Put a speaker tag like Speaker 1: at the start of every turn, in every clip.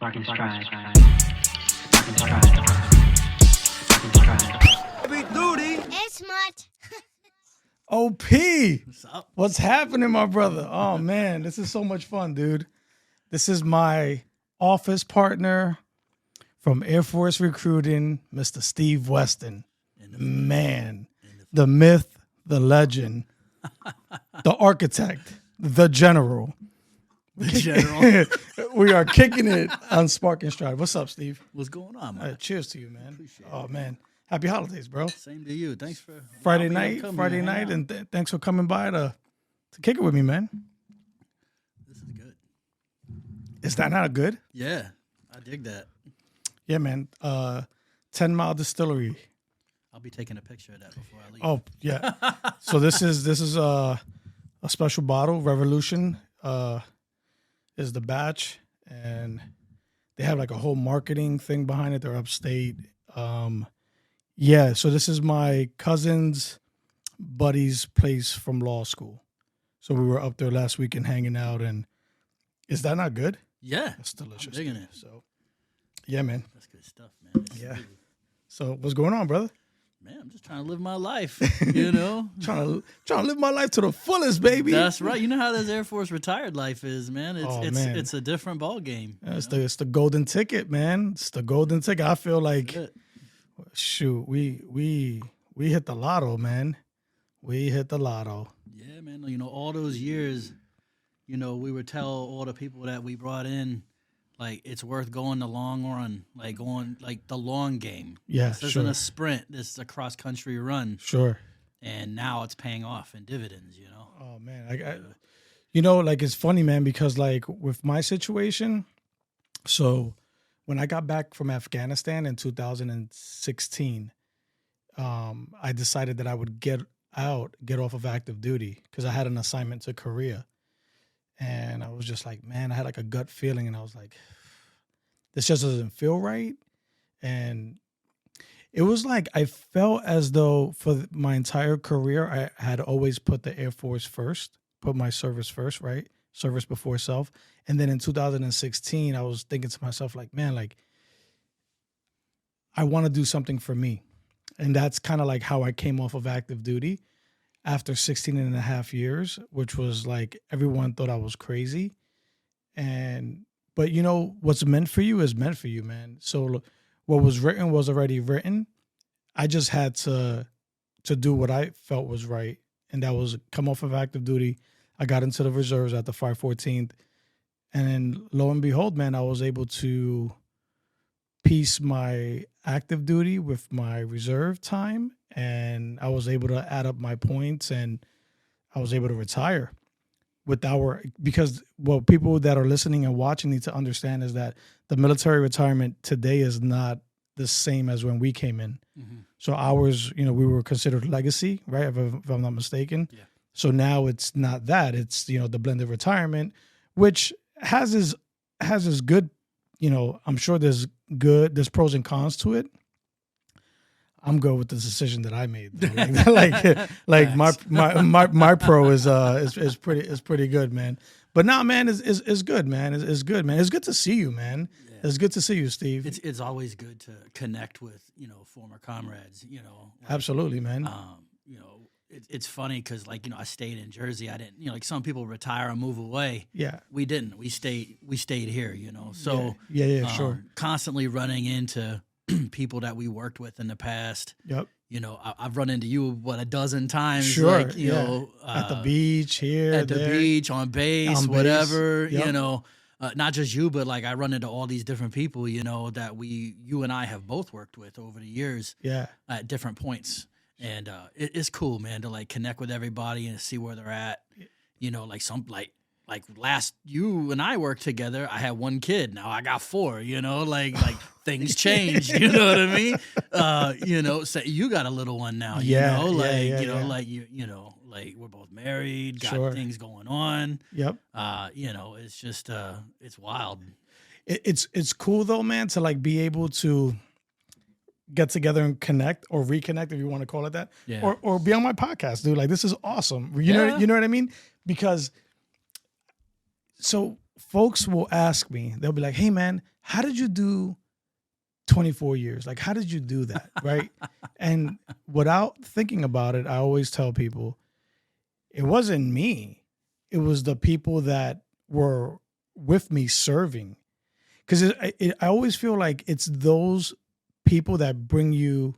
Speaker 1: Spark.N.Stride. Spark.N.Stride.
Speaker 2: Heavy duty.
Speaker 3: It's Mach.
Speaker 4: OP,
Speaker 2: What's up?
Speaker 4: what's happening, my brother? Oh man, this is so much fun, dude. This is my office partner from Air Force Recruiting, Mr. Steve Weston. Man, the myth, the legend, the architect, the general.
Speaker 2: The general.
Speaker 4: We are kicking it on Spark.N.Stride. What's up, Steve?
Speaker 2: What's going on, man?
Speaker 4: Cheers to you, man.
Speaker 2: Appreciate
Speaker 4: Oh
Speaker 2: it.
Speaker 4: man, happy holidays, bro.
Speaker 2: Same to you. Thanks for
Speaker 4: Friday
Speaker 2: allowing me to
Speaker 4: night,
Speaker 2: come here and hang out.
Speaker 4: and thanks for coming by to kick it with me, man.
Speaker 2: This is good.
Speaker 4: Is that not good?
Speaker 2: Yeah, I dig that.
Speaker 4: Yeah, man. 10 Mile Distillery.
Speaker 2: I'll be taking a picture of that before I leave.
Speaker 4: Oh, yeah. So this is a special bottle. Revolution is the batch, and they have like a whole marketing thing behind it. They're upstate. Yeah, so this is my cousin's buddy's place from law school. So we were up there last weekend hanging out, and is that not good?
Speaker 2: Yeah,
Speaker 4: That's delicious.
Speaker 2: I'm digging
Speaker 4: dude.
Speaker 2: it.
Speaker 4: So, yeah, man.
Speaker 2: That's good stuff, man. It's
Speaker 4: Yeah.
Speaker 2: good.
Speaker 4: So what's going on, brother?
Speaker 2: Man, I'm just trying to live my life, you know?
Speaker 4: Trying to live my life to the fullest, baby.
Speaker 2: That's right. You know how this Air Force retired life is, man.
Speaker 4: Man.
Speaker 2: It's a different ball game.
Speaker 4: It's the golden ticket, man. It's the golden ticket. I feel like,
Speaker 2: That's it.
Speaker 4: shoot, we hit the lotto, man. We hit the lotto.
Speaker 2: Yeah, man. You know, all those years, you know, we would tell all the people that we brought in, like, it's worth going the long run, like going like the long game.
Speaker 4: Yeah,
Speaker 2: This
Speaker 4: sure.
Speaker 2: isn't a sprint. This is a cross country run,
Speaker 4: Sure.
Speaker 2: and now it's paying off in dividends. You know.
Speaker 4: Oh man, you know, like it's funny, man, because like with my situation, so when I got back from Afghanistan in 2016, I decided that I would get off of active duty because I had an assignment to Korea. And I was just like, man, I had like a gut feeling, and I was like, this just doesn't feel right. And it was like I felt as though for my entire career, I had always put the Air Force first, put my service first, right? Service before self. And then in 2016, I was thinking to myself, like, man, like, I want to do something for me. And that's kind of like how I came off of active duty after 16 and a half years, which was like everyone thought I was crazy. But you know, what's meant for you is meant for you, man. So what was written was already written. I just had to do what I felt was right. And that was come off of active duty. I got into the reserves at the 514th. And then lo and behold, man, I was able to piece my active duty with my reserve time, and I was able to add up my points, and I was able to retire because what people that are listening and watching need to understand is that the military retirement today is not the same as when we came in.
Speaker 2: Mm-hmm.
Speaker 4: So ours, you know, we were considered legacy, right? If I'm not mistaken.
Speaker 2: Yeah.
Speaker 4: So now it's not that. It's, you know, the blended retirement, which has its good, you know, I'm sure there's pros and cons to it. I'm good with the decision that I made, though. Like my pro is pretty good, man. But nah, man, is good, man. It's good, man. It's good to see you, man.
Speaker 2: Yeah.
Speaker 4: It's good to see you, Steve.
Speaker 2: It's always good to connect with, you know, former comrades. You know. Like,
Speaker 4: Absolutely, man.
Speaker 2: You know, it's funny because, like, you know, I stayed in Jersey. I didn't, you know, like some people retire and move away.
Speaker 4: Yeah.
Speaker 2: We didn't. We stayed here. You know. So
Speaker 4: Yeah, sure.
Speaker 2: Constantly running into people that we worked with in the past.
Speaker 4: Yep.
Speaker 2: You know, I've run into you a dozen times.
Speaker 4: Sure.
Speaker 2: Like, you know,
Speaker 4: at the beach here,
Speaker 2: at the
Speaker 4: there.
Speaker 2: beach, on base,
Speaker 4: On base.
Speaker 2: whatever.
Speaker 4: Yep.
Speaker 2: You know, not just you, but like I run into all these different people. You know, that you and I have both worked with over the years.
Speaker 4: Yeah.
Speaker 2: At different points. And it's cool, man, to like connect with everybody and see where they're at. You know, like like last you and I worked together, I had one kid. Now I got four. You know, like things changed. You know what I mean? You know, so you got a little one now.
Speaker 4: Yeah,
Speaker 2: You know, like
Speaker 4: yeah,
Speaker 2: you know,
Speaker 4: yeah.
Speaker 2: like you know, like we're both married, got
Speaker 4: Sure.
Speaker 2: things going on.
Speaker 4: Yep.
Speaker 2: You know, it's just it's wild.
Speaker 4: It's cool though, man, to like be able to get together and connect or reconnect, if you want to call it that,
Speaker 2: Yeah.
Speaker 4: or be on my podcast, dude. Like, this is awesome. You know what I mean? Because so folks will ask me, they'll be like, hey man, how did you do 24 years? Like, how did you do that? Right. And without thinking about it, I always tell people it wasn't me. It was the people that were with me serving. Because I always feel like it's those people that bring you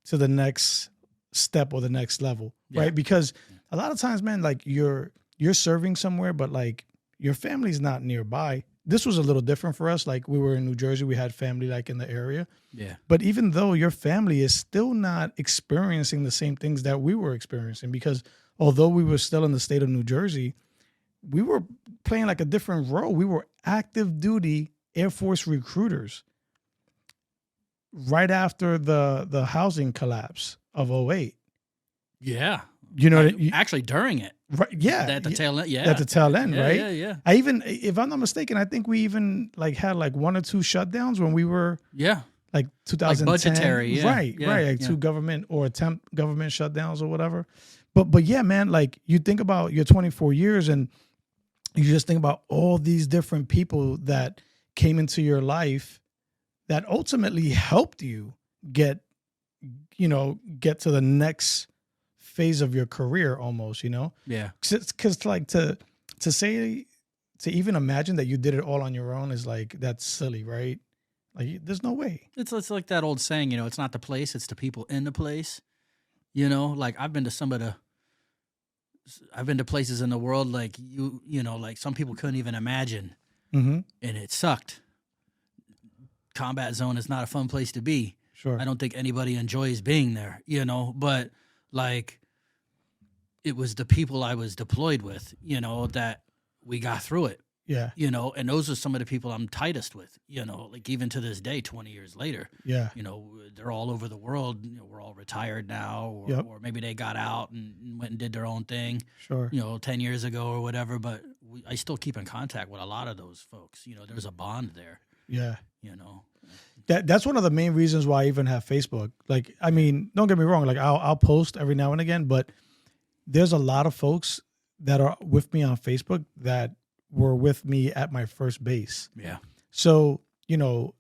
Speaker 4: to the next step or the next level, right? Because a lot of times, man, like you're serving somewhere, but like your family's not nearby. This was a little different for us. Like we were in New Jersey, we had family like in the area. Yeah. But even though your family is still not experiencing the same things that we were experiencing, because although we were still in the state of New Jersey, we were playing like a different role. We were active duty Air Force recruiters right after the housing collapse of 2008. Yeah. You know,
Speaker 2: actually during it.
Speaker 4: Right. Yeah.
Speaker 2: At the tail end. Yeah.
Speaker 4: At the tail end,
Speaker 2: yeah,
Speaker 4: right?
Speaker 2: Yeah.
Speaker 4: I even, if I'm not mistaken, I think we even like had like 1 or 2 shutdowns when we were like 2010.
Speaker 2: Like budgetary,
Speaker 4: Right. Like 2 government or attempt government shutdowns or whatever. But yeah, man, like you think about your 24 years and you just think about all these different people that came into your life that ultimately helped you get to the next phase of your career almost, you know? Yeah. Cause like to say, to even imagine that you did it all on your own is like, that's silly, right? Like there's no way.
Speaker 2: It's like that old saying, you know, it's not the place, it's the people in the place. You know, like I've been to places in the world like you know, like some people couldn't even imagine. Mm-hmm. And it sucked. Combat zone is not a fun place to be. Sure. I don't think anybody enjoys being there, you know, but like it was the people I was deployed with, you know, that we got through it. Yeah. You know, and those are some of the people I'm tightest with, you know, like even to this day, 20 years later. Yeah. You know, they're all over the world. You know, we're all retired now, or maybe they got out and went and did their own thing. Sure. You know, 10 years ago or whatever. But I still keep in contact with a lot of those folks. You know, there's a bond there. Yeah. You know.
Speaker 4: That's one of the main reasons why I even have Facebook. Like, I mean, don't get me wrong. Like, I'll post every now and again, but there's a lot of folks that are with me on Facebook that were with me at my first base. Yeah. So, you know,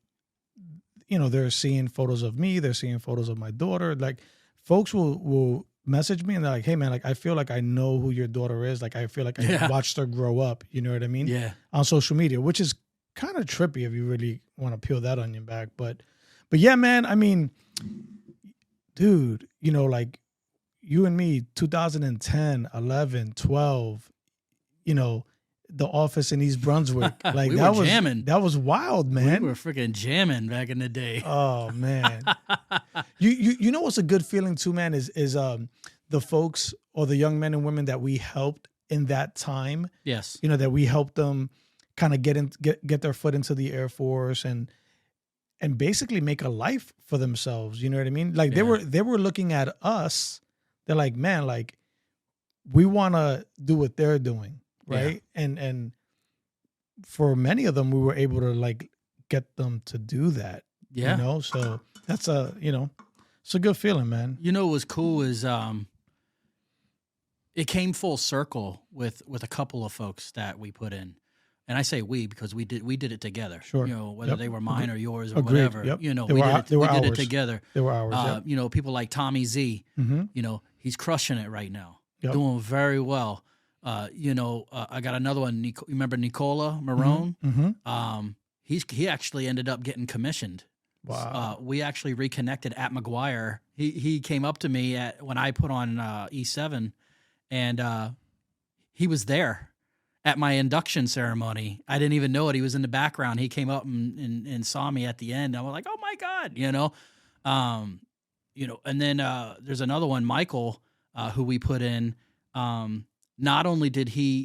Speaker 4: they're seeing photos of me. They're seeing photos of my daughter. Like, folks will message me and they're like, hey, man, like, I feel like I know who your daughter is. Like, I feel like I watched her grow up. You know what I mean? Yeah. On social media, which is kind of trippy if you really want to peel that onion back. But yeah, man, I mean, dude, you know, like you and me, 2010, 11, 12, you know, the office in East Brunswick. Like
Speaker 2: we were jamming.
Speaker 4: That was wild, man.
Speaker 2: We were freaking jamming back in the day.
Speaker 4: Oh man. You know what's a good feeling too, man, is the folks or the young men and women that we helped in that time. Yes. You know, that we helped them kind of get their foot into the Air Force and basically make a life for themselves. You know what I mean? Like they were looking at us. They're like, man, like we want to do what they're doing. Right. Yeah. And for many of them, we were able to like get them to do that. Yeah. You know, so that's it's a good feeling, man.
Speaker 2: You know, what was cool is, it came full circle with a couple of folks that we put in. And I say we because we did it together. Sure. You know, whether they were mine or yours or whatever. Yep. You know, we did it together.
Speaker 4: They were ours.
Speaker 2: You know, people like Tommy Z. Mm-hmm. You know, he's crushing it right now. Yep. Doing very well. You know, I got another one. You remember Nicola Marone? Mm-hmm. He actually ended up getting commissioned. Wow. We actually reconnected at McGuire. He came up to me when I put on E7, and he was there at my induction ceremony. I didn't even know it. He was in the background. He came up and saw me at the end. I was like, oh my God, you know? You know, and then there's another one, Michael, who we put in. Not only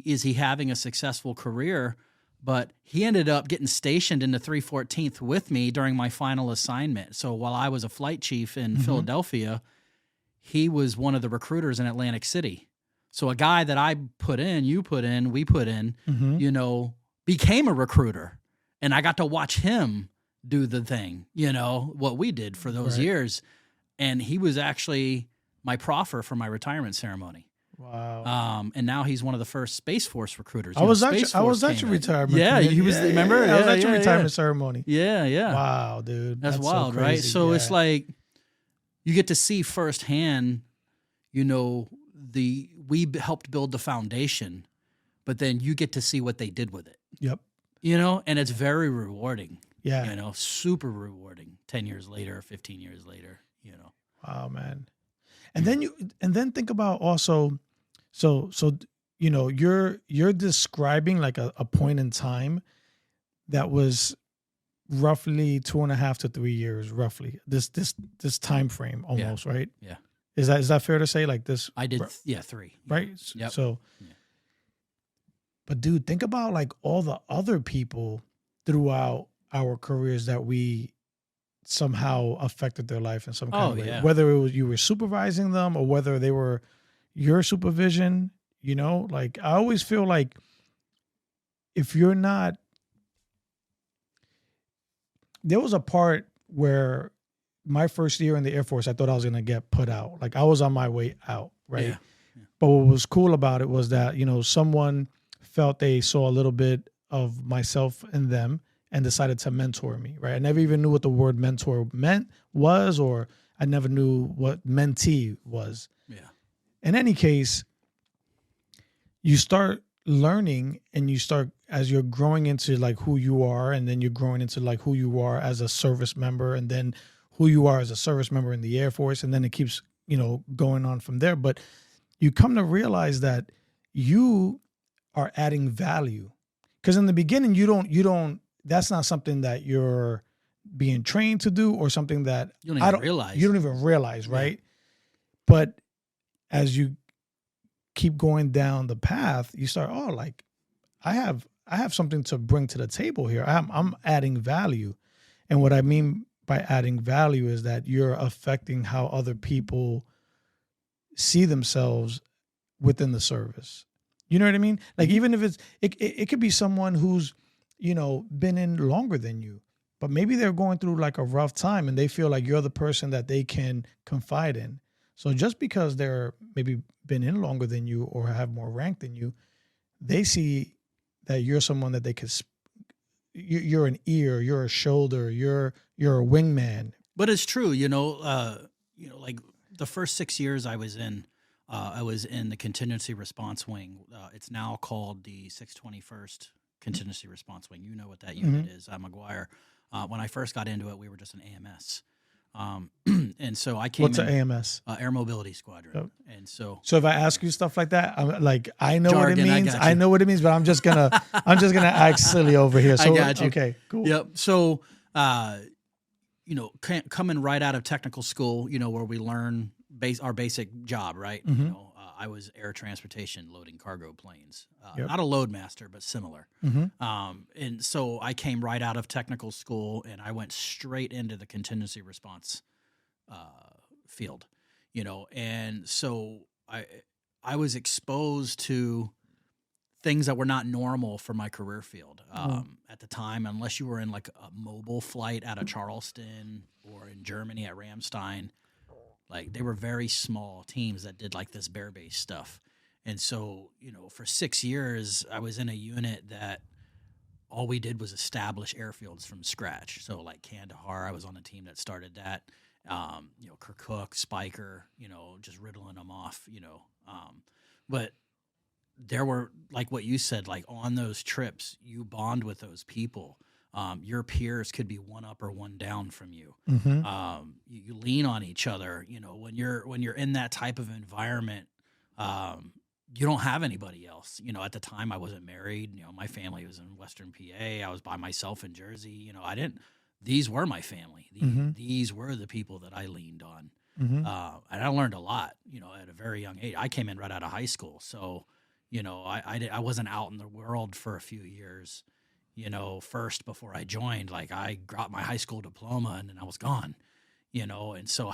Speaker 2: is he having a successful career, but he ended up getting stationed in the 314th with me during my final assignment. So while I was a flight chief in Philadelphia, he was one of the recruiters in Atlantic City. So a guy that I put in, we put in, you know, became a recruiter. And I got to watch him do the thing, you know, what we did for those years. And he was actually my proffer for my retirement ceremony.
Speaker 4: Wow.
Speaker 2: And now he's one of the first Space Force recruiters.
Speaker 4: I was at your retirement.
Speaker 2: Yeah, he was. Remember?
Speaker 4: I was at your
Speaker 2: Yeah.
Speaker 4: retirement ceremony.
Speaker 2: Yeah, yeah.
Speaker 4: Wow, dude,
Speaker 2: That's
Speaker 4: so
Speaker 2: wild, right?
Speaker 4: crazy.
Speaker 2: So
Speaker 4: Yeah.
Speaker 2: it's like you get to see firsthand. You know, we helped build the foundation, but then you get to see what they did with it.
Speaker 4: Yep.
Speaker 2: You know, and it's very rewarding.
Speaker 4: Yeah.
Speaker 2: You know, super rewarding. 10 years later, 15 years later. You know.
Speaker 4: Wow, man. And then think about also, so you know, you're describing like a point in time that was roughly 2.5 to 3 years, roughly this time frame almost, right?
Speaker 2: Yeah.
Speaker 4: Is that fair to say? Like this,
Speaker 2: I did, 3.
Speaker 4: right?
Speaker 2: Yep.
Speaker 4: So,
Speaker 2: Yeah.
Speaker 4: but dude, think about like all the other people throughout our careers that we somehow affected their life in some kind of way.
Speaker 2: yeah.
Speaker 4: Whether it was you were supervising them or whether they were your supervision, you know, like I always feel like if you're not, there was a part where my first year in the Air Force, I thought I was going to get put out. Like I was on my way out, right?
Speaker 2: Yeah.
Speaker 4: But what was cool about it was that, you know, someone felt they saw a little bit of myself in them and decided to mentor me, right? I never even knew what the word mentor was, or I never knew what mentee was.
Speaker 2: Yeah.
Speaker 4: In any case, you start learning and you start, as you're growing into like who you are, and then you're growing into like who you are as a service member, and then who you are as a service member in the Air Force, and then it keeps, you know, going on from there. But you come to realize that you are adding value, because in the beginning you don't that's not something that you're being trained to do, or something that
Speaker 2: You don't even realize.
Speaker 4: you don't even realize,
Speaker 2: Yeah.
Speaker 4: right? But as you keep going down the path, you start, oh, like I have something to bring to the table here. I'm adding value. And what I mean by adding value is that you're affecting how other people see themselves within the service. You know what I mean? Like even if it could be someone who's, you know, been in longer than you, but maybe they're going through like a rough time and they feel like you're the person that they can confide in. So just because they're maybe been in longer than you or have more rank than you, they see that you're someone that they could, you're an ear, you're a shoulder, you're a wingman.
Speaker 2: But it's true, you know, like the first 6 years I was in the contingency response wing. It's now called the 621st Contingency Response Wing. You know what that unit is, McGuire. When I first got into it, we were just an AMS. And so I came
Speaker 4: What's
Speaker 2: in,
Speaker 4: an AMS?
Speaker 2: Air Mobility Squadron.
Speaker 4: Yep.
Speaker 2: And so
Speaker 4: if I ask you stuff like that, I'm like, I know
Speaker 2: Jargon,
Speaker 4: what it means. I know what it means, but I'm just gonna act silly over here. So
Speaker 2: I got you.
Speaker 4: Okay, cool.
Speaker 2: Yep. So, you know, coming right out of technical school, you know, where we learn our basic job, right?
Speaker 4: Mhm.
Speaker 2: You know, I was air transportation, loading cargo planes.
Speaker 4: Yep.
Speaker 2: Not a load master, but similar.
Speaker 4: Mm-hmm.
Speaker 2: And so I came right out of technical school, and I went straight into the contingency response field, you know. And so I was exposed to things that were not normal for my career field at the time, unless you were in like a mobile flight out of Charleston or in Germany at Ramstein. Like they were very small teams that did like this bear-based stuff. And so, you know, for 6 years, I was in a unit that all we did was establish airfields from scratch. So like Kandahar, I was on a team that started that. You know, Kirkuk, Spiker, you know, just riddling them off, you know. But there were, like what you said, like on those trips, you bond with those people. Your peers could be one up or one down from you.
Speaker 4: Mm-hmm.
Speaker 2: You lean on each other. You know, when you're in that type of environment, you don't have anybody else. You know, at the time I wasn't married. You know, my family was in Western PA. I was by myself in Jersey. You know, these were my family. These were the people that I leaned on.
Speaker 4: Mm-hmm.
Speaker 2: And I learned a lot, you know, at a very young age. I came in right out of high school. So, you know, I wasn't out in the world for a few years. You know, first before I joined, like I got my high school diploma and then I was gone, you know. And so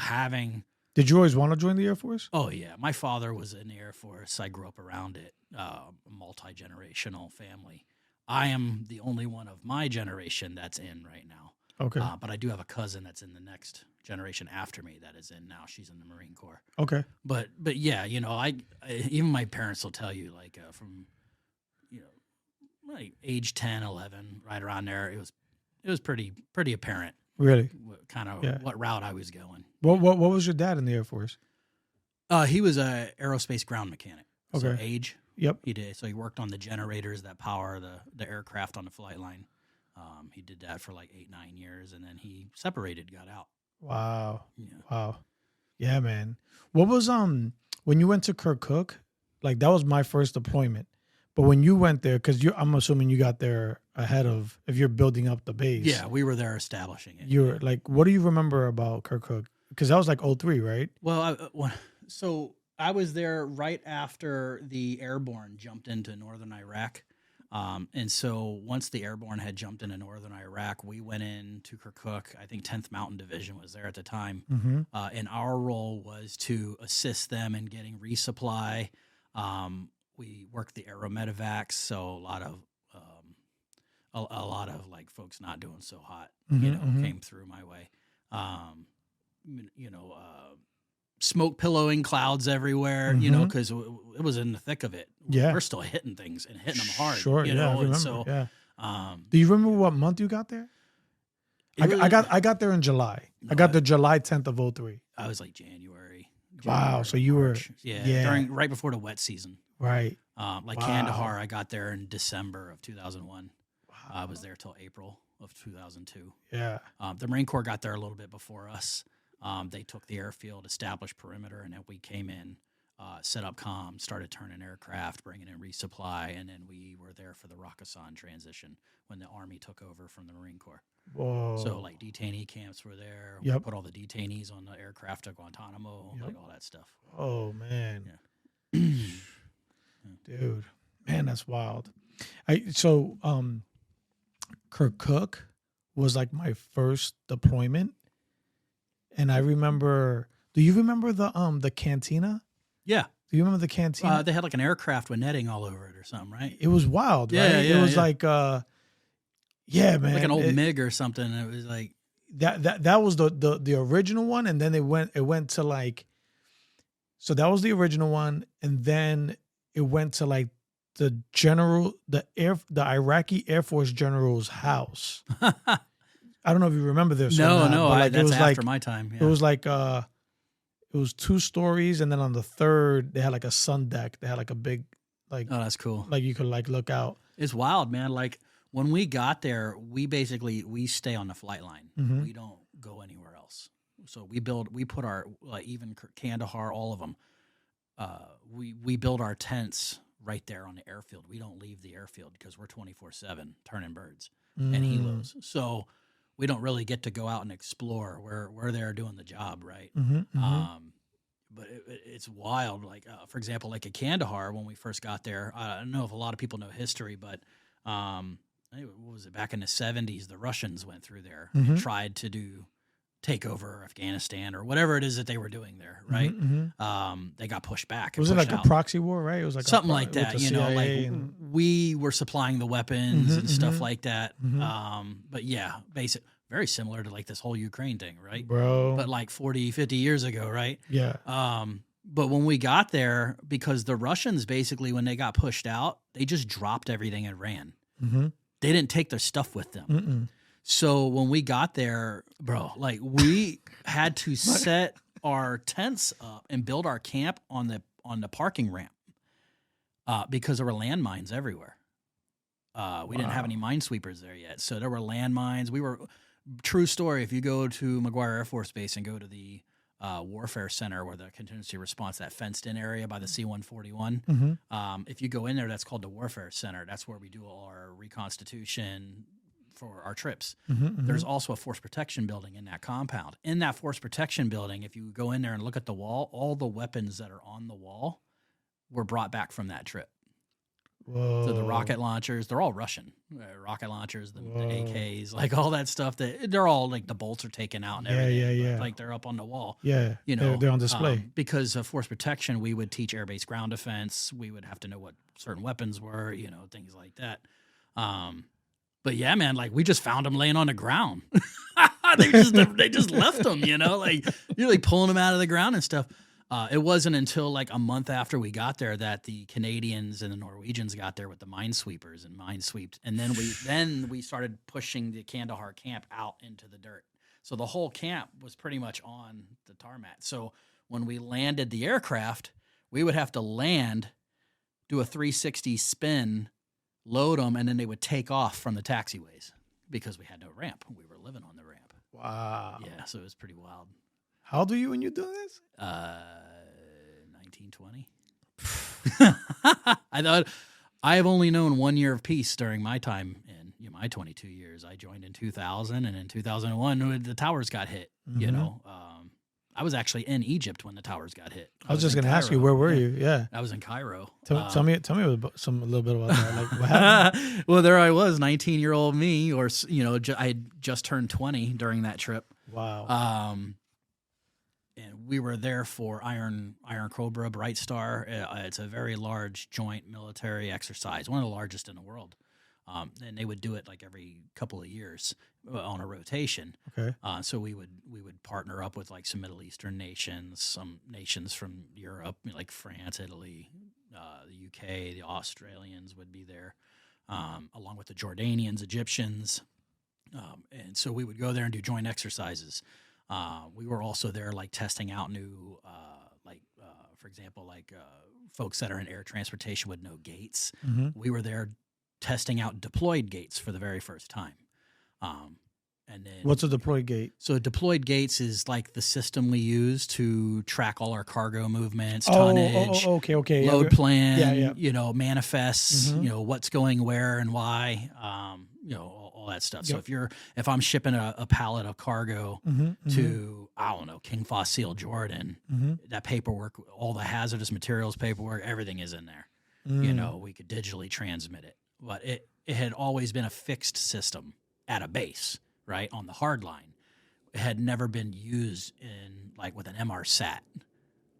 Speaker 4: Did you always want to join the Air Force?
Speaker 2: Oh, yeah. My father was in the Air Force. I grew up around it, multi-generational family. I am the only one of my generation that's in right now.
Speaker 4: Okay.
Speaker 2: But I do have a cousin that's in the next generation after me that is in now. She's in the Marine Corps.
Speaker 4: Okay.
Speaker 2: But yeah, you know, I even my parents will tell you, like, from, you know, like age 10, 11, right around there, it was pretty apparent.
Speaker 4: Really?
Speaker 2: Kind of
Speaker 4: Yeah.
Speaker 2: what route I was going.
Speaker 4: What was your dad in the Air Force?
Speaker 2: He was a aerospace ground mechanic.
Speaker 4: Okay.
Speaker 2: So age.
Speaker 4: Yep.
Speaker 2: He did. So he worked on the generators that power the aircraft on the flight line. He did that for like 8-9 years, and then he separated, got out.
Speaker 4: Wow.
Speaker 2: Yeah.
Speaker 4: Wow. Yeah, man. What was when you went to Kirkuk? Like, that was my first deployment. But when you went there, because I'm assuming you got there ahead of, if you're building up the base.
Speaker 2: Yeah, we were there establishing it.
Speaker 4: You're like, what do you remember about Kirkuk? Because that was like 03, right?
Speaker 2: Well, so I was there right after the airborne jumped into northern Iraq. And so once the airborne had jumped into northern Iraq, we went into Kirkuk. I think 10th Mountain Division was there at the time.
Speaker 4: Mm-hmm.
Speaker 2: And our role was to assist them in getting resupply. We worked the aero medevacs, so a lot of like folks not doing so hot, came through my way. Smoke pillowing clouds everywhere, because it was in the thick of it.
Speaker 4: Yeah.
Speaker 2: We're still hitting things and hitting them hard.
Speaker 4: Sure,
Speaker 2: you
Speaker 4: yeah, I
Speaker 2: know,
Speaker 4: remember,
Speaker 2: and so
Speaker 4: yeah. Do you remember what month you got there? I got there in July. I got there July 10th of 03.
Speaker 2: I was like January.
Speaker 4: Wow, so you
Speaker 2: March.
Speaker 4: were
Speaker 2: during right before the wet season.
Speaker 4: Right.
Speaker 2: Like
Speaker 4: Wow.
Speaker 2: Kandahar, I got there in December of 2001. I was there till April of 2002.
Speaker 4: Yeah.
Speaker 2: The Marine Corps got there a little bit before us. They took the airfield, established perimeter, and then we came in, set up comms, started turning aircraft, bringing in resupply, and then we were there for the Raksan transition when the Army took over from the Marine Corps.
Speaker 4: Whoa.
Speaker 2: So, like, detainee camps were there.
Speaker 4: Yep.
Speaker 2: We put all the detainees on the aircraft to Guantanamo, like all that stuff.
Speaker 4: Oh, man.
Speaker 2: Yeah.
Speaker 4: Dude, man, that's wild. Kirkuk was like my first deployment. And I remember, do you remember the cantina?
Speaker 2: Yeah.
Speaker 4: Do you remember the cantina?
Speaker 2: They had like an aircraft with netting all over it or something, right?
Speaker 4: It was wild,
Speaker 2: Yeah,
Speaker 4: right?
Speaker 2: yeah,
Speaker 4: it was
Speaker 2: yeah.
Speaker 4: like, man.
Speaker 2: Like an old MiG or something. It was like,
Speaker 4: that was the original one. And then it went to like, so that was the original one. And then it went to like the Iraqi Air Force general's house. I don't know if you remember this.
Speaker 2: no,
Speaker 4: like,
Speaker 2: that's
Speaker 4: it was
Speaker 2: after
Speaker 4: like,
Speaker 2: my time. Yeah.
Speaker 4: It was like it was 2 stories, and then on the third they had like a sun deck. They had like a big like
Speaker 2: Oh, that's cool.
Speaker 4: like you could like look out.
Speaker 2: It's wild, man. Like when we got there, we stay on the flight line.
Speaker 4: Mhm.
Speaker 2: We don't go anywhere else. So we put our even Kandahar, all of them. We build our tents right there on the airfield. We don't leave the airfield because we're 24/7 turning birds and helos. So we don't really get to go out and explore. We're there doing the job, right? But it's wild. Like, for example, like at Kandahar, when we first got there, I don't know if a lot of people know history, but what was it, back in the 70s, the Russians went through there and tried to take over Afghanistan or whatever it is that they were doing there, right? They got pushed back.
Speaker 4: Was it like
Speaker 2: out.
Speaker 4: a proxy war, right? It was like
Speaker 2: Something like that,
Speaker 4: with the
Speaker 2: you know, like
Speaker 4: CIA and-
Speaker 2: we were supplying the weapons and stuff like that. But yeah, very similar to like this whole Ukraine thing, right?
Speaker 4: bro.
Speaker 2: But like 40, 50 years ago, right?
Speaker 4: Yeah.
Speaker 2: But when we got there, because the Russians basically, when they got pushed out, they just dropped everything and ran. They didn't take their stuff with them. So when we got there, bro, like we had to set our tents up and build our camp on the parking ramp because there were landmines everywhere. We didn't have any minesweepers there yet, so there were landmines. True story. If you go to McGuire Air Force Base and go to the Warfare Center, where the contingency response, that fenced-in area by the C-141, if you go in there, that's called the Warfare Center. That's where we do all our reconstitution for our trips. There's also a force protection building in that compound. In that force protection building, if you go in there and look at the wall, all the weapons that are on the wall were brought back from that trip.
Speaker 4: Whoa.
Speaker 2: So the rocket launchers, they're all Russian. Rocket launchers, the AKs, like all that stuff. They're all like the bolts are taken out and everything.
Speaker 4: Yeah.
Speaker 2: But, like they're up on the wall.
Speaker 4: Yeah.
Speaker 2: You know,
Speaker 4: they're on display.
Speaker 2: Because of force protection, we would teach air-based ground defense. We would have to know what certain weapons were, you know, things like that. But yeah, man, like we just found them laying on the ground. they just left them, you know, like you're like pulling them out of the ground and stuff. It wasn't until like a month after we got there that the Canadians and the Norwegians got there with the minesweepers and minesweeped, and then we started pushing the Kandahar camp out into the dirt. So the whole camp was pretty much on the tarmac. So when we landed the aircraft, we would have to land, do a 360 spin, load them, and then they would take off from the taxiways because we had no ramp. We were living on the ramp.
Speaker 4: Wow.
Speaker 2: Yeah, so it was pretty wild.
Speaker 4: How old are you when you do this?
Speaker 2: 1920. I thought I have only known 1 year of peace during my time in my 22 years. I joined in 2000, and in 2001 when the towers got hit. You know, I was actually in Egypt when the towers got hit.
Speaker 4: I was just going to ask you, where were you? Yeah,
Speaker 2: I was in Cairo.
Speaker 4: Tell me a little bit about that. Like, what happened?
Speaker 2: Well, there I was, 19-year-old me, or I had just turned 20 during that trip.
Speaker 4: Wow.
Speaker 2: And we were there for Iron Cobra, Bright Star. It's a very large joint military exercise, one of the largest in the world. And they would do it like every couple of years on a rotation.
Speaker 4: Okay.
Speaker 2: So we would partner up with like some Middle Eastern nations, some nations from Europe, like France, Italy, the UK, the Australians would be there, along with the Jordanians, Egyptians. And so we would go there and do joint exercises. We were also there, like testing out new, for example, folks that are in air transportation would know gates.
Speaker 4: Mm-hmm.
Speaker 2: We were there testing out deployed gates for the very first time. And then,
Speaker 4: what's a deployed gate?
Speaker 2: So deployed gates is like the system we use to track all our cargo movements, tonnage,
Speaker 4: okay.
Speaker 2: load plan,
Speaker 4: yeah.
Speaker 2: Manifests,
Speaker 4: Mm-hmm.
Speaker 2: What's going where and why, all that stuff. So if I'm shipping a pallet of cargo to, I don't know, King Fossil, Jordan, that paperwork, all the hazardous materials paperwork, everything is in there. We could digitally transmit it. But it had always been a fixed system at a base, right, on the hard line. It had never been used in, like, with an MRSAT,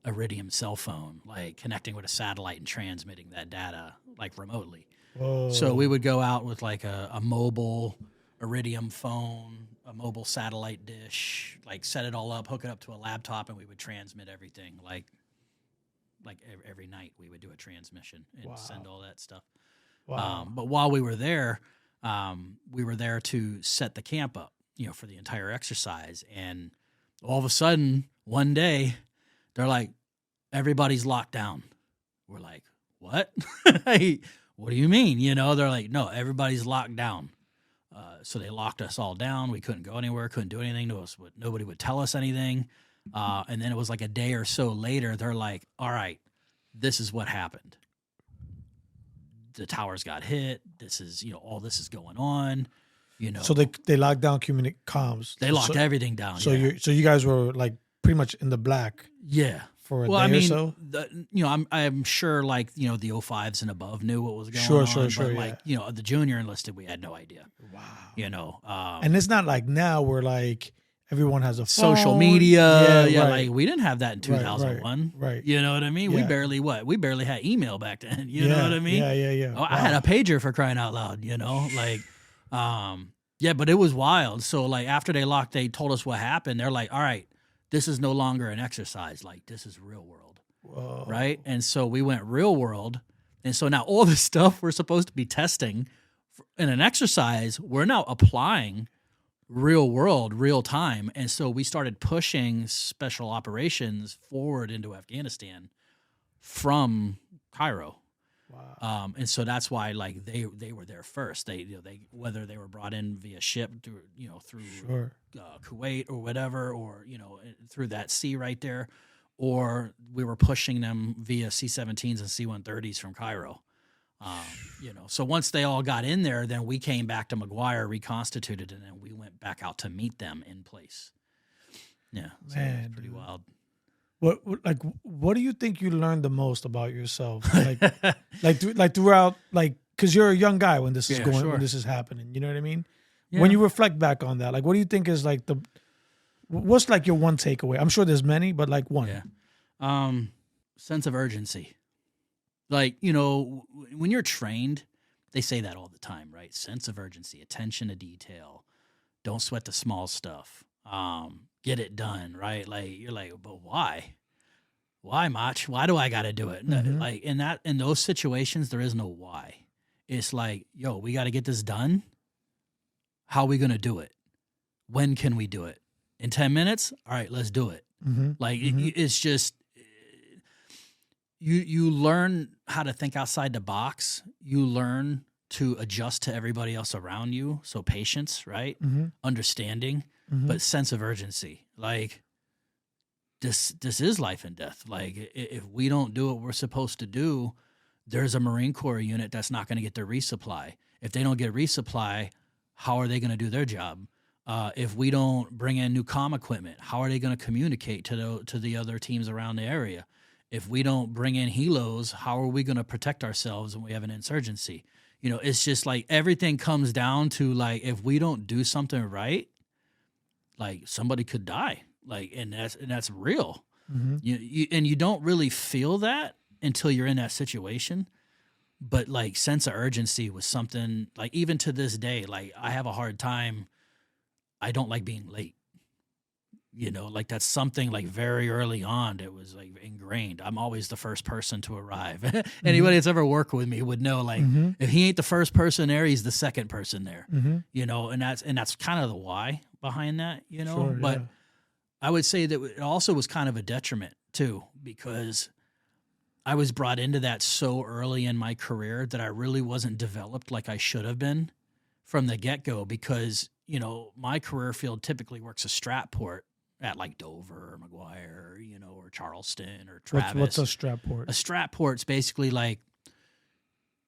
Speaker 2: Iridium cell phone, like connecting with a satellite and transmitting that data, like, remotely.
Speaker 4: Whoa.
Speaker 2: So we would go out with, like, a mobile Iridium phone, a mobile satellite dish, like, set it all up, hook it up to a laptop, and we would transmit everything, like every night we would do a transmission and send all that stuff.
Speaker 4: Wow.
Speaker 2: But while we were there to set the camp up, for the entire exercise. And all of a sudden, one day, they're like, everybody's locked down. We're like, what? Hey, what do you mean? They're like, no, everybody's locked down. So they locked us all down. We couldn't go anywhere, couldn't do anything to us. Nobody would tell us anything. And then it was like a day or so later, they're like, all right, this is what happened. The towers got hit. This is, all this is going on,
Speaker 4: So they locked down comms.
Speaker 2: They locked everything down.
Speaker 4: So you guys were like pretty much in the black.
Speaker 2: Yeah.
Speaker 4: For a day or so.
Speaker 2: I'm sure like, the 05s and above knew what was going on.
Speaker 4: Sure.
Speaker 2: But like, the junior enlisted, we had no idea.
Speaker 4: Wow. And it's not like now where like everyone has a phone.
Speaker 2: Social media.
Speaker 4: Yeah, right.
Speaker 2: Like we didn't have that in 2001.
Speaker 4: Right.
Speaker 2: You know what I mean?
Speaker 4: Yeah.
Speaker 2: We barely had email back then. You know what I mean?
Speaker 4: Yeah.
Speaker 2: Oh, I had a pager for crying out loud, but it was wild. So like after they told us what happened. They're like, all right, this is no longer an exercise. Like this is real world.
Speaker 4: Whoa.
Speaker 2: Right. And so we went real world. And so now all the stuff we're supposed to be testing in an exercise, we're now applying real world, real time. And so we started pushing special operations forward into Afghanistan from Cairo.
Speaker 4: Wow.
Speaker 2: And so that's why like they were there first. They whether they were brought in via ship through
Speaker 4: Sure.
Speaker 2: Kuwait or whatever, or through that sea right there, or we were pushing them via C-17s and C-130s from Cairo. So once they all got in there, then we came back to McGuire, reconstituted, and then we went back out to meet them in place. Yeah, so
Speaker 4: Man,
Speaker 2: it's pretty wild.
Speaker 4: What do you think you learned the most about yourself? Like throughout, like, because you're a young guy when this is when this is happening. You know what I mean? Yeah. When you reflect back on that, like, what do you think is like what's like your one takeaway? I'm sure there's many, but like one.
Speaker 2: Yeah. Sense of urgency. Like, when you're trained, they say that all the time, right? Sense of urgency, attention to detail, don't sweat the small stuff. Get it done, right? Like you're like, but why? Why, Mach? Why do I got to do it? Like in those situations, there is no why. It's like, yo, we got to get this done. How are we gonna do it? When can we do it? In 10 minutes? All right, let's do it. Like it's just you learn how to think outside the box. You learn to adjust to everybody else around you. So patience, right? Understanding, but sense of urgency. Like this is life and death. Like if we don't do what we're supposed to do, there's a Marine Corps unit that's not going to get their resupply. If they don't get resupply, how are they going to do their job? If we don't bring in new comm equipment, how are they going to communicate to the other teams around the area? If we don't bring in helos, how are we going to protect ourselves when we have an insurgency? You know, it's just like everything comes down to like if we don't do something right, like somebody could die. Like, and that's real. You don't really feel that until you're in that situation. But like sense of urgency was something like even to this day, like I have a hard time. I don't like being late. You know, like that's something like very early on it was like ingrained. I'm always the first person to arrive. Anybody that's ever worked with me would know like if he ain't the first person there, he's the second person there. You know, and that's kind of the why behind that, you know.
Speaker 4: Sure,
Speaker 2: but I would say that it also was kind of a detriment too, because I was brought into that so early in my career that I really wasn't developed like I should have been from the get-go because, you know, my career field typically works a strap port at like Dover or McGuire, you know, or Charleston or Travis.
Speaker 4: What's a strap port?
Speaker 2: A strap port's basically like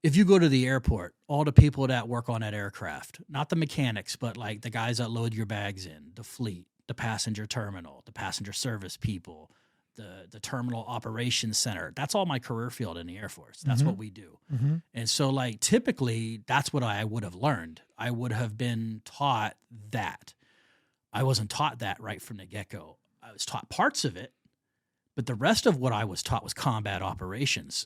Speaker 2: if you go to the airport, all the people that work on that aircraft, not the mechanics, but like the guys that load your bags in, the fleet, the passenger terminal, the passenger service people, the terminal operations center. That's all my career field in the Air Force. That's what we do. And so like typically that's what I would have learned. I would have been taught that. I wasn't taught that right from the get-go. I was taught parts of it, but the rest of what I was taught was combat operations.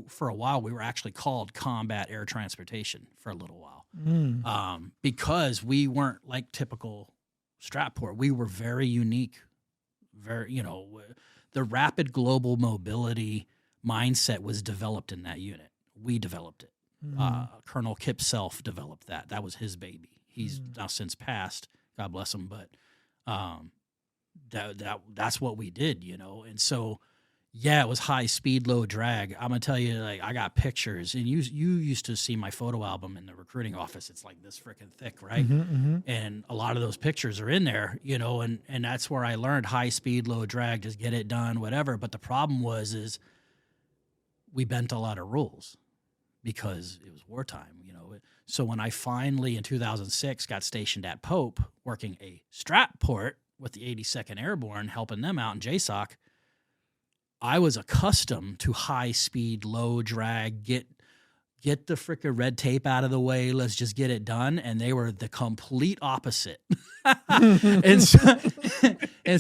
Speaker 2: For a while, we were actually called combat air transportation for a little while because we weren't like typical strap port. We were very unique, very, you know, the rapid global mobility mindset was developed in that unit. We developed it. Colonel Kip Self developed that. That was his baby. He's now since passed. God bless him. But that's what we did, you know? And so, yeah, it was high speed, low drag. I'm going to tell you, like, I got pictures, and you used to see my photo album in the recruiting office. It's like this freaking thick, right? And a lot of those pictures are in there, you know, and that's where I learned high speed, low drag, just get it done, whatever. But the problem is we bent a lot of rules because it was wartime, you know. So when I finally, in 2006, got stationed at Pope, working a strap port with the 82nd Airborne, helping them out in JSOC, I was accustomed to high speed, low drag, get the frickin' red tape out of the way, let's just get it done. And they were the complete opposite. and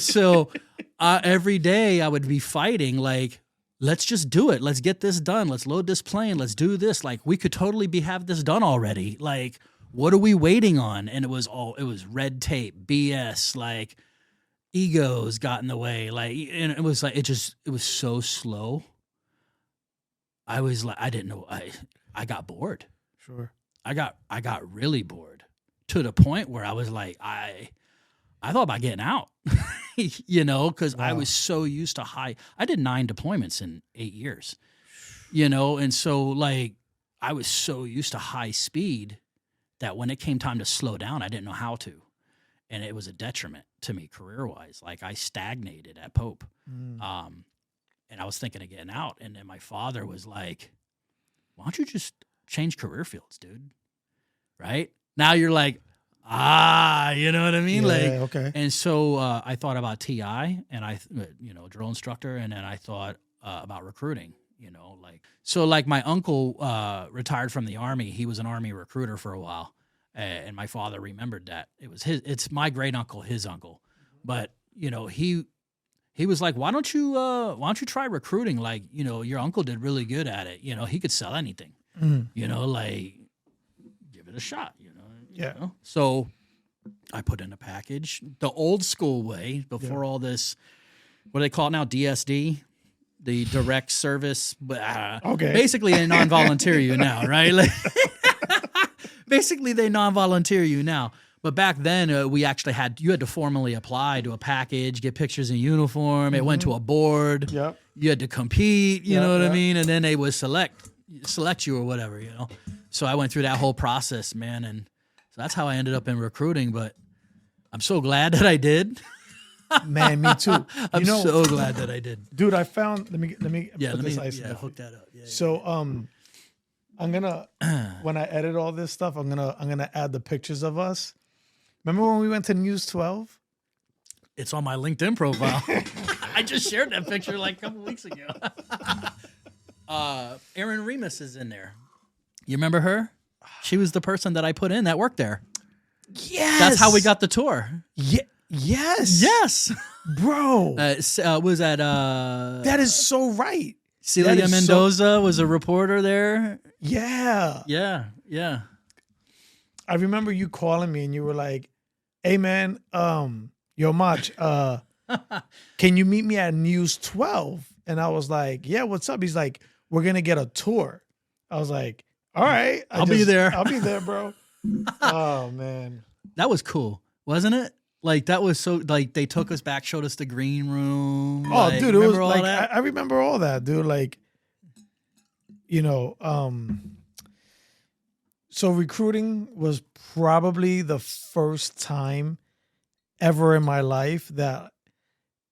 Speaker 2: so every day I would be fighting like, let's just do it. Let's get this done. Let's load this plane. Let's do this. Like we could totally have this done already. Like, what are we waiting on? And it was red tape, BS, like egos got in the way. Like, and it was like, it was so slow. I was like, I didn't know. I got bored.
Speaker 4: Sure.
Speaker 2: I got really bored to the point where I was like, I thought about getting out, you know, because I was so used to I did 9 deployments in 8 years, you know, and so like I was so used to high speed that when it came time to slow down, I didn't know how to, and it was a detriment to me career wise. Like I stagnated at Pope, and I was thinking of getting out, and then my father was like, "Why don't you just change career fields, dude?" Right now, you're like, you know what I mean?
Speaker 4: Yeah,
Speaker 2: like,
Speaker 4: okay.
Speaker 2: And so I thought about TI and drill instructor. And then I thought about recruiting, you know, like, so like my uncle retired from the Army. He was an Army recruiter for a while. And my father remembered that it's my great uncle, his uncle. But, you know, he was like, why don't you try recruiting? Like, you know, your uncle did really good at it. You know, he could sell anything, you know, like give it a shot, you know?
Speaker 4: Yeah.
Speaker 2: You know? So I put in a package the old school way before all this. What do they call it now? DSD, the direct service.
Speaker 4: Okay.
Speaker 2: Basically, they non-volunteer you now, right? Like, basically, they non-volunteer you now. But back then, you had to formally apply to a package, get pictures in uniform. It went to a board.
Speaker 4: Yep.
Speaker 2: You had to compete. You know what I mean? And then they would select you or whatever. So I went through that whole process, man, and so that's how I ended up in recruiting. But I'm so glad that I did.
Speaker 4: Man, me too.
Speaker 2: I'm so glad that I did.
Speaker 4: Dude, I found. Let me
Speaker 2: hook that up. Yeah,
Speaker 4: so I'm gonna when I edit all this stuff, I'm gonna add the pictures of us. Remember when we went to News 12?
Speaker 2: It's on my LinkedIn profile. I just shared that picture like a couple weeks ago. Reminisce is in there. You remember her? She was the person that I put in that worked there.
Speaker 4: Yes.
Speaker 2: That's how we got the tour.
Speaker 4: Yeah. Yes.
Speaker 2: Yes.
Speaker 4: Bro.
Speaker 2: Was that
Speaker 4: that is so right.
Speaker 2: Celia Mendoza was a reporter there.
Speaker 4: Yeah.
Speaker 2: Yeah.
Speaker 4: I remember you calling me and you were like, "Hey man, yo Mach, can you meet me at News 12?" And I was like, "Yeah, what's up?" He's like, "We're gonna get a tour." I was like, "All right,
Speaker 2: I'll be there.
Speaker 4: I'll be there, bro." Oh man,
Speaker 2: that was cool, wasn't it? Like that was so. Like they took us back, showed us the green room.
Speaker 4: Oh,
Speaker 2: like,
Speaker 4: dude, it was
Speaker 2: all
Speaker 4: like
Speaker 2: that?
Speaker 4: I remember all that, dude. Like, so recruiting was probably the first time ever in my life that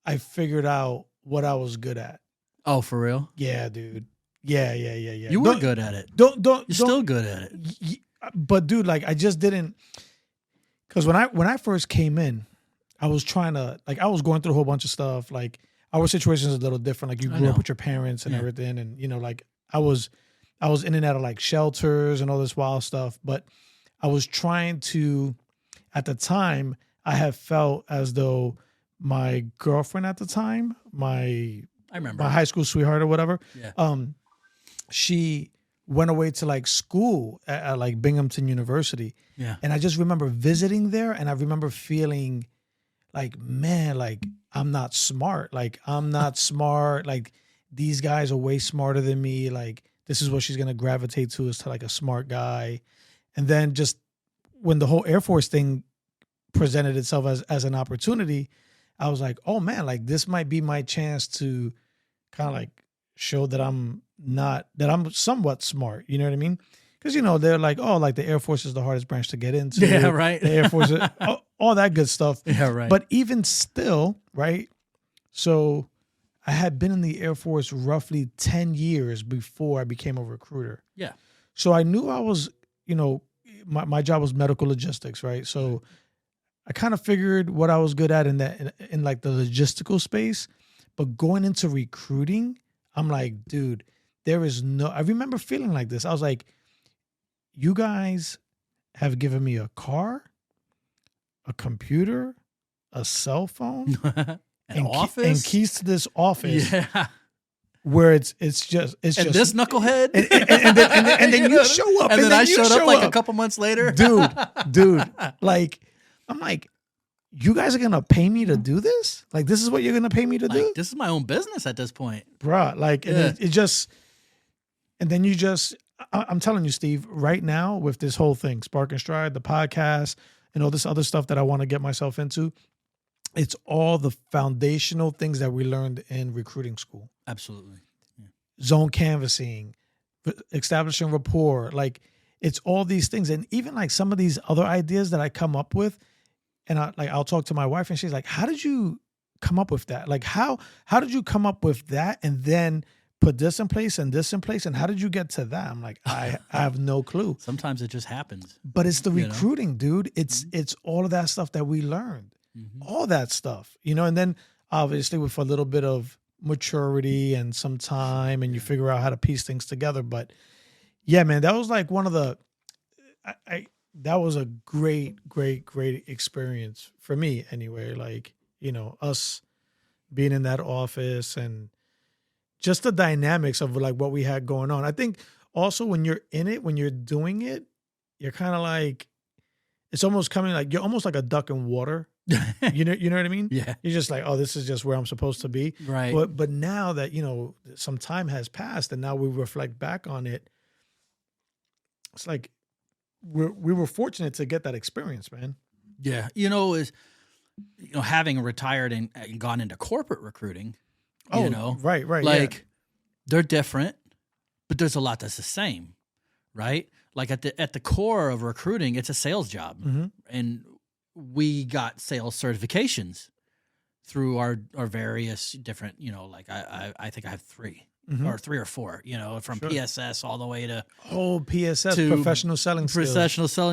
Speaker 4: I figured out what I was good at.
Speaker 2: Oh, for real?
Speaker 4: Yeah, dude. Yeah.
Speaker 2: You were good at it.
Speaker 4: You're
Speaker 2: still good at it.
Speaker 4: But dude, like I just didn't, because when I first came in, I was trying to, like, I was going through a whole bunch of stuff. Like our situation is a little different. Like you grew up with your parents and everything, and like I was in and out of like shelters and all this wild stuff. But I was trying to, at the time, I have felt as though my girlfriend at the time, I remember my high school sweetheart or whatever.
Speaker 2: Yeah.
Speaker 4: She went away to like school at like Binghamton University.
Speaker 2: Yeah.
Speaker 4: And I just remember visiting there, and I remember feeling like, man, like I'm not smart. Like I'm not smart. Like these guys are way smarter than me. Like this is what she's gonna gravitate to, is to like a smart guy. And then just when the whole Air Force thing presented itself as an opportunity, I was like, oh man, like this might be my chance to kind of like show that I'm somewhat smart. You know what I mean? Because, they're like, oh, like the Air Force is the hardest branch to get into.
Speaker 2: Yeah, right.
Speaker 4: The Air Force, all that good stuff.
Speaker 2: Yeah, right.
Speaker 4: But even still, right? So I had been in the Air Force roughly 10 years before I became a recruiter.
Speaker 2: Yeah.
Speaker 4: So I knew I was, my job was medical logistics, right? So I kind of figured what I was good at in like the logistical space. But going into recruiting, I'm like, dude, I remember feeling like this. I was like, you guys have given me a car, a computer, a cell phone,
Speaker 2: an office,
Speaker 4: and keys to this office.
Speaker 2: Yeah.
Speaker 4: Where it's just
Speaker 2: this knucklehead,
Speaker 4: and then you show up,
Speaker 2: and then I showed up like a couple months later,
Speaker 4: dude. Like, I'm like, you guys are gonna pay me to do this? Like, this is what you're gonna pay me to do?
Speaker 2: This is my own business at this point,
Speaker 4: bruh. Like, and then you just, I'm telling you, Steve, right now with this whole thing, Spark.N.Stride, the podcast, and all this other stuff that I want to get myself into, it's all the foundational things that we learned in recruiting school.
Speaker 2: Absolutely. Yeah.
Speaker 4: Zone canvassing, establishing rapport. Like, it's all these things. And even like some of these other ideas that I come up with, and I'll talk to my wife and she's like, how did you come up with that? Like, how did you come up with that and then put this in place and this in place? And how did you get to that? I'm like, I have no clue.
Speaker 2: Sometimes it just happens.
Speaker 4: But it's the recruiting, dude. It's all of that stuff that we learned. All that stuff, and then obviously with a little bit of maturity and some time, and you figure out how to piece things together. But yeah, man, that was like one of the, that was a great experience for me anyway. Like, us being in that office and just the dynamics of like what we had going on. I think also when you're in it, when you're doing it, you're kind of like, it's almost coming like you're almost like a duck in water. You know what I mean?
Speaker 2: Yeah.
Speaker 4: You're just like, oh, this is just where I'm supposed to be.
Speaker 2: Right.
Speaker 4: But now that, some time has passed and now we reflect back on it, it's like we were fortunate to get that experience, man.
Speaker 2: Yeah. Having retired and gone into corporate recruiting,
Speaker 4: right.
Speaker 2: Like they're different, but there's a lot that's the same, right? Like at the core of recruiting, it's a sales job.
Speaker 4: Mm-hmm.
Speaker 2: And we got sales certifications through our various different, I think I have 3 or 3 or 4, from
Speaker 4: Sure.
Speaker 2: PSS all the way to
Speaker 4: PSS,
Speaker 2: to
Speaker 4: professional selling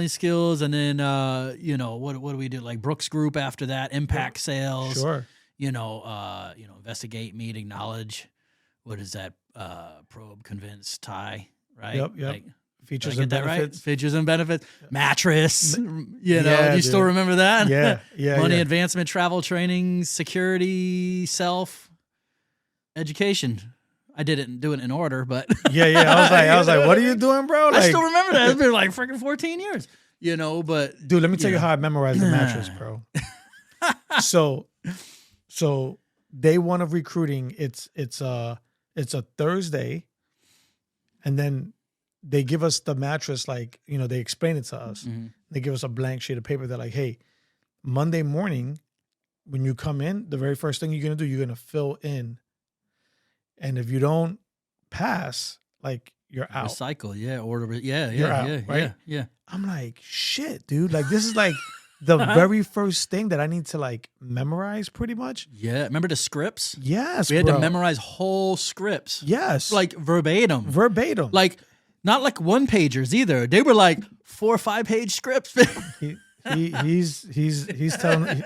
Speaker 2: skills. And then, what do we do? Like Brooks Group after that, impact sales,
Speaker 4: Sure.
Speaker 2: Investigate, meet, acknowledge. What is that? Probe, convince, tie, right?
Speaker 4: Yep.
Speaker 2: Like,
Speaker 4: Features
Speaker 2: did I
Speaker 4: and
Speaker 2: get that
Speaker 4: benefits.
Speaker 2: right? Features and benefits. Mattress.
Speaker 4: Yeah,
Speaker 2: do you still
Speaker 4: dude.
Speaker 2: remember that?
Speaker 4: Yeah.
Speaker 2: Money
Speaker 4: yeah.
Speaker 2: advancement, travel training, security, self, education. I didn't do it in order, but
Speaker 4: Yeah. I was like, what are you doing, bro?
Speaker 2: I still remember that. It's been like freaking 14 years, but
Speaker 4: Dude, let me tell you how I memorized the mattress, bro. So day one of recruiting, it's a Thursday, and then they give us the mattress, like, they explain it to us.
Speaker 2: Mhm.
Speaker 4: They give us a blank sheet of paper. They're like, hey, Monday morning, when you come in, the very first thing you're going to do, you're going to fill in. And if you don't pass, like, you're out.
Speaker 2: recycle, order,
Speaker 4: You're out, right?
Speaker 2: yeah.
Speaker 4: I'm like, shit, dude. Like, this is like the very first thing that I need to like memorize pretty much.
Speaker 2: Yeah, remember the scripts?
Speaker 4: Yes,
Speaker 2: We had
Speaker 4: bro.
Speaker 2: to memorize whole scripts.
Speaker 4: Yes.
Speaker 2: Like verbatim.
Speaker 4: Like,
Speaker 2: Not like one pagers either. They were like 4 or 5 page scripts.
Speaker 4: he's telling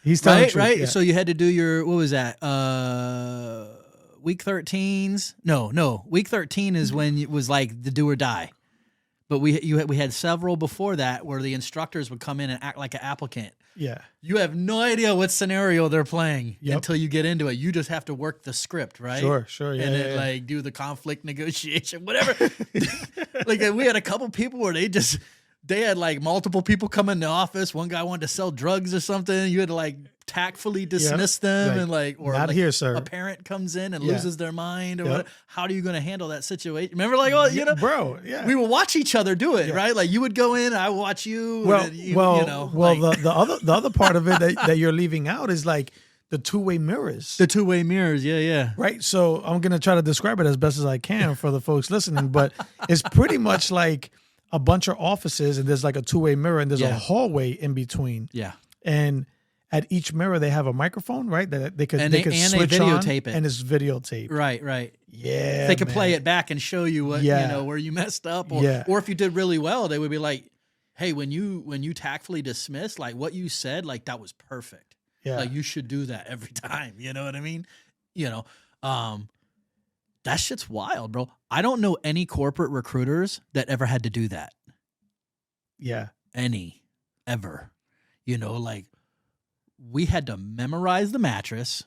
Speaker 4: he's telling the truth,
Speaker 2: right.
Speaker 4: yeah.
Speaker 2: So you had to do your, what was that? Week 13s. No. Week 13 is when it was like the do or die. But we had several before that where the instructors would come in and act like an applicant.
Speaker 4: Yeah.
Speaker 2: You have no idea what scenario they're playing
Speaker 4: Yep.
Speaker 2: until you get into it. You just have to work the script, right?
Speaker 4: Sure. Yeah.
Speaker 2: And then like do the conflict negotiation, whatever. Like we had a couple people where they had like multiple people come in the office. One guy wanted to sell drugs or something. You had to like tactfully dismiss them or
Speaker 4: not
Speaker 2: like
Speaker 4: here, sir.
Speaker 2: a parent comes in and
Speaker 4: Yeah.
Speaker 2: loses their mind or
Speaker 4: Yep.
Speaker 2: what. How are you going to handle that situation? Remember, like,
Speaker 4: bro. Yeah.
Speaker 2: we would watch each other do it,
Speaker 4: Yeah.
Speaker 2: right? Like you would go in, I would watch you.
Speaker 4: Well,
Speaker 2: and then you,
Speaker 4: the other part of it that you're leaving out is like the two-way mirrors.
Speaker 2: the two-way mirrors. Yeah.
Speaker 4: Right. So I'm going to try to describe it as best as I can for the folks listening, but it's pretty much like a bunch of offices and there's like a two-way mirror and there's a hallway in between.
Speaker 2: Yeah.
Speaker 4: And at each mirror they have a microphone, right? That they could
Speaker 2: And
Speaker 4: they
Speaker 2: they
Speaker 4: could switch
Speaker 2: videotape
Speaker 4: on,
Speaker 2: it.
Speaker 4: and it's videotape.
Speaker 2: Right.
Speaker 4: Yeah.
Speaker 2: They could play
Speaker 4: man.
Speaker 2: it back and show you what, where you messed up or if you did really well, they would be like, hey, when you tactfully dismissed, like what you said, like that was perfect.
Speaker 4: Yeah.
Speaker 2: Like you should do that every time. You know what I mean? That shit's wild, bro. I don't know any corporate recruiters that ever had to do that.
Speaker 4: Yeah.
Speaker 2: Any, ever. Like we had to memorize the mattress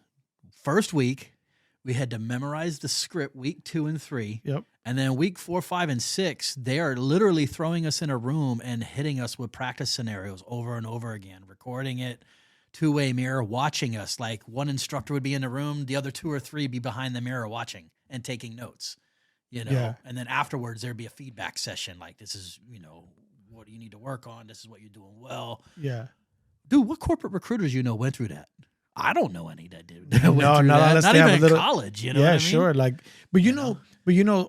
Speaker 2: first week. We had to memorize the script week 2 and 3.
Speaker 4: Yep.
Speaker 2: And then week 4, 5, and 6, they are literally throwing us in a room and hitting us with practice scenarios over and over again, recording it, two-way mirror, watching us. Like one instructor would be in the room, the other 2 or 3 be behind the mirror watching and taking notes,
Speaker 4: Yeah.
Speaker 2: And then afterwards there'd be a feedback session. Like this is, what do you need to work on? This is what you're doing well.
Speaker 4: Yeah.
Speaker 2: Dude, what corporate recruiters went through that? I don't know any that did. That went
Speaker 4: No,
Speaker 2: through
Speaker 4: not
Speaker 2: that.
Speaker 4: unless
Speaker 2: Not
Speaker 4: they
Speaker 2: even
Speaker 4: have a
Speaker 2: in
Speaker 4: little-
Speaker 2: college,
Speaker 4: Yeah,
Speaker 2: what I mean?
Speaker 4: sure. Like, but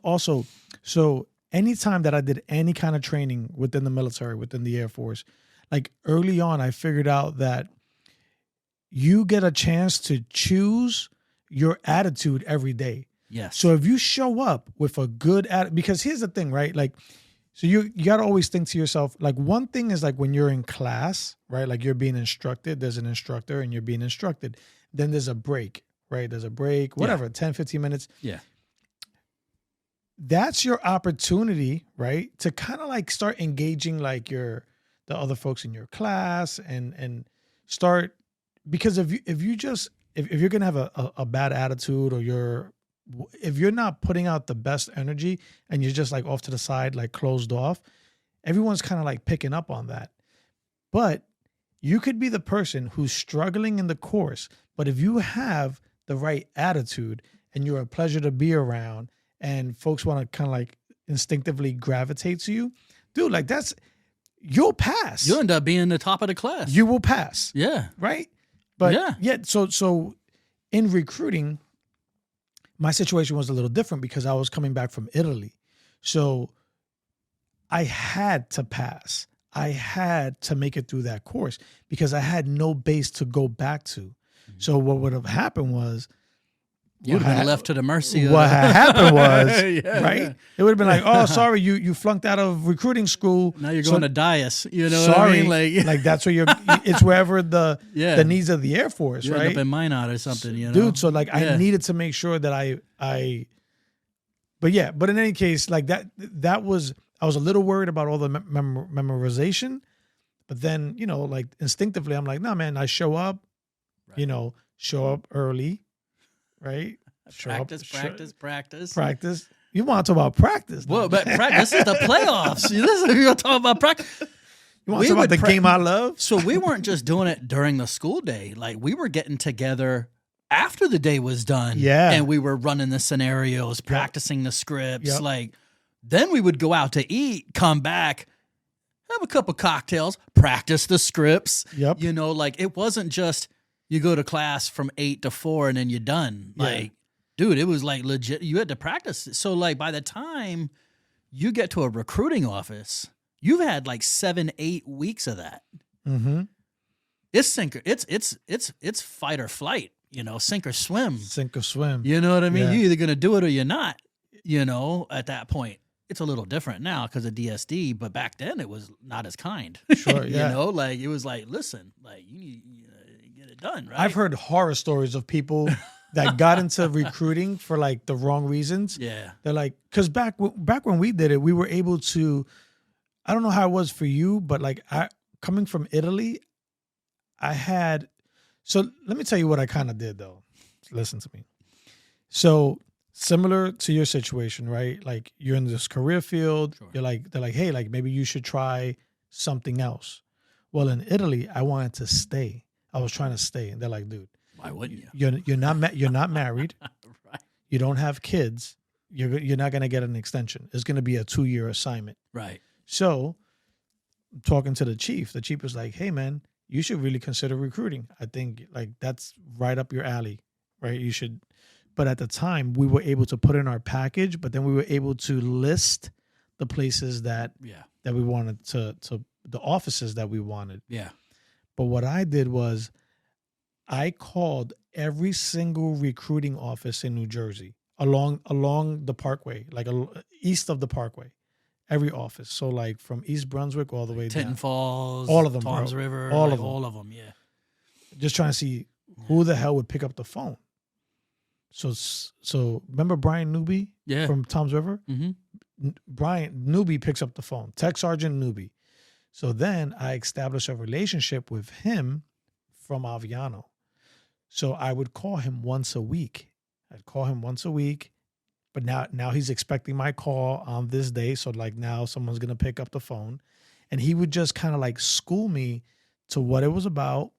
Speaker 4: also, so anytime that I did any kind of training within the military, within the Air Force, like early on, I figured out that you get a chance to choose your attitude every day.
Speaker 2: Yes.
Speaker 4: So if you show up with a good attitude, because here's the thing, right? Like, so you got to always think to yourself, like one thing is like when you're in class, right? Like you're being instructed, there's an instructor and you're being instructed. Then there's a break, right? There's a break, whatever, 10, 15 minutes.
Speaker 2: Yeah.
Speaker 4: That's your opportunity, right? To kind of like start engaging like the other folks in your class and start, because if you're going to have a bad attitude or if you're not putting out the best energy and you're just like off to the side, like closed off, everyone's kind of like picking up on that. But you could be the person who's struggling in the course, but if you have the right attitude and you're a pleasure to be around and folks want to kind of like instinctively gravitate to you, dude, like you'll pass.
Speaker 2: You'll end up being the top of the class.
Speaker 4: You will pass.
Speaker 2: Yeah.
Speaker 4: Right? But
Speaker 2: yeah.
Speaker 4: So in recruiting, my situation was a little different because I was coming back from Italy. So I had to pass. I had to make it through that course because I had no base to go back to. So what would have happened was,
Speaker 2: you'd have been left to the mercy of
Speaker 4: what had happened was,
Speaker 2: Yeah,
Speaker 4: right?
Speaker 2: yeah.
Speaker 4: It would have been like, oh, sorry, you flunked out of recruiting school.
Speaker 2: Now you're going to Dias. You know
Speaker 4: sorry,
Speaker 2: what I mean?
Speaker 4: like that's where it's wherever the needs of the Air Force,
Speaker 2: you
Speaker 4: right?
Speaker 2: end up in Minot or something, you know?
Speaker 4: Dude, so like I needed to make sure that but in any case, like that was, I was a little worried about all the memorization, but then, you know, like instinctively, I'm like, no, man, I show up, show up early, right? Practice. You want to talk about practice?
Speaker 2: Well, but practice is the playoffs. You're going to talk about practice.
Speaker 4: You want to talk about the game I love?
Speaker 2: So we weren't just doing it during the school day. Like we were getting together after the day was done.
Speaker 4: Yeah.
Speaker 2: And we were running the scenarios, practicing the scripts.
Speaker 4: Yep.
Speaker 2: Like then we would go out to eat, come back, have a couple cocktails, practice the scripts.
Speaker 4: Yep.
Speaker 2: You know, like it wasn't just you go to class from 8 to 4 and then you're done. Like, dude, it was like legit. You had to practice. So like by the time you get to a recruiting office, you've had like 7-8 weeks of that.
Speaker 4: Mm-hmm.
Speaker 2: It's fight or flight, you know, sink or swim.
Speaker 4: Sink or swim.
Speaker 2: You know what I mean?
Speaker 4: Yeah.
Speaker 2: You're either going to do it or you're not, you know, at that point. It's a little different now because of DSD, but back then it was not as kind.
Speaker 4: Sure, yeah.
Speaker 2: You know, like it was like, listen, like you need to get it done, right?
Speaker 4: I've heard horror stories of people that got into recruiting for like the wrong reasons.
Speaker 2: Yeah.
Speaker 4: They're like, because back when we did it, we were able to, I don't know how it was for you, but like coming from Italy, so let me tell you what I kind of did though. Listen to me. So similar to your situation, right? Like you're in this career field. Sure. They're like, hey, like maybe you should try something else. Well, in Italy, I wanted to stay. I was trying to stay, and they're like, dude,
Speaker 2: why wouldn't you?
Speaker 4: You're not married.
Speaker 2: Right.
Speaker 4: You don't have kids. You're not gonna get an extension. It's gonna be a 2-year assignment.
Speaker 2: Right.
Speaker 4: So, talking to the chief was like, hey man, you should really consider recruiting. I think like that's right up your alley, right? You should. But at the time, we were able to put in our package, but then we were able to list the places that we wanted to the offices that we wanted.
Speaker 2: Yeah.
Speaker 4: But what I did was I called every single recruiting office in New Jersey along the Parkway, like east of the Parkway, every office. So like from East Brunswick all the way
Speaker 2: Tinton
Speaker 4: down.
Speaker 2: Falls,
Speaker 4: all of them,
Speaker 2: Toms
Speaker 4: bro.
Speaker 2: River,
Speaker 4: all
Speaker 2: of them. Yeah.
Speaker 4: Just trying to see who the hell would pick up the phone. So remember Brian Newby from Toms River?
Speaker 2: Mm-hmm.
Speaker 4: Brian Newby picks up the phone. Tech Sergeant Newby. So then I established a relationship with him from Aviano. So I would call him once a week. But now he's expecting my call on this day. So like now someone's going to pick up the phone. And he would just kind of like school me to what it was about.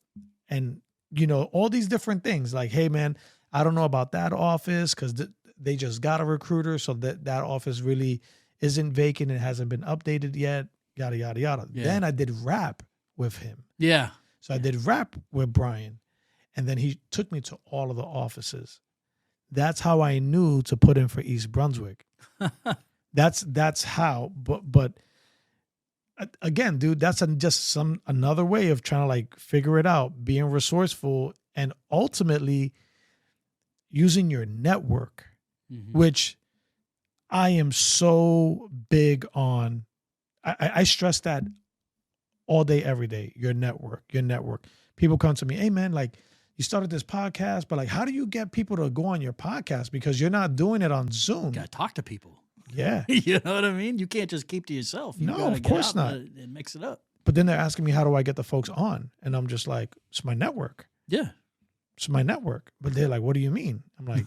Speaker 4: And, you know, all these different things like, hey, man, I don't know about that office because they just got a recruiter. So that office really isn't vacant. It hasn't been updated yet. Yada, yada, yada. Yeah. Then I did rap with him. Yeah. So I did rap with Brian. And then he took me to all of the offices. That's how I knew to put in for East Brunswick. That's how. But again, dude, that's just another way of trying to like figure it out, being resourceful, and ultimately using your network, which I am so big on. I stress that all day, every day. Your network. People come to me, hey man, like you started this podcast, but like, how do you get people to go on your podcast? Because you're not doing it on Zoom.
Speaker 2: You gotta talk to people.
Speaker 4: Yeah.
Speaker 2: You know what I mean? You can't just keep to yourself. You
Speaker 4: no, of course not.
Speaker 2: And mix it up.
Speaker 4: But then they're asking me, how do I get the folks on? And I'm just like, it's my network.
Speaker 2: Yeah.
Speaker 4: It's my network. But they're like, what do you mean? I'm like,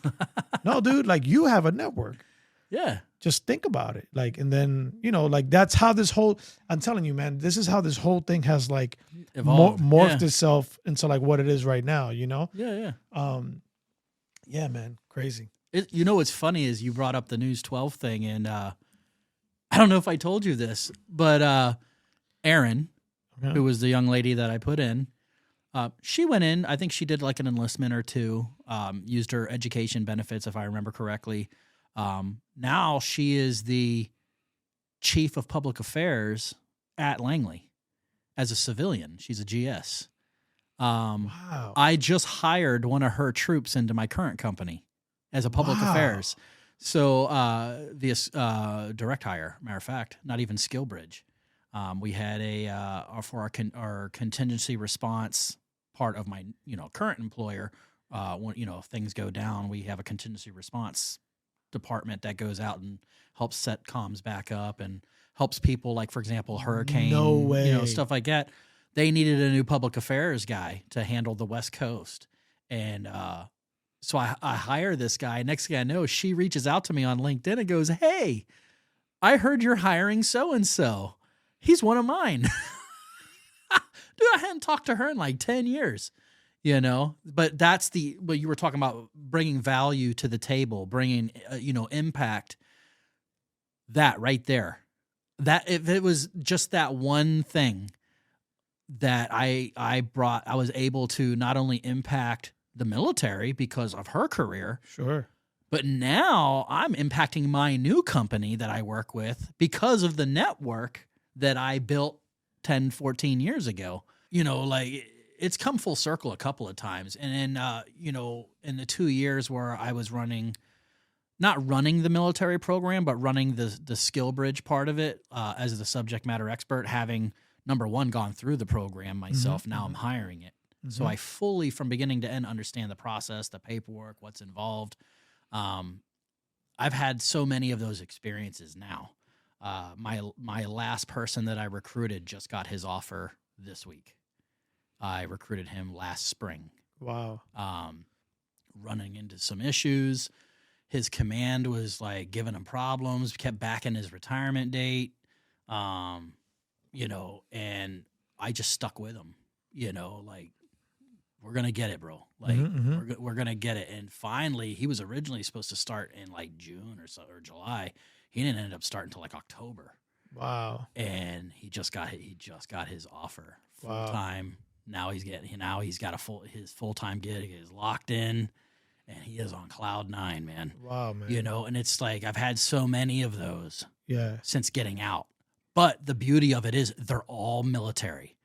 Speaker 4: no, dude, like you have a network.
Speaker 2: Yeah.
Speaker 4: Just think about it. Like, and then, you know, like that's how this whole, I'm telling you, man, this is how this whole thing has like
Speaker 2: Evolved.
Speaker 4: morphed
Speaker 2: Yeah.
Speaker 4: itself into like what it is right now, you know?
Speaker 2: Yeah.
Speaker 4: Yeah, man. Crazy.
Speaker 2: You know what's funny is you brought up the News 12 thing, and I don't know if I told you this, but Erin,
Speaker 4: Okay.
Speaker 2: who was the young lady that I put in, she went in. I think she did like an enlistment or two, used her education benefits, if I remember correctly. Now she is the chief of public affairs at Langley as a civilian. She's a GS.
Speaker 4: Wow.
Speaker 2: I just hired one of her troops into my current company as a public
Speaker 4: Wow.
Speaker 2: affairs. So via direct hire, matter of fact, not even skill bridge. We had for our contingency response part of my current employer. When if things go down, we have a contingency response department that goes out and helps set comms back up and helps people, like for example, hurricane,
Speaker 4: No way.
Speaker 2: stuff like that. They needed a new public affairs guy to handle the West Coast, and so I hire this guy. Next thing I know, she reaches out to me on LinkedIn and goes, "Hey, I heard you're hiring so and so. He's one of mine." Dude, I hadn't talked to her in like 10 years, but that's what you were talking about, bringing value to the table, bringing, impact. That right there, that if it was just that one thing that I was able to not only impact the military because of her career,
Speaker 4: Sure.
Speaker 2: but now I'm impacting my new company that I work with because of the network that I built 10, 14 years ago. Like it's come full circle a couple of times. And then, in the 2 years where I was not running the military program, but running the skill bridge part of it as the subject matter expert, having, number one, gone through the program myself. Now I'm hiring it. So I fully, from beginning to end, understand the process, the paperwork, what's involved. I've had so many of those experiences now. My last person that I recruited just got his offer this week. I recruited him last spring.
Speaker 4: Wow.
Speaker 2: Running into some issues. His command was like giving him problems, kept backing his retirement date, and I just stuck with him, like, we're going to get it, bro. Like, we're going to get it. And finally, he was originally supposed to start in like June or July. He didn't end up starting until like October.
Speaker 4: Wow.
Speaker 2: And he just got his offer full time. Now he's got his full-time gig is locked in, and he is on cloud 9, man.
Speaker 4: Wow, man.
Speaker 2: And it's like I've had so many of those since getting out. But the beauty of it is they're all military.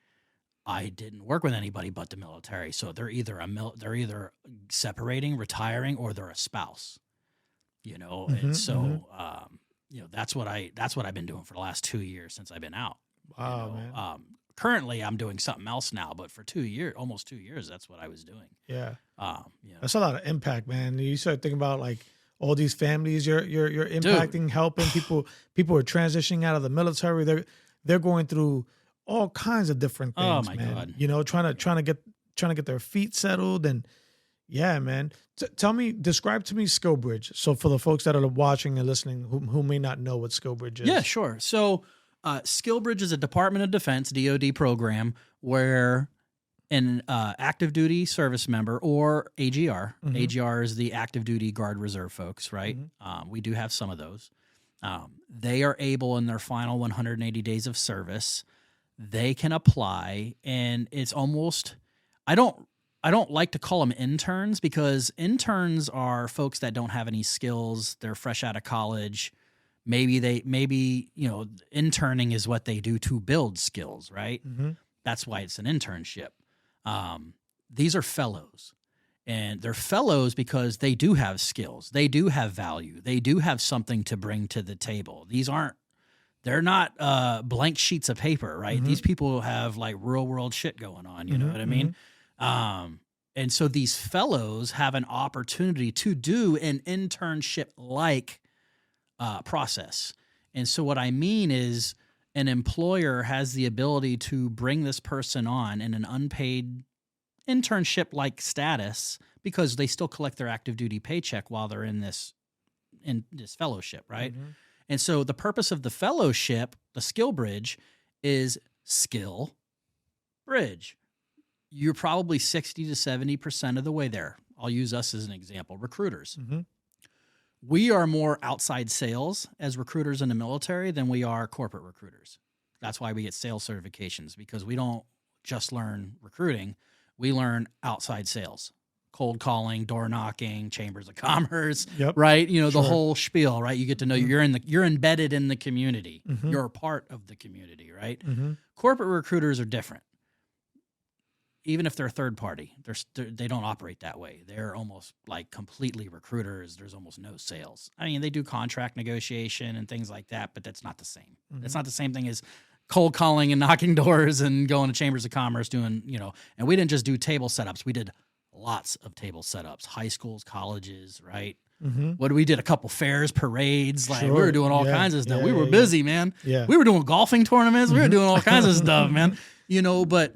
Speaker 2: I didn't work with anybody but the military, so they're either separating, retiring, or they're a spouse. And so that's what I've been doing for the last 2 years since I've been out.
Speaker 4: Wow, man.
Speaker 2: Currently, I'm doing something else now, but for almost 2 years, that's what I was doing.
Speaker 4: Yeah. That's a lot of impact, man. You start thinking about like all these families you're impacting, helping people. People are transitioning out of the military. They're going through all kinds of different things.
Speaker 2: Oh my
Speaker 4: man.
Speaker 2: God.
Speaker 4: Trying to get their feet settled, and yeah, man. Describe to me Skillbridge. So for the folks that are watching and listening who may not know what Skillbridge is.
Speaker 2: Yeah, sure. So Skillbridge is a Department of Defense, DoD program, where an active duty service member or AGR, AGR is the active duty guard reserve folks, right? We do have some of those. They are able, in their final 180 days of service, they can apply, and it's almost, I don't like to call them interns, because interns are folks that don't have any skills. They're fresh out of college. Maybe interning is what they do to build skills, right? That's why it's an internship. These are fellows, and they're fellows because they do have skills. They do have value. They do have something to bring to the table. They're not blank sheets of paper, right? These people have like real world shit going on. You know what I mean? And so these fellows have an opportunity to do an internship like process. And so what I mean is, an employer has the ability to bring this person on in an unpaid internship like status, because they still collect their active duty paycheck while they're in this this fellowship, right?
Speaker 4: Mm-hmm.
Speaker 2: And so the purpose of the fellowship, the skill bridge, is skill bridge. You're probably 60 to 70% of the way there. I'll use us as an example, recruiters.
Speaker 4: Mm-hmm.
Speaker 2: We are more outside sales as recruiters in the military than we are corporate recruiters. That's why we get sales certifications, because we don't just learn recruiting. We learn outside sales, cold calling, door knocking, chambers of commerce, right? You know, the whole spiel, right? You get to know you're embedded in the community.
Speaker 4: Mm-hmm.
Speaker 2: You're a part of the community, right?
Speaker 4: Mm-hmm.
Speaker 2: Corporate recruiters are different. Even if they're third party, they don't operate that way. They're almost like completely recruiters. There's almost no sales. I mean, they do contract negotiation and things like that, but that's not the same.
Speaker 4: Mm-hmm.
Speaker 2: It's not the same thing as cold calling and knocking doors and going to chambers of commerce doing, and we didn't just do table setups. We did lots of table setups, high schools, colleges, right?
Speaker 4: Mm-hmm.
Speaker 2: What we did a couple fairs, parades, like we were doing all kinds of stuff. We were busy, man.
Speaker 4: Yeah.
Speaker 2: We were doing golfing tournaments. We were doing all kinds of stuff, man. But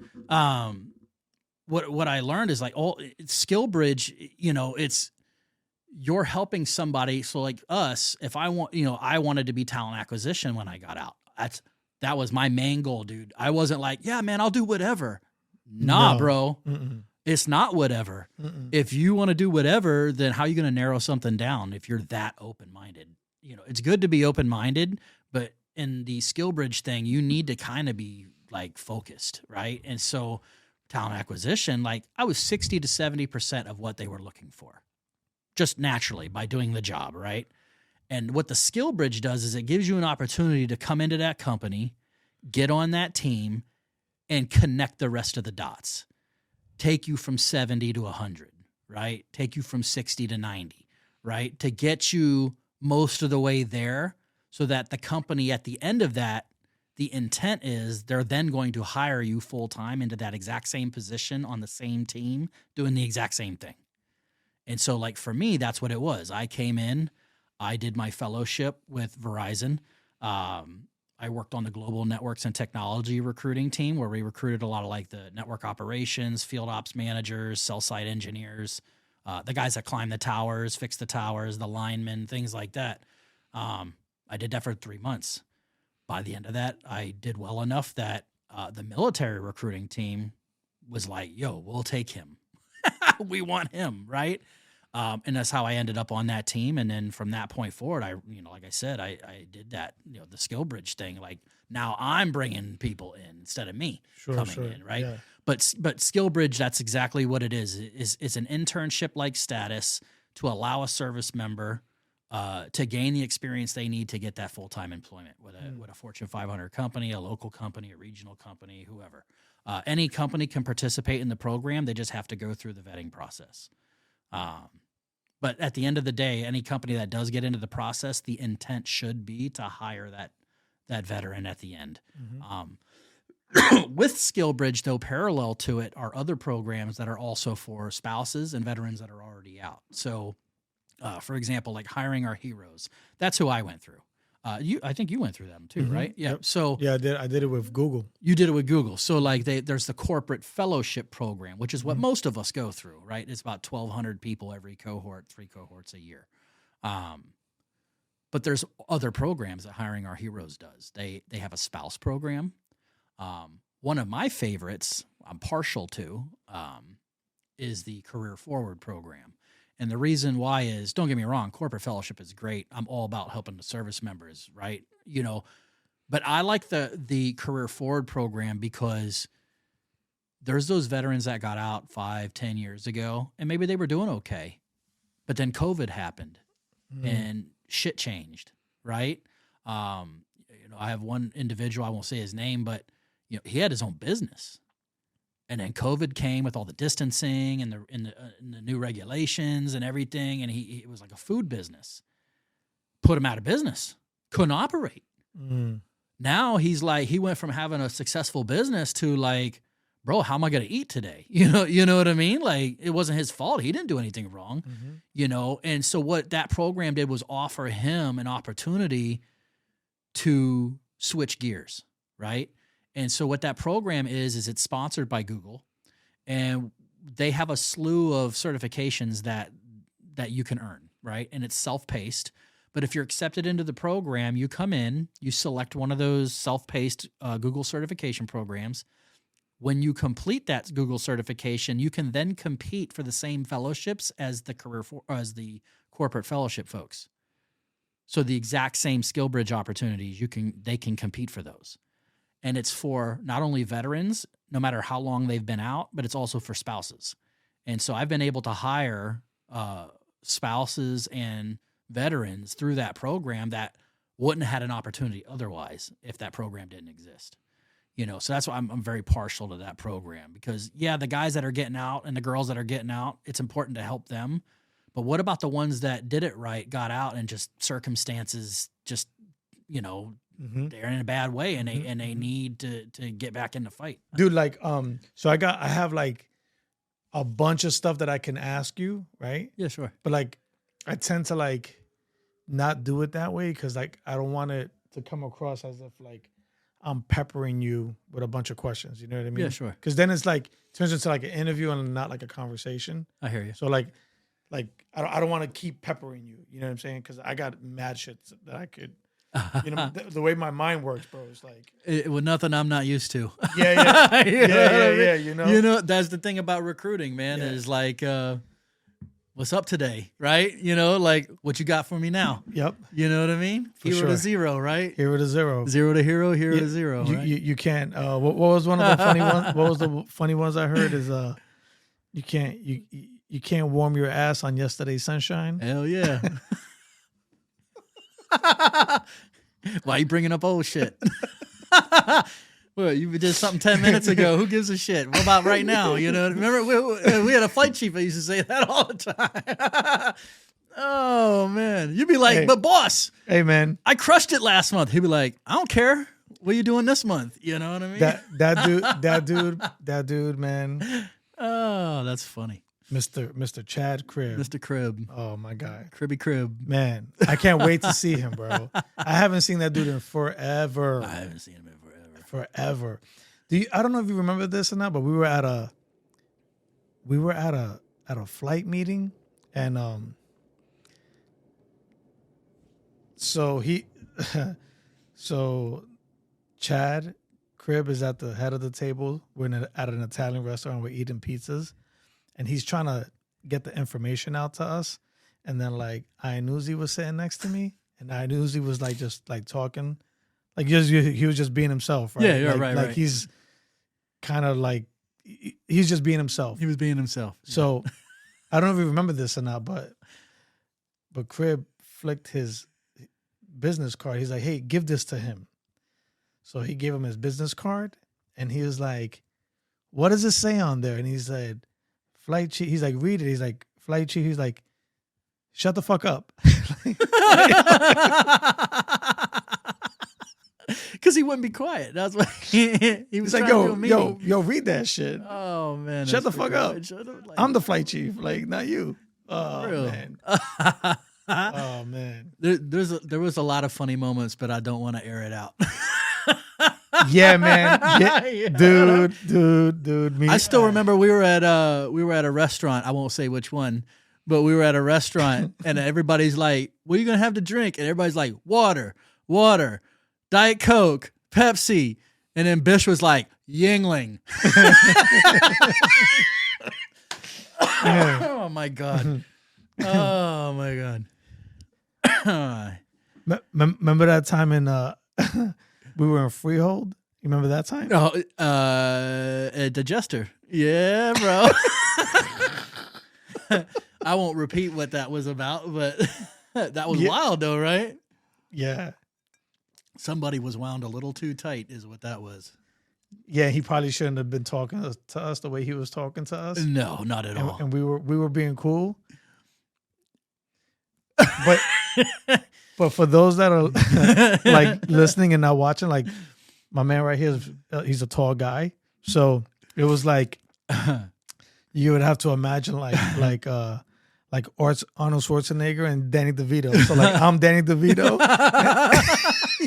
Speaker 2: what I learned is like skill bridge, it's you're helping somebody. So like us, if I wanted to be talent acquisition when I got out. That was my main goal, dude. I wasn't like, yeah, man, I'll do whatever. Nah, bro.
Speaker 4: Mm-mm.
Speaker 2: It's not whatever.
Speaker 4: Mm-mm.
Speaker 2: If you want to do whatever, then how are you going to narrow something down if you're that open-minded? It's good to be open-minded, but in the skill bridge thing, you need to kind of be like focused, right? And so talent acquisition, like I was 60 to 70% of what they were looking for, just naturally by doing the job, right? And what the skill bridge does is it gives you an opportunity to come into that company, get on that team, and connect the rest of the dots. Take you from 70 to 100, right? Take you from 60 to 90, right? To get you most of the way there so that the company at the end of that, the intent is they're then going to hire you full-time into that exact same position on the same team doing the exact same thing. And so like for me, that's what it was. I came in, I did my fellowship with Verizon. I worked on the global networks and technology recruiting team where we recruited a lot of like the network operations, field ops managers, cell site engineers, the guys that climb the towers, fix the towers, the linemen, things like that. I did that for 3 months. By the end of that, I did well enough that the military recruiting team was like, yo, we'll take him. We want him, right? And that's how I ended up on that team. And then from that point forward, like I said, I did that, the skill bridge thing. Like now I'm bringing people in instead of me coming in, right? Yeah. But skill bridge, that's exactly what it is. It's an internship like status to allow a service member to gain the experience they need to get that full-time employment with a Fortune 500 company, a local company, a regional company, whoever. Any company can participate in the program. They just have to go through the vetting process. But at the end of the day, any company that does get into the process, the intent should be to hire that veteran at the end. Mm-hmm. With Skill Bridge, though, parallel to it are other programs that are also for spouses and veterans that are already out. So, for example, like Hiring Our Heroes, that's who I went through. I think you went through them too, right? Yeah.
Speaker 4: Yep.
Speaker 2: So
Speaker 4: yeah, I did it with Google.
Speaker 2: You did it with Google. So like there's the corporate fellowship program, which is what most of us go through, right? It's about 1,200 people every cohort, 3 cohorts a year. But there's other programs that Hiring Our Heroes does. They have a spouse program. One of my favorites, I'm partial to, is the Career Forward program. And the reason why is, don't get me wrong, corporate fellowship is great. I'm all about helping the service members, right? But I like the Career Forward program because there's those veterans that got out 5-10 years ago, and maybe they were doing okay. But then COVID happened and shit changed, right? I have one individual, I won't say his name, but he had his own business. And then COVID came with all the distancing and the new regulations and everything, and it was like a food business. Put him out of business. Couldn't operate. Now he's like, he went from having a successful business to like, bro, how am I going to eat today? You know what I mean? Like, it wasn't his fault. He didn't do anything wrong, And so what that program did was offer him an opportunity to switch gears, right? And so what that program is it's sponsored by Google, and they have a slew of certifications that you can earn, right? And it's self-paced, But if you're accepted into the program, you come in, you select one of those self-paced Google certification programs. When you complete that Google certification, you can then compete for the same fellowships as the the corporate fellowship folks. So the exact same SkillBridge opportunities, they can compete for those. And it's for not only veterans, no matter how long they've been out, but it's also for spouses. And so I've been able to hire spouses and veterans through that program that wouldn't have had an opportunity otherwise if that program didn't exist. So that's why I'm very partial to that program, because the guys that are getting out and the girls that are getting out, it's important to help them. But what about the ones that did it right, got out, and just circumstances just, they're in a bad way and they need to get back in the fight.
Speaker 4: Dude, like, so I have like a bunch of stuff that I can ask you, right?
Speaker 2: Yeah, sure.
Speaker 4: But like, I tend to like not do it that way because like I don't want it to come across as if like I'm peppering you with a bunch of questions. You know what I mean?
Speaker 2: Yeah, sure.
Speaker 4: Because then it's like turns into like an interview and not like a conversation.
Speaker 2: I hear you.
Speaker 4: So like I don't want to keep peppering you. You know what I'm saying? Because I got mad shit that I could. The way my mind works, bro, is like
Speaker 2: with nothing I'm not used to.
Speaker 4: Yeah.
Speaker 2: That's the thing about recruiting, man. Is like, what's up today, right? Like what you got for me now.
Speaker 4: Yep.
Speaker 2: You know what I mean? Hero to zero, right?
Speaker 4: Hero to zero.
Speaker 2: Zero to hero. Hero to zero.
Speaker 4: You,
Speaker 2: right?
Speaker 4: you can't. What was one of the funny ones? What was the funny ones I heard is you can't warm your ass on yesterday's sunshine.
Speaker 2: Hell yeah. Why are you bringing up old shit? Well, you did something 10 minutes ago. Who gives a shit? What about right now? Remember we had a flight chief that used to say that all the time. Oh man, you'd be like,
Speaker 4: hey,
Speaker 2: but boss,
Speaker 4: hey man,
Speaker 2: I crushed it last month. He'd be like, I don't care. What are you doing this month? You know what I mean?
Speaker 4: That dude, man.
Speaker 2: Oh, that's funny.
Speaker 4: Mr. Chad Cribb.
Speaker 2: Mr. Cribb.
Speaker 4: Oh my God.
Speaker 2: Cribby Cribb.
Speaker 4: Man, I can't wait to see him, bro. I haven't seen that dude in forever.
Speaker 2: I haven't seen him in forever.
Speaker 4: Forever. I don't know if you remember this or not, but we were at a flight meeting, and so Chad Cribb is at the head of the table. We're at an Italian restaurant. We're eating pizzas. And he's trying to get the information out to us. And then like Ianuzzi was sitting next to me. And Ianuzzi was like just like talking. Like he was just being himself, right?
Speaker 2: Yeah, you're
Speaker 4: like,
Speaker 2: right.
Speaker 4: Like
Speaker 2: right.
Speaker 4: he's kind of like, he's just being himself.
Speaker 2: He was being himself.
Speaker 4: So I don't know if you remember this or not, but Cribb flicked his business card. He's like, hey, give this to him. So he gave him his business card. And he was like, what does it say on there? And he said, flight chief. He's like, read it. He's like, flight chief. He's like, shut the fuck up.
Speaker 2: Because he wouldn't be quiet. That's why he was
Speaker 4: like, yo, read that shit.
Speaker 2: Oh man,
Speaker 4: shut the fuck up. I'm the flight chief, like not you. Oh man. Oh man.
Speaker 2: There was a lot of funny moments, but I don't want to air it out.
Speaker 4: Yeah, man. Yeah. Dude.
Speaker 2: I still remember we were at a restaurant. I won't say which one, but we were at a restaurant and everybody's like, what are you going to have to drink? And everybody's like, water, Diet Coke, Pepsi. And then Bish was like, Yingling. Oh my God. Oh my God.
Speaker 4: Remember that time in we were in Freehold? You remember that time?
Speaker 2: Oh, a digester. Yeah, bro. I won't repeat what that was about, but that was wild though, right?
Speaker 4: Yeah.
Speaker 2: Somebody was wound a little too tight is what that was.
Speaker 4: Yeah, he probably shouldn't have been talking to us the way he was talking to us.
Speaker 2: No, not at all.
Speaker 4: And we were being cool. But for those that are like listening and not watching, like my man right here, he's a tall guy. So it was like you would have to imagine like Arnold Schwarzenegger and Danny DeVito. So like I'm Danny DeVito.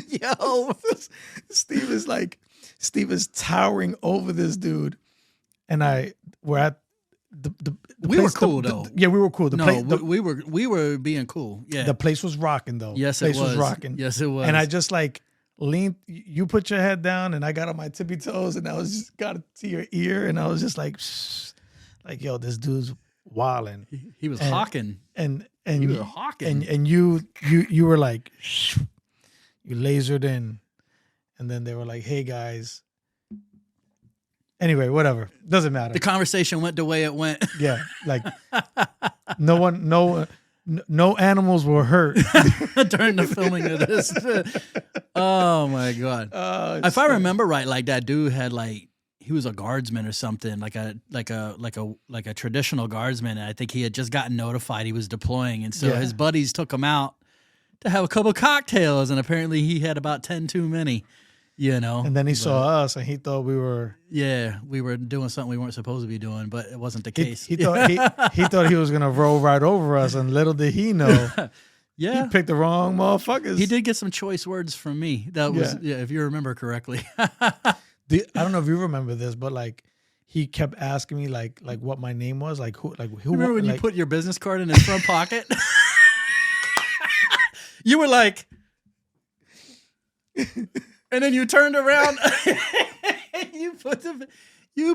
Speaker 4: Yo, Steve is towering over this dude, and we're at
Speaker 2: we were cool though.
Speaker 4: Yeah, we were cool.
Speaker 2: We were being cool. Yeah,
Speaker 4: the place was rocking though.
Speaker 2: Yes,
Speaker 4: the place
Speaker 2: it was
Speaker 4: rocking.
Speaker 2: Yes, it was.
Speaker 4: And I just like leaned. You put your head down, and I got on my tippy toes, and I was just got to your ear, and I was just like, shh, like yo, this dude's wilding.
Speaker 2: He was hawking,
Speaker 4: and
Speaker 2: he was hawking,
Speaker 4: and you were like, shh, you lasered in, and then they were like, hey guys. Anyway, whatever. Doesn't matter.
Speaker 2: The conversation went the way it went.
Speaker 4: Yeah, like no animals were hurt
Speaker 2: during the filming of this. Oh my god! If I remember right, like that dude had like he was a guardsman or something, like a traditional guardsman. And I think he had just gotten notified he was deploying, and so his buddies took him out to have a couple of cocktails, and apparently he had about 10 too many. You know,
Speaker 4: and then he saw us, and he thought we were
Speaker 2: doing something we weren't supposed to be doing, but it wasn't the case.
Speaker 4: He thought he thought he was gonna roll right over us, and little did he know, he picked the wrong motherfuckers.
Speaker 2: He did get some choice words from me. That was if you remember correctly.
Speaker 4: I don't know if you remember this, but like he kept asking me like what my name was, like who.
Speaker 2: Remember when you put your business card in his front pocket? You were like. And then you turned around and you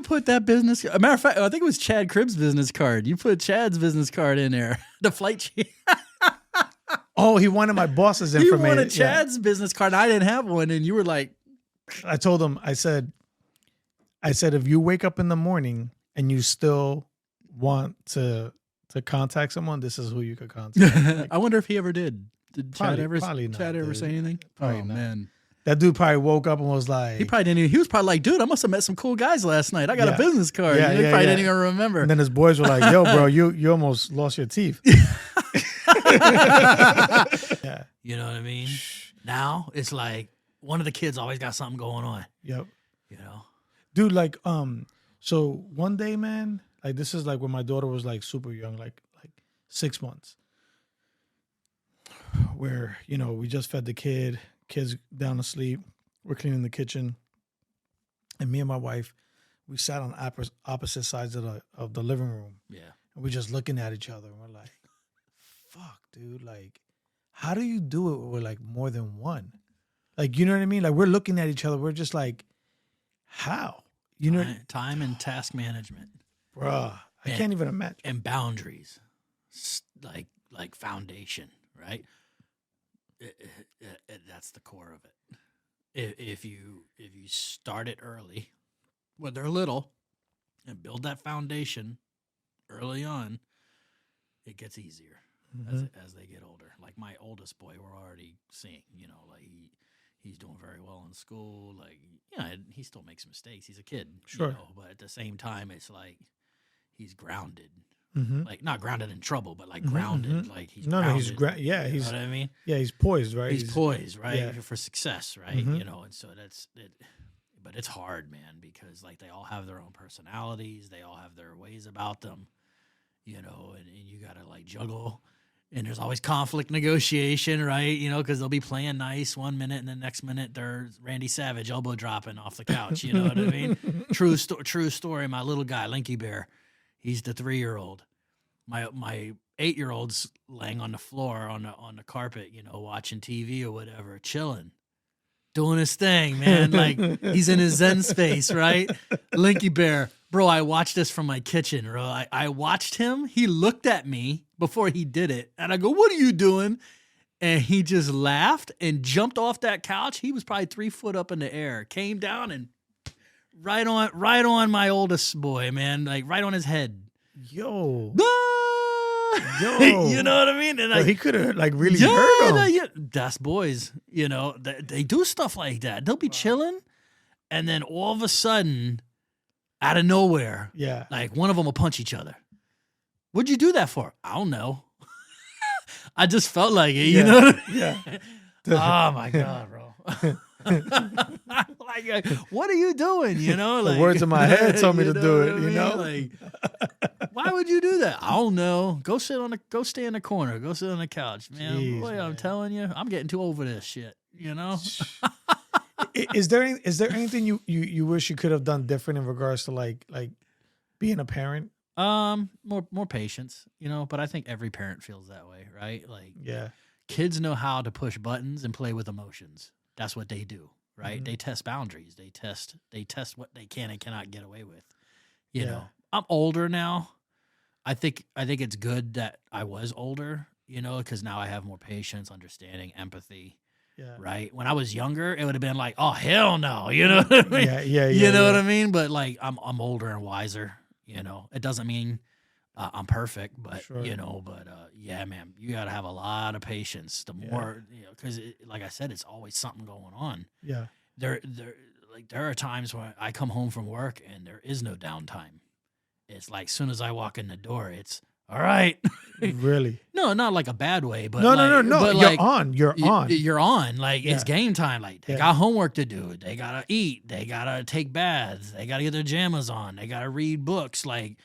Speaker 2: put that business. A matter of fact, I think it was Chad Cribb's business card. You put Chad's business card in there. The flight chief.
Speaker 4: Oh, he wanted my boss's information.
Speaker 2: You wanted Chad's business card. I didn't have one, and you were like,
Speaker 4: I told him. I said, if you wake up in the morning and you still want to contact someone, this is who you could contact. Like,
Speaker 2: I wonder if he ever did. Did Chad ever
Speaker 4: not,
Speaker 2: say anything?
Speaker 4: Probably
Speaker 2: oh
Speaker 4: not.
Speaker 2: Man.
Speaker 4: That dude probably woke up and was like...
Speaker 2: He probably didn't even... He was probably like, dude, I must have met some cool guys last night. I got a business card. He probably didn't even remember.
Speaker 4: And then his boys were like, yo, bro, you almost lost your teeth.
Speaker 2: Yeah. You know what I mean? Now, it's like, one of the kids always got something going on.
Speaker 4: Yep.
Speaker 2: You know?
Speaker 4: Dude, like, so one day, man, like, this is like when my daughter was like super young, like 6 months. Where, you know, we just fed the kids down asleep. We're cleaning the kitchen. And me and my wife, we sat on opposite sides of the living room.
Speaker 2: Yeah.
Speaker 4: And we're just looking at each other. And we're like, fuck, dude. Like, how do you do it with like more than one? Like, you know what I mean? Like, we're looking at each other. We're just like, how? You know?
Speaker 2: Time and task management.
Speaker 4: Bruh, I can't even imagine.
Speaker 2: And boundaries. Like foundation, right? That's the core of it. If you start it early, when they're little, and build that foundation early on, it gets easier as they get older. Like my oldest boy, we're already seeing, you know, like he's doing very well in school. Like, yeah, he still makes mistakes. He's a kid,
Speaker 4: sure.
Speaker 2: You know, but at the same time, it's like he's grounded.
Speaker 4: Mm-hmm.
Speaker 2: Like not grounded in trouble, but like grounded.
Speaker 4: Mm-hmm.
Speaker 2: Like he's
Speaker 4: no,
Speaker 2: grounded.
Speaker 4: he's you know what
Speaker 2: I mean?
Speaker 4: Yeah, he's poised, right?
Speaker 2: He's poised, right,
Speaker 4: yeah.
Speaker 2: for success, right?
Speaker 4: Mm-hmm.
Speaker 2: You know, and so that's it. But it's hard, man, because like they all have their own personalities, they all have their ways about them, you know, and you gotta like juggle. And there's always conflict negotiation, right? You know, because they'll be playing nice one minute, and the next minute they're Randy Savage elbow dropping off the couch. You know what I mean? True story. My little guy, Linky Bear, he's the 3-year-old. My 8-year-old's laying on the floor on the carpet, you know, watching TV or whatever, chilling, doing his thing, man. Like he's in his Zen space, right? Linky Bear, bro. I watched this from my kitchen, bro. I watched him. He looked at me before he did it, and I go, "What are you doing?" And he just laughed and jumped off that couch. He was probably 3 foot up in the air, came down and right on my oldest boy, man, like right on his head.
Speaker 4: Yo.
Speaker 2: You know what I mean? And
Speaker 4: he could have like really hurt him.
Speaker 2: Yeah, that's boys. You know, they do stuff like that. They'll be chilling, and then all of a sudden, out of nowhere, like one of them will punch each other. What'd you do that for? I don't know. I just felt like it. You know?
Speaker 4: Yeah.
Speaker 2: Oh my god, bro. Like, what are you doing? You know, like
Speaker 4: the words in my head told me to do it. You know,
Speaker 2: like, why would you do that? I don't know. Go stay in the corner. Go sit on the couch, man.
Speaker 4: Jeez,
Speaker 2: boy, I'm telling you, I'm getting too over this shit. You know.
Speaker 4: Is there anything you wish you could have done different in regards to like being a parent?
Speaker 2: More patience, but I think every parent feels that way, right? Like
Speaker 4: Yeah.
Speaker 2: kids know how to push buttons and play with emotions. That's what they do, right?
Speaker 4: Mhm.
Speaker 2: They test boundaries. They test what they can and cannot get away with.
Speaker 4: Yeah.
Speaker 2: I'm older now. I think it's good that I was older, because now I have more patience, understanding, empathy.
Speaker 4: Yeah.
Speaker 2: Right. When I was younger, it would have been like, oh hell no, you know what I mean?
Speaker 4: Yeah.
Speaker 2: You know what I mean? But like I'm older and wiser. It doesn't mean I'm perfect, but
Speaker 4: Sure.
Speaker 2: yeah, man, you got to have a lot of patience. The more, because like I said, it's always something going on.
Speaker 4: Yeah.
Speaker 2: There are times when I come home from work and there is no downtime. It's like as soon as I walk in the door, it's all right.
Speaker 4: Really?
Speaker 2: No, not like a bad way, but
Speaker 4: No.
Speaker 2: But
Speaker 4: You're
Speaker 2: like,
Speaker 4: on. You're on.
Speaker 2: You're on. Like it's
Speaker 4: Yeah.
Speaker 2: game time. Like they got homework to do. They gotta eat. They gotta take baths. They gotta get their pajamas on. They gotta read books. Like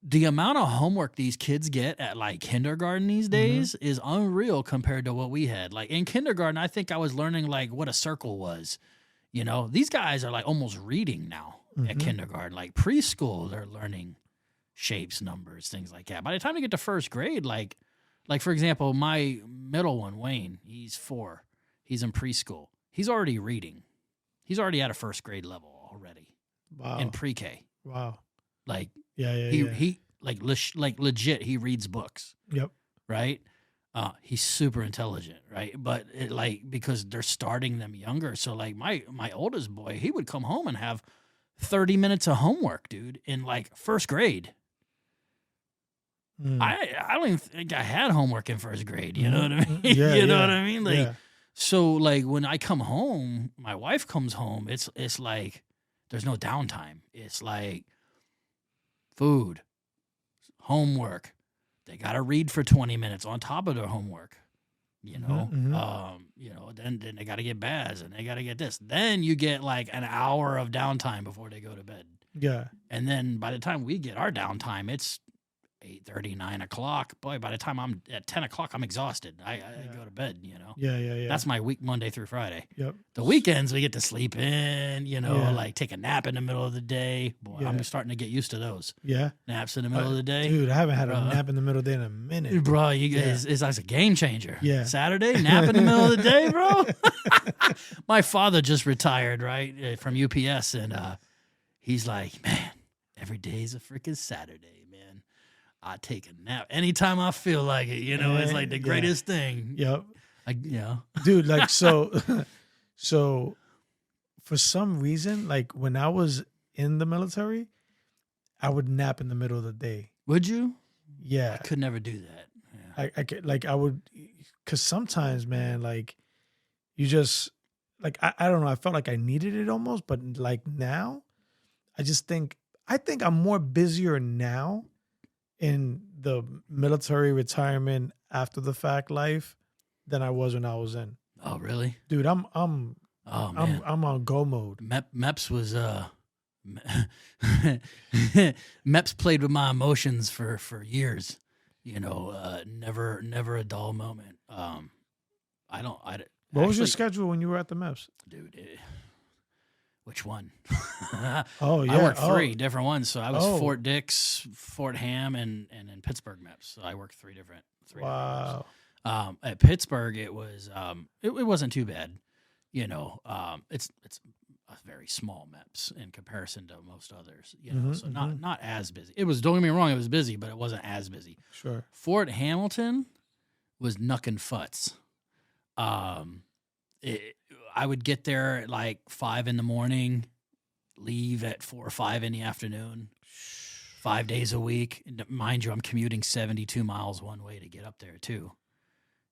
Speaker 2: the amount of homework these kids get at like kindergarten these days is unreal compared to what we had. Like in kindergarten, I think I was learning like what a circle was. These guys are like almost reading now at kindergarten. Like preschool, they're learning shapes, numbers, things like that. By the time you get to first grade, like for example, my middle one, Wayne, he's 4. He's in preschool. He's already reading. He's already at a first grade level already.
Speaker 4: Wow.
Speaker 2: In pre-K.
Speaker 4: Wow.
Speaker 2: Like
Speaker 4: Yeah.
Speaker 2: he like legit he reads books.
Speaker 4: Yep.
Speaker 2: Right? He's super intelligent, right? But because they're starting them younger. So like my oldest boy, he would come home and have 30 minutes of homework, dude, in like first grade. I don't even think I had homework in first grade. You know what I mean?
Speaker 4: Yeah,
Speaker 2: you know what I mean? Like,
Speaker 4: yeah.
Speaker 2: so like when I come home, my wife comes home. It's like there's no downtime. It's like food, homework. They gotta read for 20 minutes on top of their homework. Then they gotta get baths and they gotta get this. Then you get like an hour of downtime before they go to bed.
Speaker 4: Yeah.
Speaker 2: And then by the time we get our downtime, it's 8:30, 9 o'clock. Boy, by the time I'm at 10 o'clock, I'm exhausted. I go to bed,
Speaker 4: Yeah.
Speaker 2: That's my week, Monday through Friday.
Speaker 4: Yep.
Speaker 2: The weekends, we get to sleep in,
Speaker 4: Yeah.
Speaker 2: like take a nap in the middle of the day. Boy,
Speaker 4: Yeah.
Speaker 2: I'm starting to get used to those.
Speaker 4: Yeah.
Speaker 2: Naps in the middle of the day.
Speaker 4: Dude, I haven't had a nap in the middle of the day in a minute.
Speaker 2: Bro, you guys, it's like a game changer.
Speaker 4: Yeah.
Speaker 2: Saturday, nap in the middle of the day, bro. My father just retired, right, from UPS, and he's like, man, every day's a freaking Saturday, man. I take a nap anytime I feel like it. It's like the greatest thing.
Speaker 4: Yep.
Speaker 2: Dude,
Speaker 4: like so for some reason, like when I was in the military, I would nap in the middle of the day.
Speaker 2: Would you?
Speaker 4: Yeah.
Speaker 2: I could never do that. Yeah.
Speaker 4: I could, like I would, because sometimes, man, like you just like I don't know, I felt like I needed it almost, but like now I think I'm more busier now in the military retirement after the fact life than I was when I was in.
Speaker 2: Oh, really?
Speaker 4: Dude, I'm
Speaker 2: man.
Speaker 4: I'm on go mode.
Speaker 2: MEPS was MEPS played with my emotions for years. Never a dull moment.
Speaker 4: What was your schedule when you were at the MEPS?
Speaker 2: Dude, which one?
Speaker 4: Oh, yeah.
Speaker 2: I worked 3 different ones. So I was
Speaker 4: Oh.
Speaker 2: Fort Dix, Fort Ham, and in Pittsburgh MEPS. So I worked 3 different.
Speaker 4: Wow.
Speaker 2: At Pittsburgh, it was it wasn't too bad. It's a very small MEPS in comparison to most others. So not as busy. It was. Don't get me wrong, it was busy, but it wasn't as busy.
Speaker 4: Sure.
Speaker 2: Fort Hamilton was knuckin' futz. I would get there at like 5 a.m, leave at 4 or 5 in the afternoon, 5 days a week. Mind you, I'm commuting 72 miles one way to get up there too.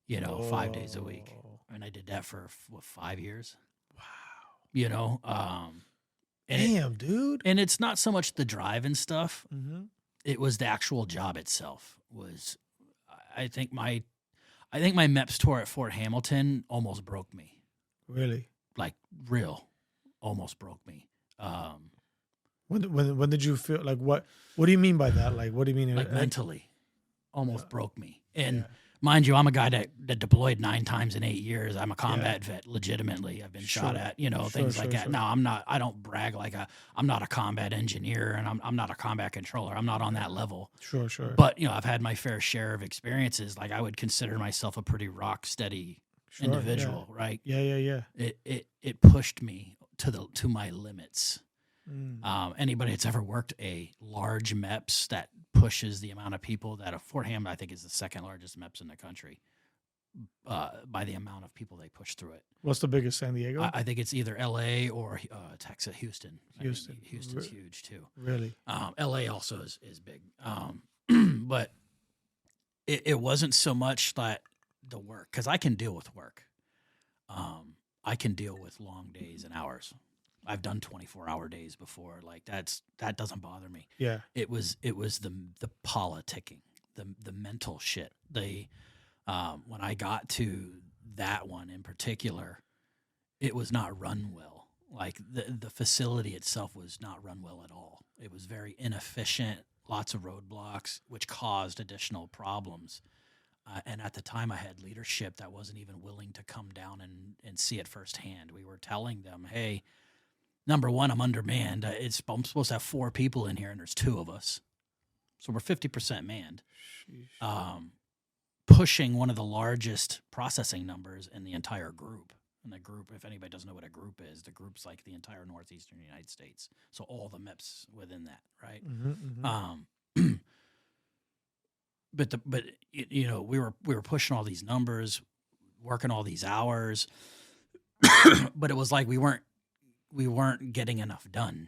Speaker 2: 5 days a week, and I did that for 5 years.
Speaker 4: Wow.
Speaker 2: Damn,
Speaker 4: dude.
Speaker 2: And it's not so much the drive and stuff.
Speaker 4: Mm-hmm.
Speaker 2: It was the actual job itself. I think my MEPS tour at Fort Hamilton almost broke me.
Speaker 4: Really?
Speaker 2: Like almost broke me.
Speaker 4: When did you feel like what do you mean by that? Like what do you mean?
Speaker 2: Like mentally, almost broke me. And Mind you, I'm a guy that deployed 9 times in 8 years. I'm a combat vet, legitimately. I've been shot at, things like that.
Speaker 4: Sure.
Speaker 2: Now, I don't brag I'm not a combat engineer, and I'm not a combat controller. I'm not on that level.
Speaker 4: Sure.
Speaker 2: But, I've had my fair share of experiences. Like, I would consider myself a pretty rock steady individual, right?
Speaker 4: Yeah.
Speaker 2: It pushed me to my limits. Anybody that's ever worked a large MEPS that pushes the amount of people that Fort Ham, I think, is the second largest MEPS in the country by the amount of people they push through it.
Speaker 4: What's the biggest? San Diego?
Speaker 2: I think it's either LA or Texas, Houston.
Speaker 4: Houston.
Speaker 2: Houston's huge too.
Speaker 4: Really?
Speaker 2: LA also is big. But it wasn't so much that the work, because I can deal with work. I can deal with long days and hours. I've done 24-hour days before. Like that doesn't bother me.
Speaker 4: Yeah.
Speaker 2: It was the politicking, the mental shit. When I got to that one in particular, it was not run well. Like the facility itself was not run well at all. It was very inefficient, lots of roadblocks, which caused additional problems. And at the time, I had leadership that wasn't even willing to come down and see it firsthand. We were telling them, hey, number one, I'm undermanned. I'm supposed to have 4 people in here, and there's 2 of us. So we're 50% manned. Pushing one of the largest processing numbers in the entire group. And the group, if anybody doesn't know what a group is, the group's like the entire northeastern United States. So all the MEPS within that, right? But we were pushing all these numbers, working all these hours, but it was like we weren't getting enough done.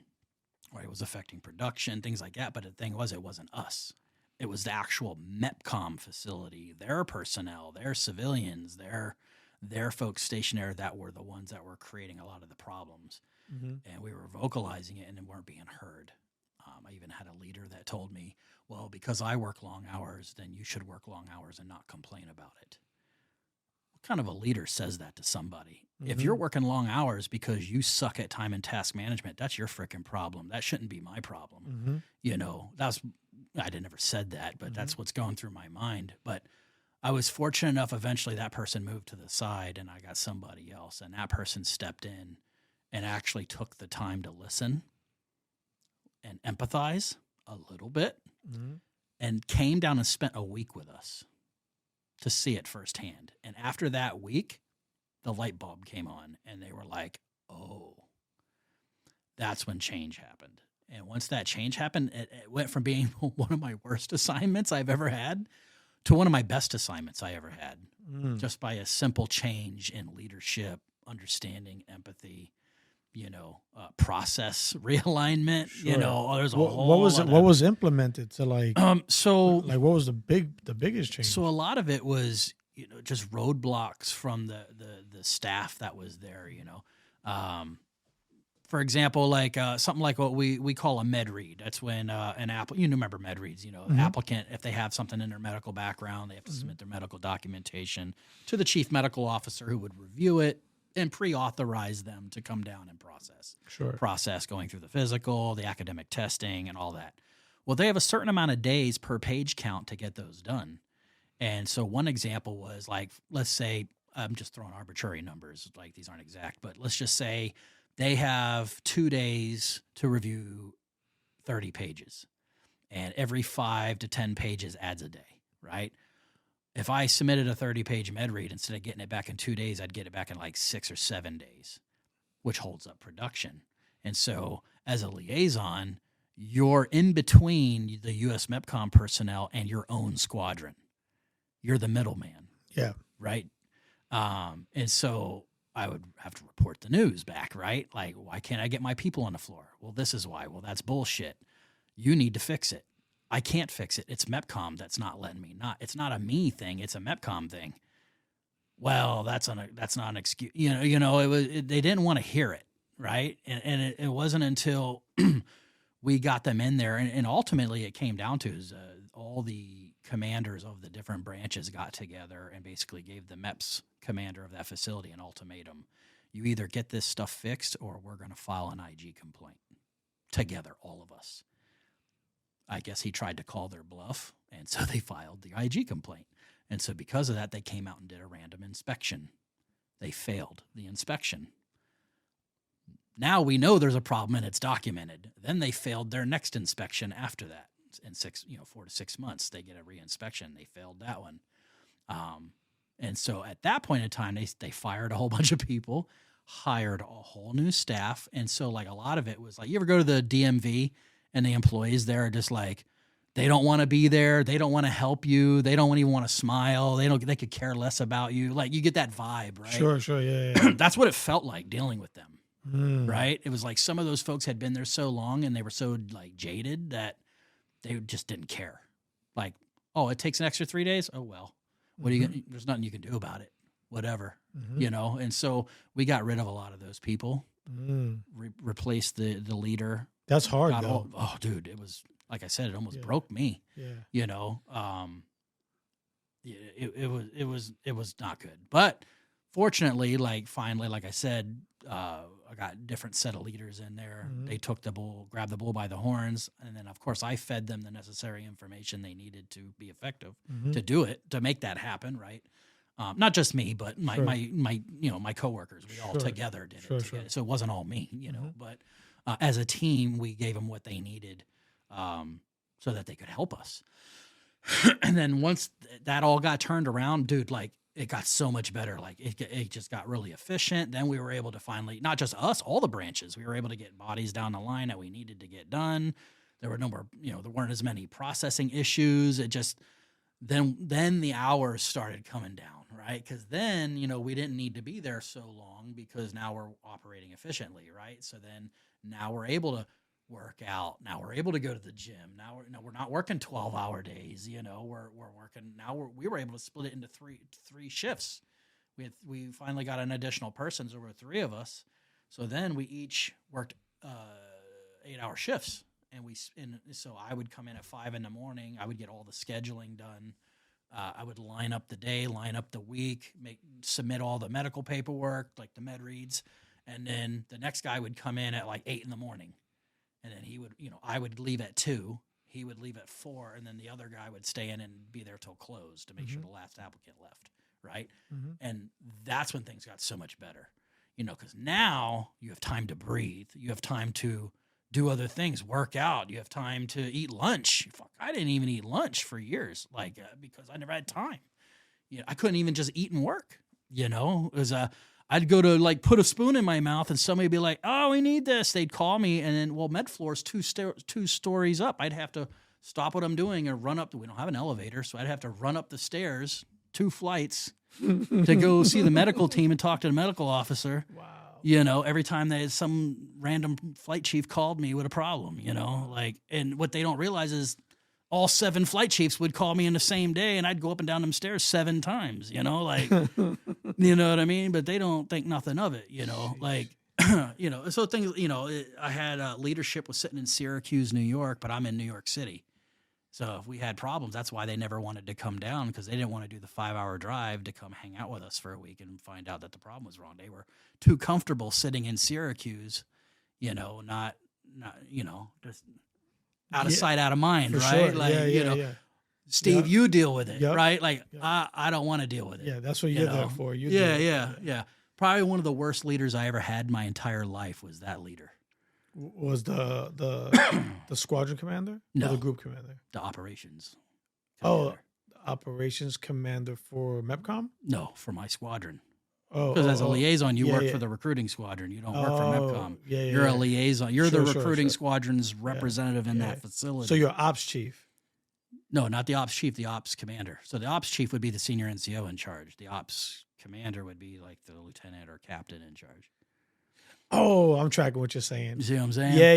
Speaker 2: Right? It was affecting production, things like that. But the thing was, it wasn't us. It was the actual MEPCOM facility, their personnel, their civilians, their folks stationed there that were the ones that were creating a lot of the problems. And we were vocalizing it and weren't being heard. I even had a leader that told me, well, because I work long hours, then you should work long hours and not complain about it. What kind of a leader says that to somebody? If you're working long hours because you suck at time and task management, that's your freaking problem. That shouldn't be my problem. I never said that, but that's what's going through my mind. But I was fortunate enough, eventually that person moved to the side and I got somebody else, and that person stepped in and actually took the time to listen and empathize a little bit, and came down and spent a week with us to see it firsthand. And after that week, the light bulb came on and they were like, oh, that's when change happened. And once that change happened, it went from being one of my worst assignments I've ever had to one of my best assignments I ever had, just by a simple change in leadership, understanding, empathy, process realignment.
Speaker 4: Sure.
Speaker 2: There's a whole.
Speaker 4: What was implemented to like? What was the biggest change?
Speaker 2: So a lot of it was just roadblocks from the staff that was there. For example, like something like what we call a med read. That's when remember med reads. Applicant, if they have something in their medical background, they have to submit their medical documentation to the chief medical officer, who would review it and pre-authorize them to come down and process going through the physical, the academic testing, and all that. Well, they have a certain amount of days per page count to get those done. And so one example was like, let's say, I'm just throwing arbitrary numbers, like these aren't exact, but let's just say they have 2 days to review 30 pages, and every 5 to 10 pages adds a day, right? If I submitted a 30-page med read, instead of getting it back in 2 days, I'd get it back in like 6 or 7 days, which holds up production. And so as a liaison, you're in between the U.S. MEPCOM personnel and your own squadron. You're the middleman.
Speaker 4: Yeah.
Speaker 2: Right? And so I would have to report the news back, right? Like, why can't I get my people on the floor? Well, this is why. Well, that's bullshit. You need to fix it. I can't fix it. It's MEPCOM that's not letting me. It's not a me thing. It's a MEPCOM thing. Well, that's not an excuse. They didn't want to hear it, right? And it wasn't until we got them in there, and ultimately it came down to is all the commanders of the different branches got together and basically gave the MEPS commander of that facility an ultimatum. You either get this stuff fixed or we're going to file an IG complaint together, all of us. I guess he tried to call their bluff, and so they filed the IG complaint. And so because of that, they came out and did a random inspection. They failed the inspection. Now we know there's a problem and it's documented. Then they failed their next inspection after that. In 4 to 6 months, they get a reinspection. They failed that one. And so at that point in time, they fired a whole bunch of people, hired a whole new staff. And so like a lot of it was like, you ever go to the DMV and the employees there are just like, they don't want to be there. They don't want to help you. They don't even want to smile. They could care less about you. Like you get that vibe, right?
Speaker 4: Sure. Yeah.
Speaker 2: That's what it felt like dealing with them. Right. It was like some of those folks had been there so long and they were so like jaded that they just didn't care. Like, oh, it takes an extra 3 days. Oh, well, what are you gonna, there's nothing you can do about it. Whatever, you know? And so we got rid of a lot of those people, replaced the leader.
Speaker 4: That's hard though.
Speaker 2: Oh, dude, it was, like I said, it almost broke me, you know? It was not good, but fortunately, like finally, like I said, I got a different set of leaders in there. They took grabbed the bull by the horns. And then of course I fed them the necessary information they needed to be effective to do it, to make that happen. Right. Not just me, but my coworkers, we all together did it together. So it wasn't all me, you know, but as a team, we gave them what they needed, so that they could help us. And then once that all got turned around, dude, like, it got so much better. Like it just got really efficient. Then we were able to finally, not just us, all the branches, we were able to get bodies down the line that we needed to get done. There were no more, there weren't as many processing issues. It just, then the hours started coming down, right? Because then, we didn't need to be there so long because now we're operating efficiently, right? So then now we're able to work out. Now we're able to go to the gym. Now we're not working 12-hour days. We're working now. We were able to split it into three shifts. We finally got an additional person. So there were 3 of us. So then we each worked 8-hour shifts, and so I would come in at 5 a.m. I would get all the scheduling done. I would line up the day, line up the week, submit all the medical paperwork, like the med reads, and then the next guy would come in at like 8 a.m. And then he would, I would leave at 2, he would leave at 4, and then the other guy would stay in and be there till close to make sure the last applicant left, right? And that's when things got so much better, because now you have time to breathe. You have time to do other things, work out. You have time to eat lunch. Fuck, I didn't even eat lunch for years, because I never had time. I couldn't even just eat and work, It was I'd go to put a spoon in my mouth and somebody would be like, oh, we need this. They'd call me. And then, med floor's two stories up. I'd have to stop what I'm doing and run up. We don't have an elevator. So I'd have to run up the stairs, 2 flights to go see the medical team and talk to the medical officer. Wow. Every time that some random flight chief called me with a problem, and what they don't realize is all 7 flight chiefs would call me in the same day, and I'd go up and down them stairs 7 times, you know what I mean? But they don't think nothing of it, so things, I had leadership was sitting in Syracuse, New York, but I'm in New York City. So if we had problems, that's why they never wanted to come down, because they didn't want to do the 5-hour drive to come hang out with us for a week and find out that the problem was wrong. They were too comfortable sitting in Syracuse, not just out of sight, out of mind, right?
Speaker 4: Sure.
Speaker 2: Steve, you deal with it, right? I don't want to deal with it.
Speaker 4: Yeah, that's what you're there for.
Speaker 2: Yeah. Probably one of the worst leaders I ever had in my entire life was that leader.
Speaker 4: Was the squadron commander?
Speaker 2: No,
Speaker 4: or the group commander.
Speaker 2: The operations
Speaker 4: commander. Operations commander for MEPCOM?
Speaker 2: No, for my squadron.
Speaker 4: Because
Speaker 2: as a liaison, you work for the recruiting squadron. You don't work for MEPCOM. You're a liaison. You're the recruiting squadron's representative in that facility.
Speaker 4: So you're ops chief?
Speaker 2: No, not the ops chief, the ops commander. So the ops chief would be the senior NCO in charge. The ops commander would be like the lieutenant or captain in charge.
Speaker 4: Oh, I'm tracking what you're saying.
Speaker 2: You see what I'm saying?
Speaker 4: Yeah.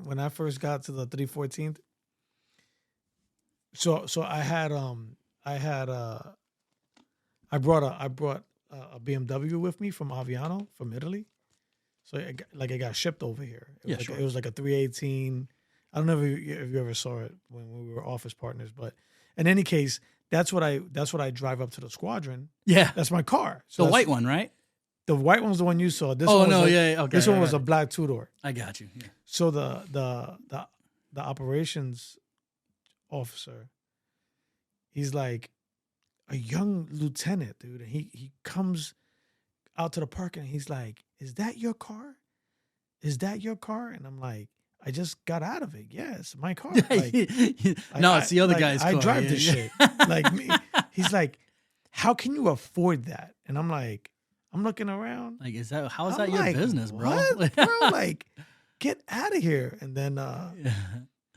Speaker 4: When I first got to the 314th, so I brought a BMW with me from Aviano, from Italy. So it got shipped over here. It was like a 318. I don't know if you ever saw it when we were office partners, but in any case, that's what I drive up to the squadron.
Speaker 2: Yeah,
Speaker 4: that's my car. So
Speaker 2: the white one, right?
Speaker 4: The white one's the one you saw. This
Speaker 2: Okay.
Speaker 4: This one was a black 2-door.
Speaker 2: I got you. Yeah.
Speaker 4: So the operations officer. He's like a young lieutenant, dude. And he comes out to the parking and he's like, "Is that your car? Is that your car?" And I'm like, "I just got out of it. Yeah, it's my car." Like,
Speaker 2: no, it's the other guy's car.
Speaker 4: I drive this shit. Like me. He's like, "How can you afford that?" And I'm like, I'm looking around.
Speaker 2: Like, how is that your business, bro?
Speaker 4: What, bro? Like, get out of here. And then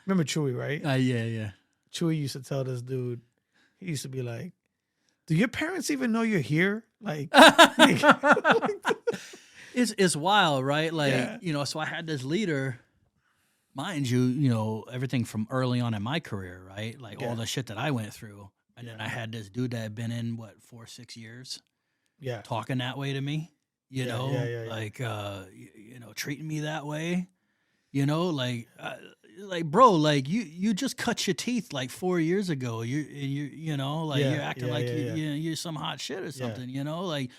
Speaker 4: remember Chewy, right?
Speaker 2: Yeah.
Speaker 4: Chewy used to tell this dude, he used to be like, "Do your parents even know you're here?" Like,
Speaker 2: it's wild, right? Like,
Speaker 4: Yeah.
Speaker 2: So I had this leader, mind you, everything from early on in my career, right? Like all the shit that I went through. And then I had this dude that had been in 4-6 years.
Speaker 4: Yeah.
Speaker 2: Talking that way to me,
Speaker 4: Yeah.
Speaker 2: like, treating me that way, like, bro, like you just cut your teeth like 4 years ago. You're acting like you're some hot shit or something, like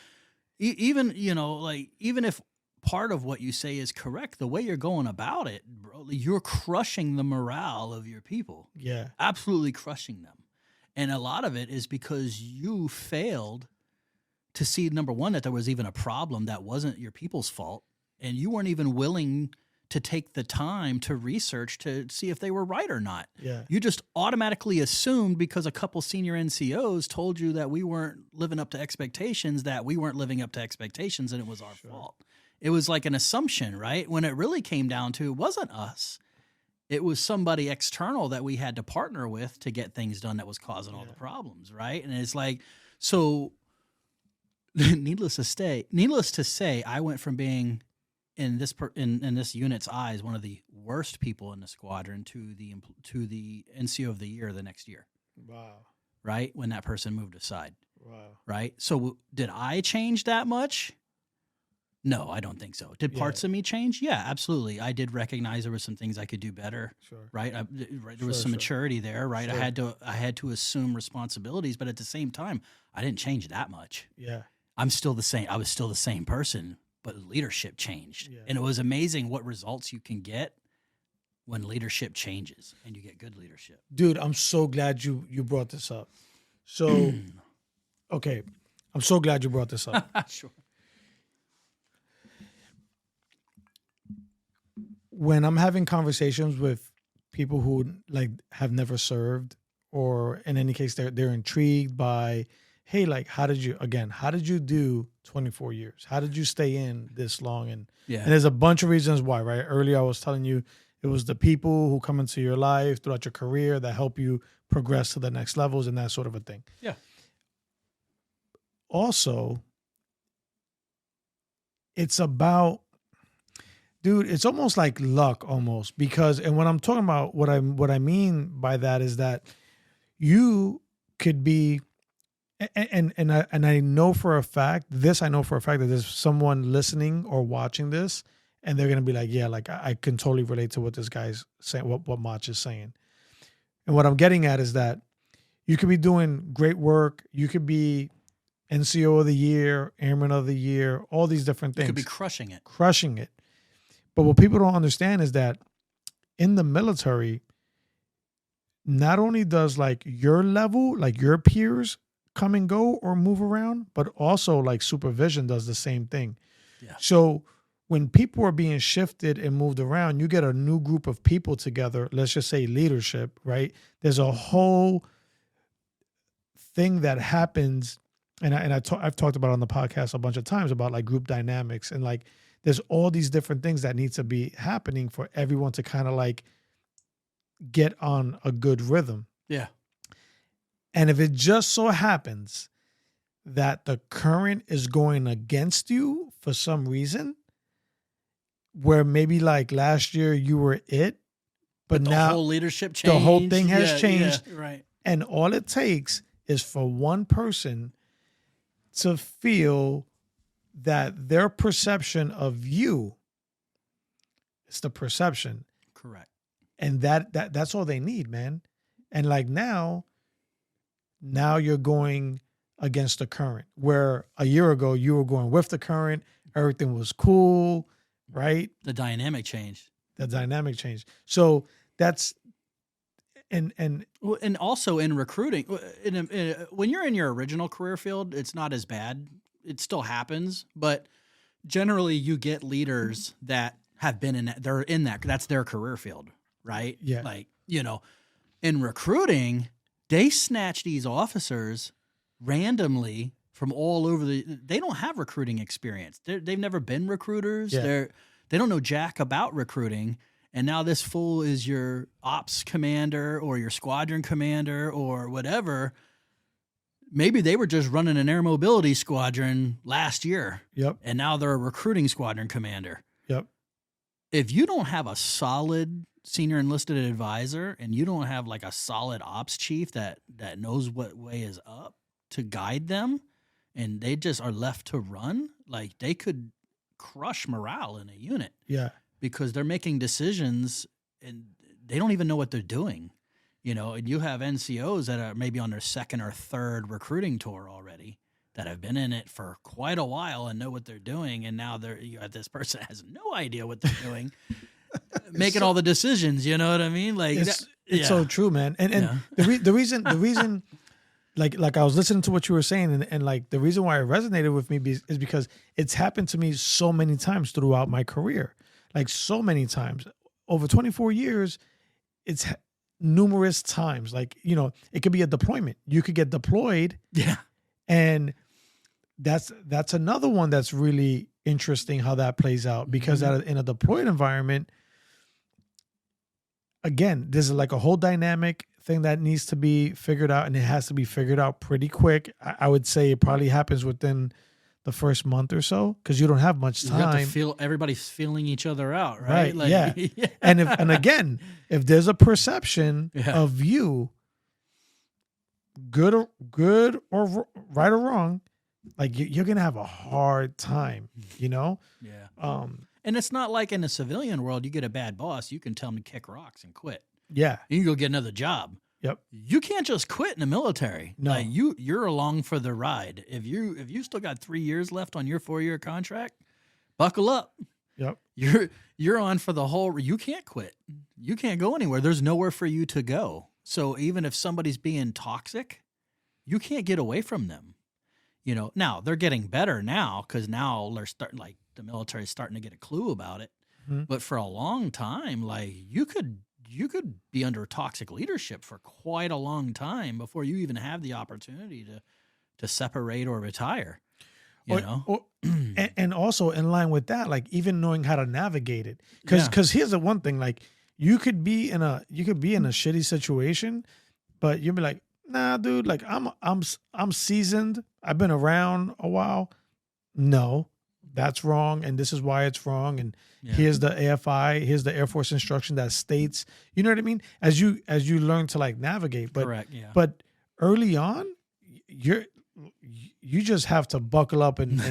Speaker 2: even if part of what you say is correct, the way you're going about it, bro, you're crushing the morale of your people.
Speaker 4: Yeah.
Speaker 2: Absolutely crushing them. And a lot of it is because you failed to see, number one, that there was even a problem that wasn't your people's fault. And you weren't even willing to take the time to research to see if they were right or not.
Speaker 4: Yeah.
Speaker 2: You just automatically assumed because a couple senior NCOs told you that we weren't living up to expectations, that we weren't living up to expectations and it was our fault. It was like an assumption, right? When it really came down to, it wasn't us. It was somebody external that we had to partner with to get things done that was causing all the problems, right? And it's like, so needless to say, I went from being in this unit's eyes one of the worst people in the squadron to the NCO of the year the next year.
Speaker 4: Wow.
Speaker 2: Right? When that person moved aside.
Speaker 4: Wow.
Speaker 2: Right? So did I change that much? No, I don't think so. Did parts of me change? Yeah, absolutely. I did recognize there were some things I could do better. Sure. Right? There was some maturity there, right? Sure. I had to assume responsibilities, but at the same time, I didn't change that much.
Speaker 4: Yeah.
Speaker 2: I'm still the same. I was still the same person, but leadership changed. Yeah. And it was amazing what results you can get when leadership changes and you get good leadership.
Speaker 4: Dude, I'm so glad you brought this up. So, okay. I'm so glad you brought this up.
Speaker 2: Sure.
Speaker 4: When I'm having conversations with people who like have never served, or in any case, they're intrigued by, hey, like, how did you do 24 years? How did you stay in this long? And there's a bunch of reasons why, right? Earlier, I was telling you it was the people who come into your life throughout your career that help you progress to the next levels and that sort of a thing.
Speaker 2: Yeah.
Speaker 4: Also, it's about, dude, it's almost like luck almost, because, and when I'm talking about what I mean by that is that you could be, and I know for a fact that there's someone listening or watching this and they're going to be like, yeah, like I can totally relate to what this guy's saying, what Mach is saying. And what I'm getting at is that you could be doing great work. You could be NCO of the year, Airman of the year, all these different things.
Speaker 2: You could be crushing it.
Speaker 4: But what people don't understand is that in the military, not only does like your level, like your peers come and go or move around, but also like supervision does the same thing. Yeah. So when people are being shifted and moved around, you get a new group of people together. Let's just say leadership, right? There's a whole thing that happens. And I've talked about it on the podcast a bunch of times about like group dynamics, and like there's all these different things that need to be happening for everyone to kind of like get on a good rhythm.
Speaker 2: Yeah.
Speaker 4: And if it just so happens that the current is going against you for some reason, where maybe like last year you were it, but now
Speaker 2: the whole leadership changed.
Speaker 4: The whole thing has changed.
Speaker 2: Yeah, right.
Speaker 4: And all it takes is for one person to feel that their perception of you is the perception.
Speaker 2: Correct.
Speaker 4: And that's all they need, man. And like now you're going against the current, where a year ago you were going with the current, everything was cool, right?
Speaker 2: The dynamic changed.
Speaker 4: So
Speaker 2: Well, and also in recruiting, when you're in your original career field, it's not as bad. It still happens, but generally you get leaders that have been in that, they're in that, that's their career field, right?
Speaker 4: Yeah.
Speaker 2: Like, in recruiting, they snatch these officers randomly from all over they don't have recruiting experience. They've never been recruiters.
Speaker 4: Yeah.
Speaker 2: They don't know jack about recruiting. And now this fool is your ops commander or your squadron commander or whatever. Maybe they were just running an air mobility squadron last year.
Speaker 4: Yep.
Speaker 2: And now they're a recruiting squadron commander.
Speaker 4: Yep.
Speaker 2: If you don't have a solid senior enlisted advisor and you don't have like a solid ops chief that knows what way is up to guide them, and they just are left to run, like they could crush morale in a unit.
Speaker 4: Yeah.
Speaker 2: Because they're making decisions and they don't even know what they're doing, and you have NCOs that are maybe on their second or third recruiting tour already that have been in it for quite a while and know what they're doing. And now you have this person that has no idea what they're doing, making all the decisions. You know what I mean? Like
Speaker 4: it's so true, man. And the reason, like I was listening to what you were saying, and like the reason why it resonated with me is because it's happened to me so many times throughout my career. Like so many times over 24 years, it's numerous times. Like, it could be a deployment. You could get deployed.
Speaker 2: Yeah.
Speaker 4: And that's another one that's really interesting how that plays out, because in a deployed environment, again, there's like a whole dynamic thing that needs to be figured out, and it has to be figured out pretty quick. I would say it probably happens within the first month or so, because you don't have much time.
Speaker 2: You have to feel everybody's feeling each other out, right? Like,
Speaker 4: yeah. And again, if there's a perception of you, good or right or wrong, like you're gonna have a hard time,
Speaker 2: Yeah. And it's not like in the civilian world, you get a bad boss, you can tell them to kick rocks and quit.
Speaker 4: Yeah.
Speaker 2: You can go get another job.
Speaker 4: Yep.
Speaker 2: You can't just quit in the military.
Speaker 4: No.
Speaker 2: Like you're along for the ride. If you still got 3 years left on your 4-year contract, buckle up.
Speaker 4: Yep.
Speaker 2: You're on for the whole. You can't quit. You can't go anywhere. There's nowhere for you to go. So even if somebody's being toxic, you can't get away from them. Now they're getting better now because now they're starting, like the military is starting to get a clue about it. Mm-hmm. But for a long time, like you could be under toxic leadership for quite a long time before you even have the opportunity to separate or retire.
Speaker 4: And also in line with that, like even knowing how to navigate it, because here's the one thing, like you could be in a shitty situation, but you'll be like, nah, dude, like I'm seasoned. I've been around a while. No, that's wrong, and this is why it's wrong, and here's the AFI, here's the Air Force instruction that states, you know what I mean? As you learn to like navigate, but
Speaker 2: correct, yeah.
Speaker 4: But early on, you just have to buckle up and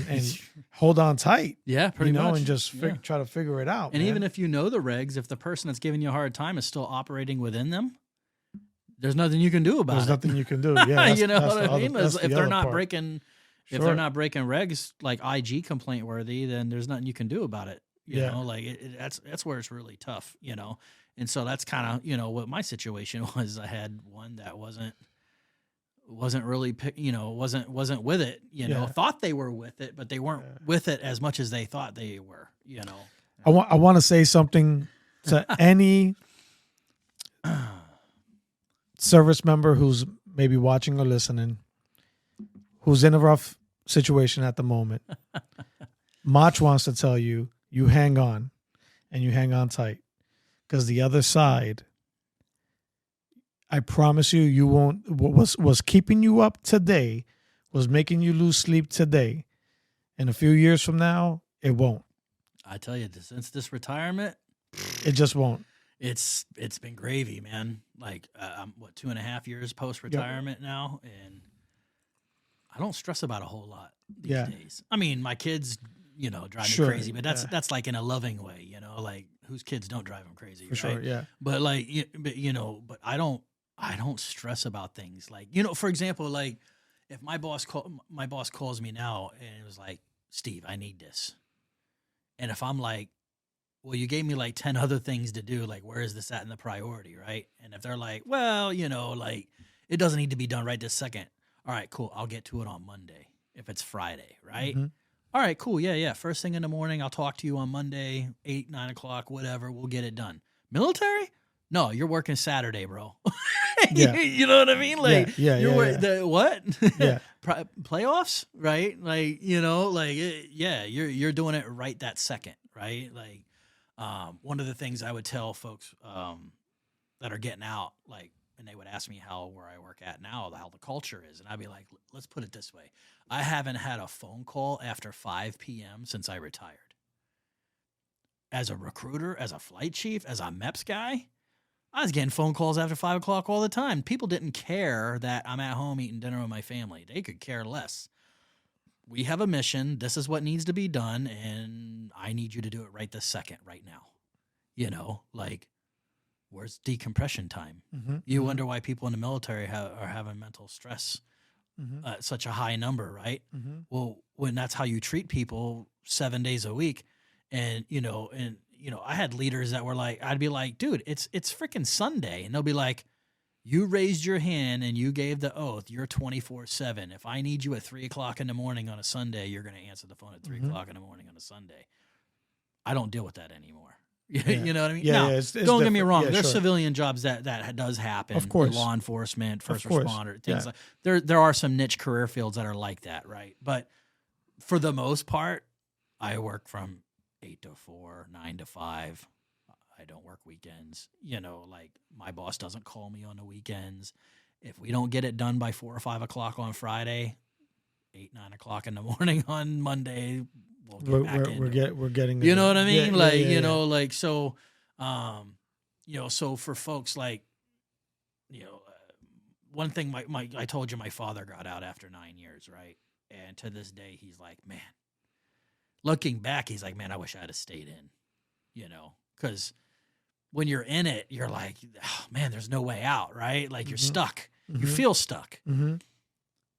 Speaker 4: hold on tight.
Speaker 2: Yeah, pretty much.
Speaker 4: And just try to figure it out.
Speaker 2: And
Speaker 4: man.
Speaker 2: even if you know the regs, if the person that's giving you a hard time is still operating within them, there's nothing you can do about it.
Speaker 4: There's nothing you can do. Yeah,
Speaker 2: you know what I mean? If they're not
Speaker 4: part.
Speaker 2: breaking, if they're not breaking regs like IG complaint worthy, then there's nothing you can do about it. You know, like that's where it's really tough. And so that's kind of what my situation was. I had one that wasn't really wasn't with it. Thought they were with it, but they weren't with it as much as they thought they were.
Speaker 4: I want to say something to any service member who's maybe watching or listening, who's in a rough situation at the moment. Mach wants to tell you, you hang on, and you hang on tight, because the other side, I promise you won't. What was keeping you up today, was making you lose sleep today. In a few years from now, it won't.
Speaker 2: I tell you, since this retirement,
Speaker 4: it just won't.
Speaker 2: It's been gravy, man. Like I'm 2.5 years post retirement now, and I don't stress about a whole lot these days. I mean, my kids, drive me crazy, but that's like in a loving way, like whose kids don't drive them crazy,
Speaker 4: for sure, yeah.
Speaker 2: But like, but I don't stress about things like, for example, like if my boss calls me now and it was like, Steve, I need this, and if I'm like, well, you gave me like 10 other things to do. Like, where is this at in the priority, right? And if they're like, well, like it doesn't need to be done right this second. All right, cool. I'll get to it on Monday if it's Friday, right?
Speaker 4: Mm-hmm.
Speaker 2: All right, cool. Yeah. First thing in the morning, I'll talk to you on Monday, 8, 9 o'clock, whatever. We'll get it done. Military? No, you're working Saturday, bro.
Speaker 4: Yeah.
Speaker 2: You know what I mean? Like,
Speaker 4: yeah.
Speaker 2: What?
Speaker 4: Yeah.
Speaker 2: Playoffs, right? Like, you're doing it right that second, right? Like, one of the things I would tell folks that are getting out, like, and they would ask me where I work at now, how the culture is, and I'd be like, let's put it this way: I haven't had a phone call after 5 p.m. since I retired. As a recruiter, as a flight chief, as a MEPS guy, I was getting phone calls after 5 o'clock all the time. People didn't care that I'm at home eating dinner with my family. They could care less. We have a mission. This is what needs to be done, and I need you to do it right this second, right now. Like, where's decompression time?
Speaker 4: Mm-hmm.
Speaker 2: You wonder why people in the military are having mental stress at such a high number, right?
Speaker 4: Mm-hmm.
Speaker 2: Well, when that's how you treat people 7 days a week, and I had leaders that were like, I'd be like, dude, it's freaking Sunday. And they'll be like, you raised your hand and you gave the oath. You're 24/7. If I need you at 3 o'clock in the morning on a Sunday, you're going to answer the phone at 3 o'clock in the morning on a Sunday. I don't deal with that anymore.
Speaker 4: Yeah.
Speaker 2: You know what I mean?
Speaker 4: Yeah,
Speaker 2: now,
Speaker 4: it's
Speaker 2: don't get me
Speaker 4: different.
Speaker 2: wrong.
Speaker 4: Yeah,
Speaker 2: There's
Speaker 4: sure.
Speaker 2: civilian jobs that does happen.
Speaker 4: Of course.
Speaker 2: Law enforcement, first
Speaker 4: Of course.
Speaker 2: responder, things
Speaker 4: Yeah.
Speaker 2: like there are some niche career fields that are like that, right? But for the most part, I work from 8 to 4, 9 to 5. I don't work weekends. Like, my boss doesn't call me on the weekends. If we don't get it done by 4 or 5 o'clock on Friday, 8, 9 o'clock in the morning on Monday, we'll get back into it.
Speaker 4: We're getting.
Speaker 2: You know what I mean?
Speaker 4: So
Speaker 2: So for folks like, one thing I told you my father got out after 9 years, right? And to this day, he's like, man, looking back, he's like, man, I wish I had stayed in, because when you're in it, you're like, oh, man, there's no way out, right? Like, you're stuck. You feel stuck.
Speaker 4: Mm-hmm.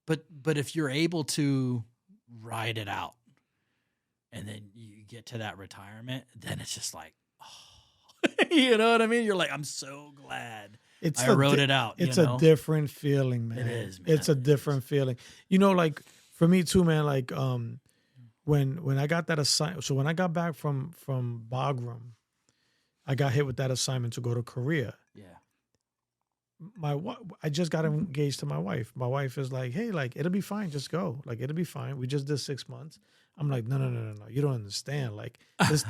Speaker 2: But if you're able to ride it out, and then you get to that retirement, then it's just like, oh, you know what I mean? You're like, I'm so glad I wrote it out.
Speaker 4: It's a different feeling, man.
Speaker 2: It is, man.
Speaker 4: It's a different feeling. Like for me too, man. Like when I got that assignment, so when I got back from Bagram, I got hit with that assignment to go to Korea.
Speaker 2: Yeah.
Speaker 4: I just got engaged to my wife. My wife is like, hey, like, it'll be fine. Just go. Like, it'll be fine. We just did 6 months. I'm like, no. You don't understand. Like,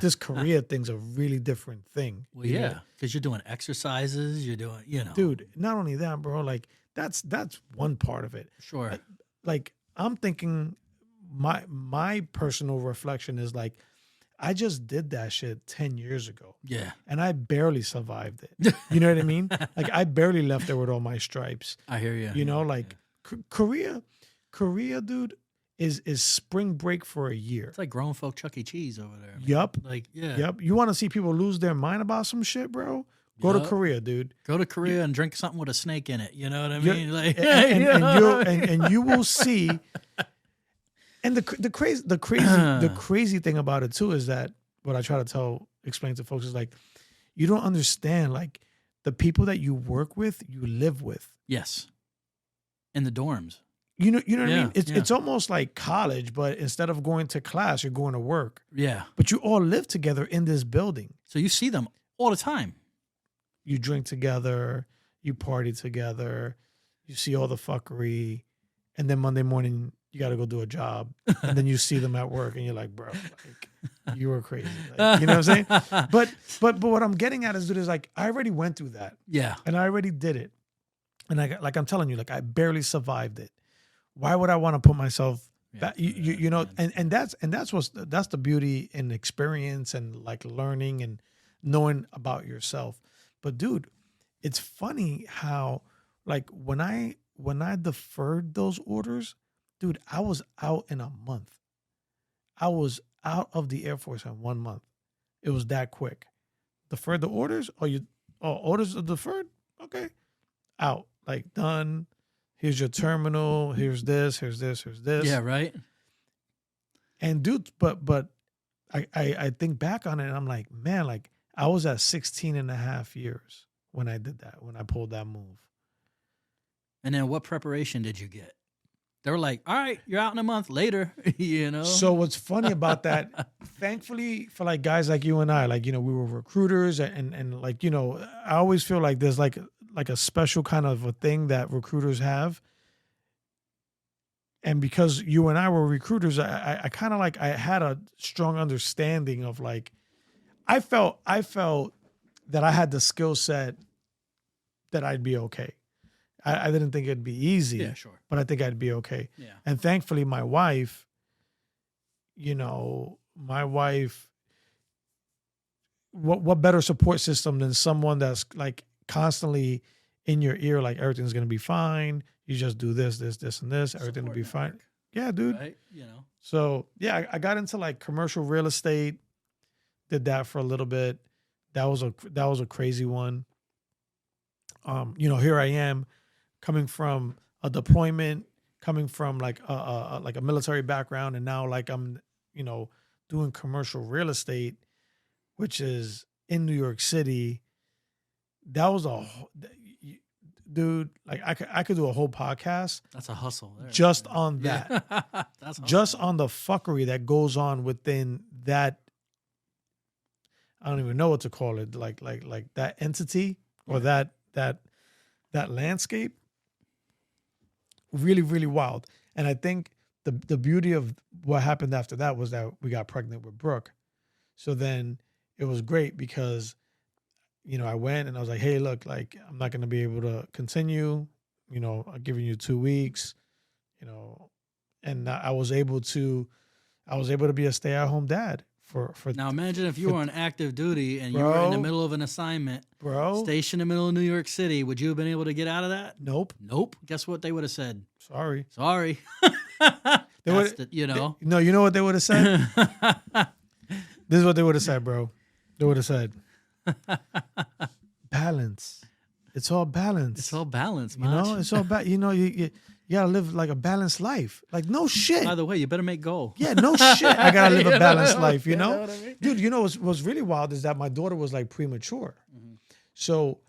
Speaker 4: this Korea thing's a really different thing.
Speaker 2: Well, yeah, because you're doing exercises. You're doing,
Speaker 4: Dude, not only that, bro. Like, that's one part of it.
Speaker 2: Sure.
Speaker 4: Like, I'm thinking my personal reflection is like, I just did that shit 10 years ago.
Speaker 2: Yeah.
Speaker 4: And I barely survived it. You know what I mean? Like, I barely left there with all my stripes.
Speaker 2: I hear you.
Speaker 4: Korea, dude, is spring break for a year.
Speaker 2: It's like grown folk Chuck E. Cheese over there. Man.
Speaker 4: Yup.
Speaker 2: Like, yeah.
Speaker 4: Yup. You want to see people lose their mind about some shit, bro? Go to Korea, dude.
Speaker 2: Go to Korea and drink something with a snake in it. You know what I mean? Like,
Speaker 4: and you will see. And the crazy thing about it too is that what I try to explain to folks is like, you don't understand, like, the people that you work with, you live with.
Speaker 2: Yes. In the dorms.
Speaker 4: You know what I mean? It's almost like college, but instead of going to class, you're going to work.
Speaker 2: Yeah.
Speaker 4: But you all live together in this building.
Speaker 2: So you see them all the time.
Speaker 4: You drink together, you party together, you see all the fuckery, and then Monday morning you got to go do a job, and then you see them at work, and you're like, bro, like, you were crazy. Like, you know what I'm saying? But what I'm getting at is, dude, is like, I already went through that. Yeah. And I already did it. And I'm telling you, like, I barely survived it. Why would I want to put myself back? You know, and that's the beauty in experience and like learning and knowing about yourself. But dude, it's funny how, like, when I deferred those orders, dude, I was out in a month. I was out of the Air Force in 1 month. It was that quick. Deferred the orders? Orders are deferred? Okay. Out. Like, done. Here's your terminal. Here's this. Here's this. Here's this.
Speaker 2: Yeah, right.
Speaker 4: And dude, but I think back on it and I'm like, man, like I was at 16 and a half years when I did that, when I pulled that move.
Speaker 2: And then what preparation did you get? They were like, all right, you're out in a month later, you know?
Speaker 4: So what's funny about that, thankfully for like guys like you and I, like, you know, we were recruiters and like, you know, I always feel like there's like a special kind of a thing that recruiters have. And because you and I were recruiters, I kind of like, I had a strong understanding of like, I felt that I had the skill set that I'd be okay. I didn't think it'd be easy,
Speaker 2: Yeah, sure.
Speaker 4: but I think I'd be okay.
Speaker 2: Yeah.
Speaker 4: And thankfully, my wife, what better support system than someone that's like constantly in your ear, like everything's going to be fine. You just do this, and this, everything will be fine. Yeah, dude.
Speaker 2: Right? You know.
Speaker 4: So yeah, I got into like commercial real estate, did that for a little bit. That was a crazy one. You know, here I am coming from a deployment, coming from like a military background, and now like I'm, you know, doing commercial real estate, which is in New York City. That was dude, like I could do a whole podcast.
Speaker 2: That's a hustle. There,
Speaker 4: just on that.
Speaker 2: Yeah. That's
Speaker 4: just on the fuckery that goes on within that. I don't even know what to call it. Like that entity or that landscape. Really, really wild. And I think the beauty of what happened after that was that we got pregnant with Brooke. So then it was great because, you know, I went and I was like, hey, look, like I'm not going to be able to continue. You know, I'm giving you 2 weeks, you know, and I was able to be a stay-at-home dad for
Speaker 2: now imagine if you were on active duty and you
Speaker 4: Bro.
Speaker 2: were in the middle of an assignment, stationed in the middle of New York City. Would you have been able to get out of that?
Speaker 4: Nope.
Speaker 2: Guess what they would have said?
Speaker 4: Sorry.
Speaker 2: You know.
Speaker 4: No, you know what they would have said? This is what they would have said, bro. They would have said, balance. It's all balance.
Speaker 2: It's all balance,
Speaker 4: man.
Speaker 2: man.
Speaker 4: You know, it's all you know, you gotta live like a balanced life. Like no shit.
Speaker 2: By the way, you better make goal.
Speaker 4: Yeah, no shit. I gotta live a balanced life, you know?
Speaker 2: You know what I mean?
Speaker 4: Dude, you know what's really wild is that my daughter was like premature. Mm-hmm. So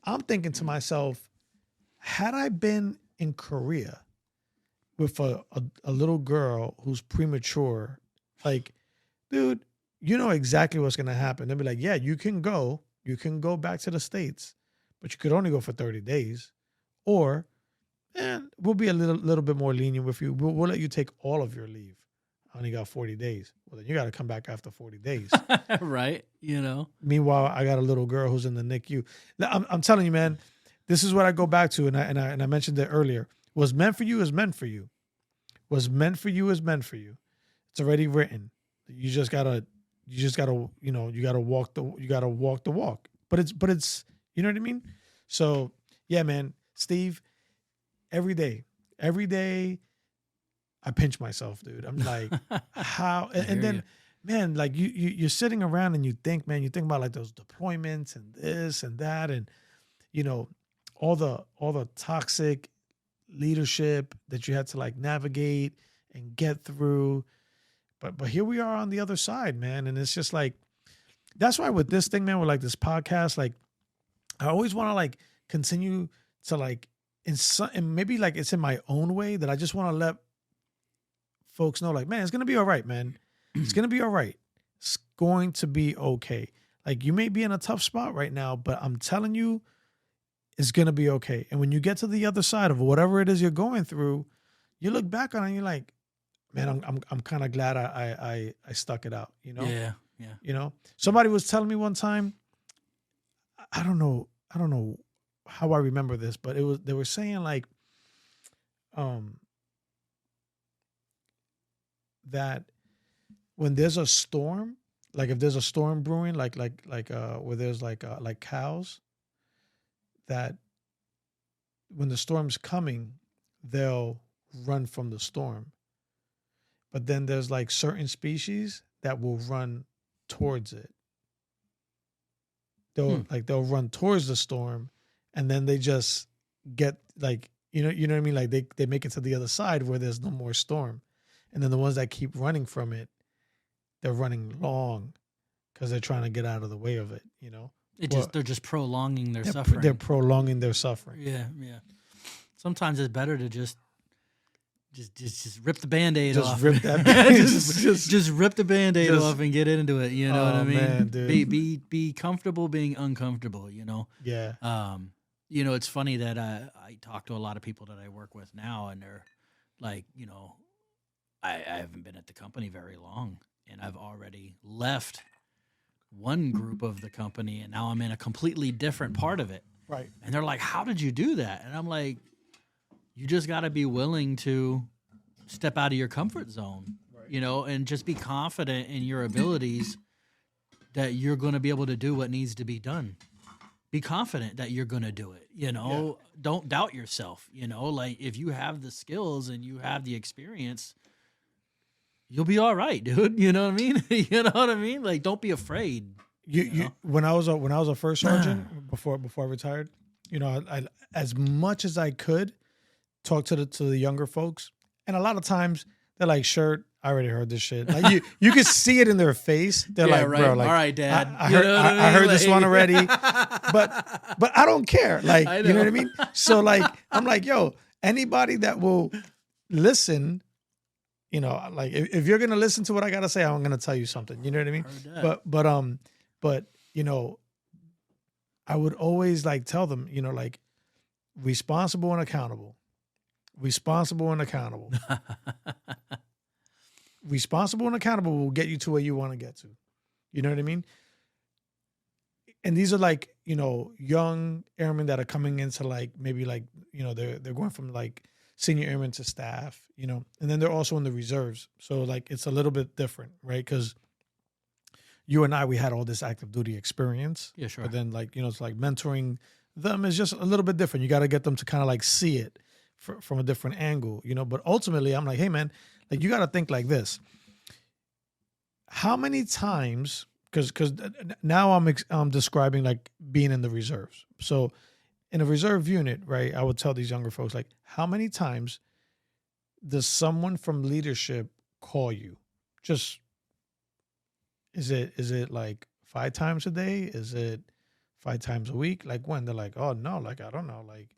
Speaker 4: I'm thinking to myself, had I been in Korea with a little girl who's premature, like, dude, you know exactly what's gonna happen. They'll be like, yeah, you can go back to the States, but you could only go for 30 days. Or, we'll be a little bit more lenient with you. We'll let you take all of your leave. I only got 40 days. Well, then you got to come back after 40 days.
Speaker 2: Right. You know.
Speaker 4: Meanwhile, I got a little girl who's in the NICU. I'm telling you, man, this is what I go back to. And I mentioned it earlier. What's meant for you is meant for you. What's meant for you is meant for you. It's already written. You just gotta, you know, you gotta walk the walk. But it's, you know what I mean? So yeah, man, Steve, every day, I pinch myself, dude. I'm like, how? And then, man, like you're sitting around and you think about like those deployments and this and that, and you know, all the toxic leadership that you had to like navigate and get through. But here we are on the other side, man. And it's just like, that's why with this thing, man, with like this podcast, like I always want to like continue to like, and maybe like it's in my own way that I just want to let folks know, like, man, it's going to be all right, man. It's going to be all right. It's going to be okay. Like you may be in a tough spot right now, but I'm telling you, it's going to be okay. And when you get to the other side of whatever it is you're going through, you look back on it and you're like, man, I'm kind of glad I stuck it out, you know?
Speaker 2: Yeah.
Speaker 4: You know? Somebody was telling me one time, I don't know how I remember this, but they were saying like that when there's a storm, like if there's a storm brewing, like where there's like cows, that when the storm's coming, they'll run from the storm. But then there's like certain species that will run towards it. They'll run towards the storm, and then they just get like, you know what I mean? Like they make it to the other side where there's no more storm. And then the ones that keep running from it, they're running long because they're trying to get out of the way of it,
Speaker 2: They're just prolonging their
Speaker 4: they're,
Speaker 2: suffering.
Speaker 4: they're prolonging their suffering.
Speaker 2: Yeah. Sometimes it's better to just rip the Band-Aid off.
Speaker 4: Just rip that.
Speaker 2: just rip the Band-Aid off and get into it. You know what I mean?
Speaker 4: Man, dude.
Speaker 2: Be comfortable being uncomfortable.
Speaker 4: Yeah.
Speaker 2: It's funny that I talk to a lot of people that I work with now, and they're like, I haven't been at the company very long, and I've already left one group of the company, and now I'm in a completely different part of it.
Speaker 4: Right.
Speaker 2: And they're like, how did you do that? And I'm like, you just got to be willing to step out of your comfort zone, and just be confident in your abilities that you're going to be able to do what needs to be done. Be confident that you're going to do it, Don't doubt yourself, like if you have the skills and you have the experience, you'll be all right, dude. You know what I mean? You know what I mean? Like, don't be afraid.
Speaker 4: When I was a first sergeant before I retired, I as much as I could talk to the younger folks, and a lot of times they're like, "Shirt, I already heard this shit." Like you could see it in their face. They're like,
Speaker 2: right.
Speaker 4: "Bro, like,
Speaker 2: all right, Dad,
Speaker 4: I heard this one already," but I don't care. Like, you know what I mean? So like, I'm like, yo, anybody that will listen. Like if you're gonna listen to what I gotta say, I'm gonna tell you something. You know what I mean? But I would always like tell them, like responsible and accountable. Responsible and accountable. Responsible and accountable will get you to where you want to get to. You know what I mean? And these are like, young airmen that are coming into like maybe like, they're going from like senior airmen to staff, and then they're also in the reserves. So like it's a little bit different, right? Because you and I, we had all this active duty experience.
Speaker 2: Yeah, sure.
Speaker 4: But then like, it's like mentoring them is just a little bit different. You got to get them to kind of like see it from a different angle, But ultimately, I'm like, hey, man, like you got to think like this. How many times, because now I'm describing like being in the reserves. So in a reserve unit, right, I would tell these younger folks, like, how many times does someone from leadership call you? Just, is it like 5 times a day? Is it 5 times a week? Like when? They're like, oh, no, like, I don't know, like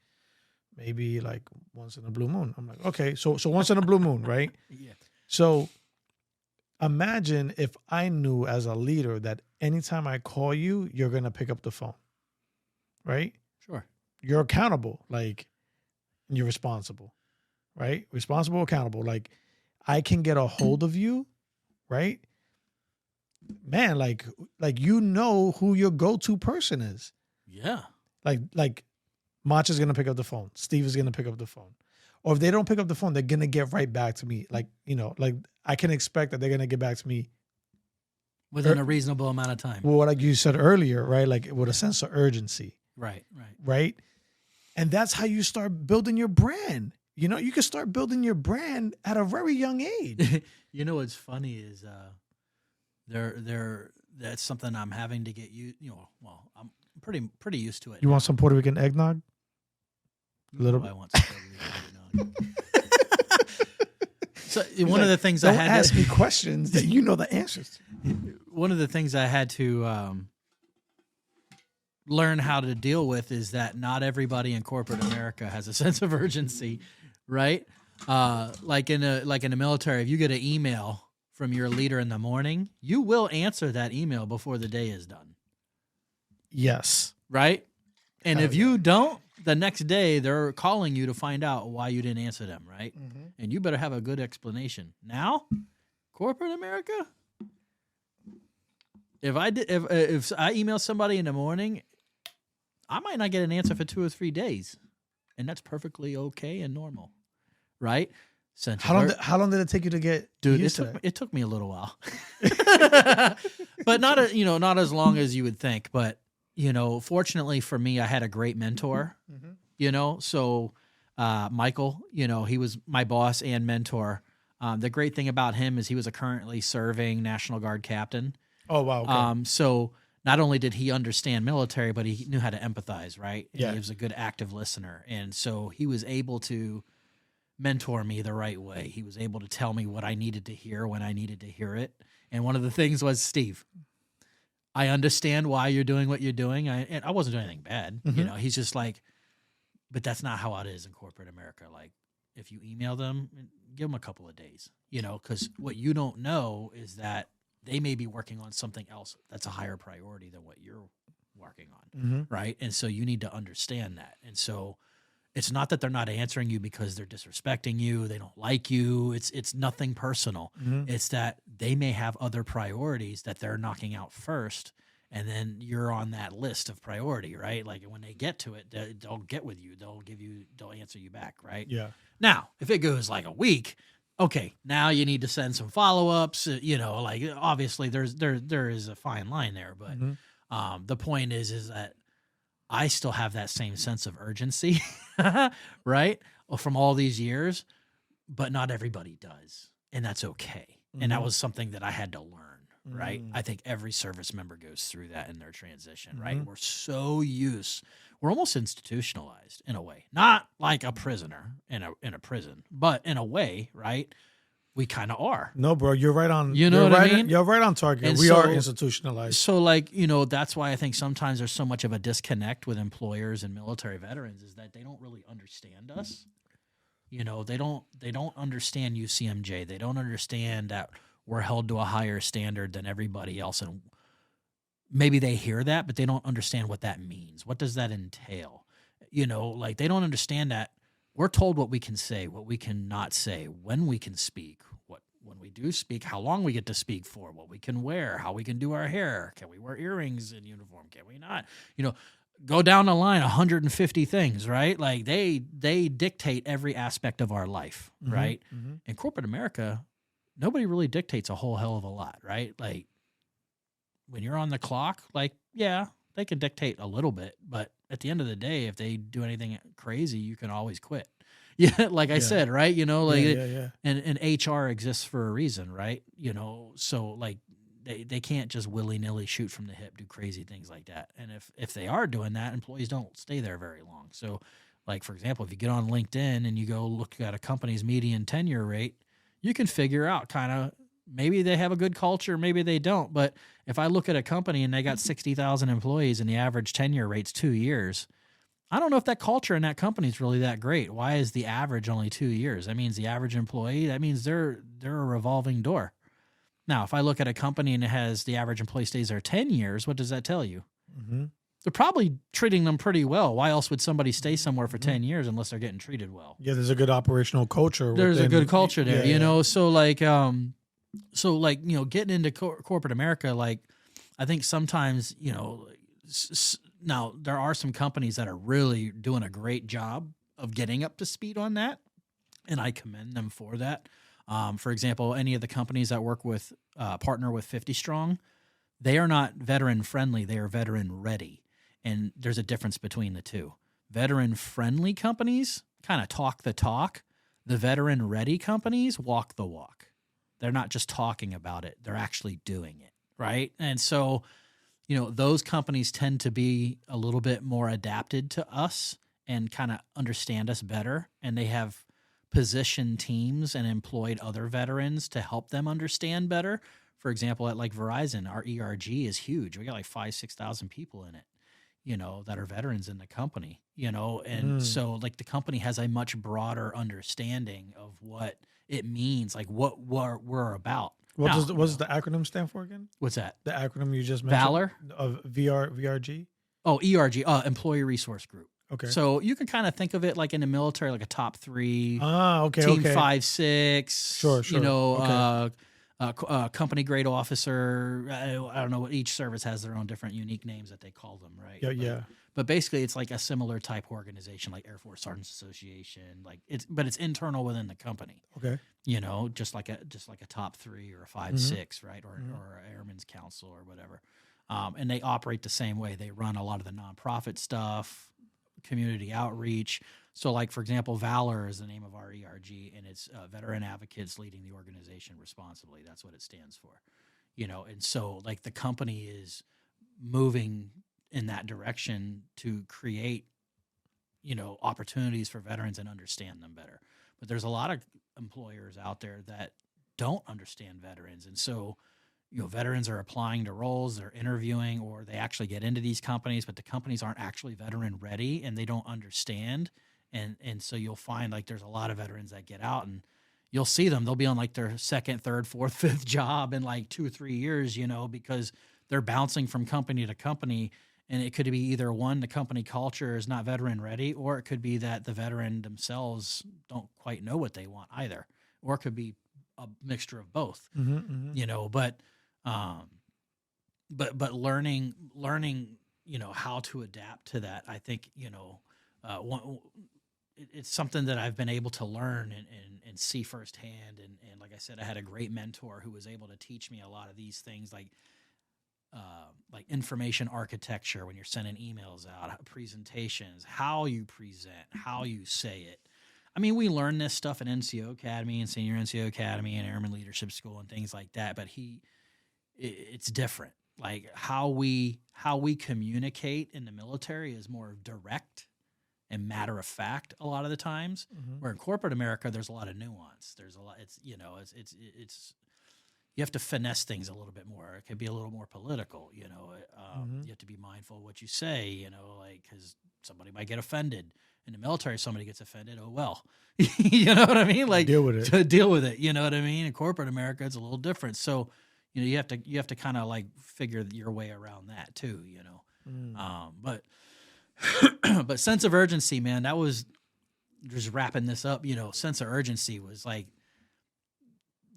Speaker 4: maybe like once in a blue moon. I'm like, okay, so once in a blue moon, right?
Speaker 2: Yeah.
Speaker 4: So imagine if I knew as a leader that anytime I call you, you're going to pick up the phone, right?
Speaker 2: Sure.
Speaker 4: You're accountable, like, and you're responsible, right? Responsible, accountable. Like, I can get a hold of you, right? Man, like who your go-to person is.
Speaker 2: Yeah.
Speaker 4: Like Mach is gonna pick up the phone. Steve is gonna pick up the phone. Or if they don't pick up the phone, they're gonna get right back to me. Like, like I can expect that they're gonna get back to me
Speaker 2: within a reasonable amount of time.
Speaker 4: Well, like you said earlier, right? Like with a sense of urgency. Right. And that's how you start building your brand. You can start building your brand at a very young age.
Speaker 2: What's funny is that's something I'm having to get I'm pretty used to it.
Speaker 4: You want some Puerto Rican eggnog? A little bit.
Speaker 2: I want some Puerto Rican eggnog. So one of the things I
Speaker 4: don't
Speaker 2: had
Speaker 4: ask me questions that you know the answers to.
Speaker 2: One of the things I had to learn how to deal with is that not everybody in corporate America has a sense of urgency, right? Like in the military, if you get an email from your leader in the morning, you will answer that email before the day is done.
Speaker 4: Yes.
Speaker 2: Right? And if you don't, the next day they're calling you to find out why you didn't answer them, right? Mm-hmm. And you better have a good explanation. Now, corporate America, if I email somebody in the morning, I might not get an answer for 2 or 3 days. And that's perfectly okay and normal. Right?
Speaker 4: How long did it take you to get used to that?
Speaker 2: It took me a little while. But not as long as you would think, but fortunately for me, I had a great mentor, so Michael, he was my boss and mentor. The great thing about him is he was a currently serving National Guard captain.
Speaker 4: Oh, wow. Okay.
Speaker 2: So not only did he understand military, but he knew how to empathize, right? And
Speaker 4: yeah.
Speaker 2: He was a good active listener. And so he was able to mentor me the right way. He was able to tell me what I needed to hear when I needed to hear it. And one of the things was, Steve, I understand why you're doing what you're doing. And I wasn't doing anything bad. You know, he's just like, but that's not how it is in corporate America. Like, if you email them, give them a couple of days, you know, because what you don't know is that they may be working on something else that's a higher priority than what you're working on, right? And so you need to understand that. And so it's not that they're not answering you because they're disrespecting you, they don't like you. It's nothing personal. It's that they may have other priorities that they're knocking out first, and then you're on that list of priority, right? Like when they get to it, they'll get with you. They'll answer you back, right?
Speaker 4: Yeah.
Speaker 2: Now, if it goes like a week, okay, now you need to send some follow-ups. You know, like obviously there is a fine line there, but the point is that I still have that same sense of urgency, right? From all these years, but not everybody does, and that's okay. And that was something that I had to learn. Right. I think every service member goes through that in their transition, right? We're almost institutionalized in a way, not like a prisoner in a prison, but in a way, right? We kind of are.
Speaker 4: No, bro, you're right on.
Speaker 2: You know what I mean?
Speaker 4: You're right on target.
Speaker 2: And
Speaker 4: we are institutionalized.
Speaker 2: So like, you know, that's why I think sometimes there's so much of a disconnect with employers and military veterans is that they don't really understand us. You know, they don't understand UCMJ. They don't understand that we're held to a higher standard than everybody else. And maybe they hear that, but they don't understand what that means. What does that entail? You know, like they don't understand that we're told what we can say, what we cannot say, when we can speak, when we do speak, how long we get to speak for, what we can wear, how we can do our hair. Can we wear earrings in uniform? Can we not? You know, go down the line, 150 things, right? Like they dictate every aspect of our life, right? In corporate America, nobody really dictates a whole hell of a lot, right? Like when you're on the clock, like, yeah, they can dictate a little bit, but at the end of the day, if they do anything crazy, you can always quit. Yeah, like I said, right? You know, like, and HR exists for a reason, right? You know, so like they can't just willy-nilly shoot from the hip, do crazy things like that. And if they are doing that, employees don't stay there very long. So like, for example, if you get on LinkedIn and you go look at a company's median tenure rate, you can figure out kind of maybe they have a good culture, maybe they don't. But if I look at a company and they got 60,000 employees and the average tenure rate's 2 years, I don't know if that culture in that company is really that great. Why is the average only 2 years? That means the average employee, that means they're a revolving door. Now, if I look at a company and it has the average employee stays there 10 years, what does that tell you? They're probably treating them pretty well. Why else would somebody stay somewhere for 10 years unless they're getting treated well?
Speaker 4: Yeah, there's a good operational culture.
Speaker 2: There's a good culture there, you know? So like, you know, getting into corporate America, like I think sometimes, you know, now there are some companies that are really doing a great job of getting up to speed on that. And I commend them for that. For example, any of the companies that work with, partner with 50 Strong, they are not veteran friendly. They are veteran ready. And there's a difference between the two. Veteran-friendly companies kind of talk the talk. The veteran-ready companies walk the walk. They're not just talking about it. They're actually doing it, right? And so, you know, those companies tend to be a little bit more adapted to us and kind of understand us better. And they have positioned teams and employed other veterans to help them understand better. For example, at like Verizon, our ERG is huge. We got like 5,000-6,000 people in it, you know, that are veterans in the company, you know, and so like the company has a much broader understanding of what it means, like what we're about.
Speaker 4: What does the acronym stand for again?
Speaker 2: What's that?
Speaker 4: The acronym you just mentioned?
Speaker 2: Valor?
Speaker 4: Of VRG?
Speaker 2: Oh, ERG, Employee Resource Group.
Speaker 4: Okay.
Speaker 2: So you can kind of think of it like in the military, like a top 3,
Speaker 4: okay,
Speaker 2: team
Speaker 4: okay.
Speaker 2: 5, 6,
Speaker 4: Sure.
Speaker 2: you know, company grade officer. I don't know what each service has their own different unique names that they call them, right?
Speaker 4: Yeah.
Speaker 2: But basically, it's like a similar type organization, like Air Force Sergeants Association. Like it's internal within the company.
Speaker 4: Okay.
Speaker 2: You know, just like a top 3 or a 5, 6, right, or Airman's Council or whatever. And they operate the same way. They run a lot of the nonprofit stuff, community outreach. So, like, for example, Valor is the name of our ERG, and it's Veteran Advocates Leading the Organization Responsibly. That's what it stands for, you know. And so, like, the company is moving in that direction to create, you know, opportunities for veterans and understand them better. but there's a lot of employers out there that don't understand veterans. And so, veterans are applying to roles, they're interviewing, or they actually get into these companies, but the companies aren't actually veteran ready and they don't understand. And so you'll find like there's a lot of veterans that get out and you'll see them. They'll be on like their second, third, fourth, fifth job in like 2 or 3 years, because they're bouncing from company to company. And it could be either one, the company culture is not veteran ready, or it could be that the veteran themselves don't quite know what they want either, or it could be a mixture of both. But learning, how to adapt to that, I think, it's something that I've been able to learn and see firsthand. And like I said, I had a great mentor who was able to teach me a lot of these things, like information architecture, when you're sending emails out, presentations, how you present, how you say it. I mean, we learn this stuff at NCO Academy and Senior NCO Academy and Airman Leadership School and things like that, but it's different. Like how we communicate in the military is more direct and matter of fact a lot of the times. Where in corporate America, there's a lot of nuance. There's a lot. It's you have to finesse things a little bit more. It could be a little more political. You have to be mindful of what you say. Because somebody might get offended. In the military, somebody gets offended. Oh well, you know what I mean. Like
Speaker 4: deal with it.
Speaker 2: To deal with it. You know what I mean. In corporate America, it's a little different. So, you have to kind of like figure your way around that too. But sense of urgency, man. That was just wrapping this up. Sense of urgency was like.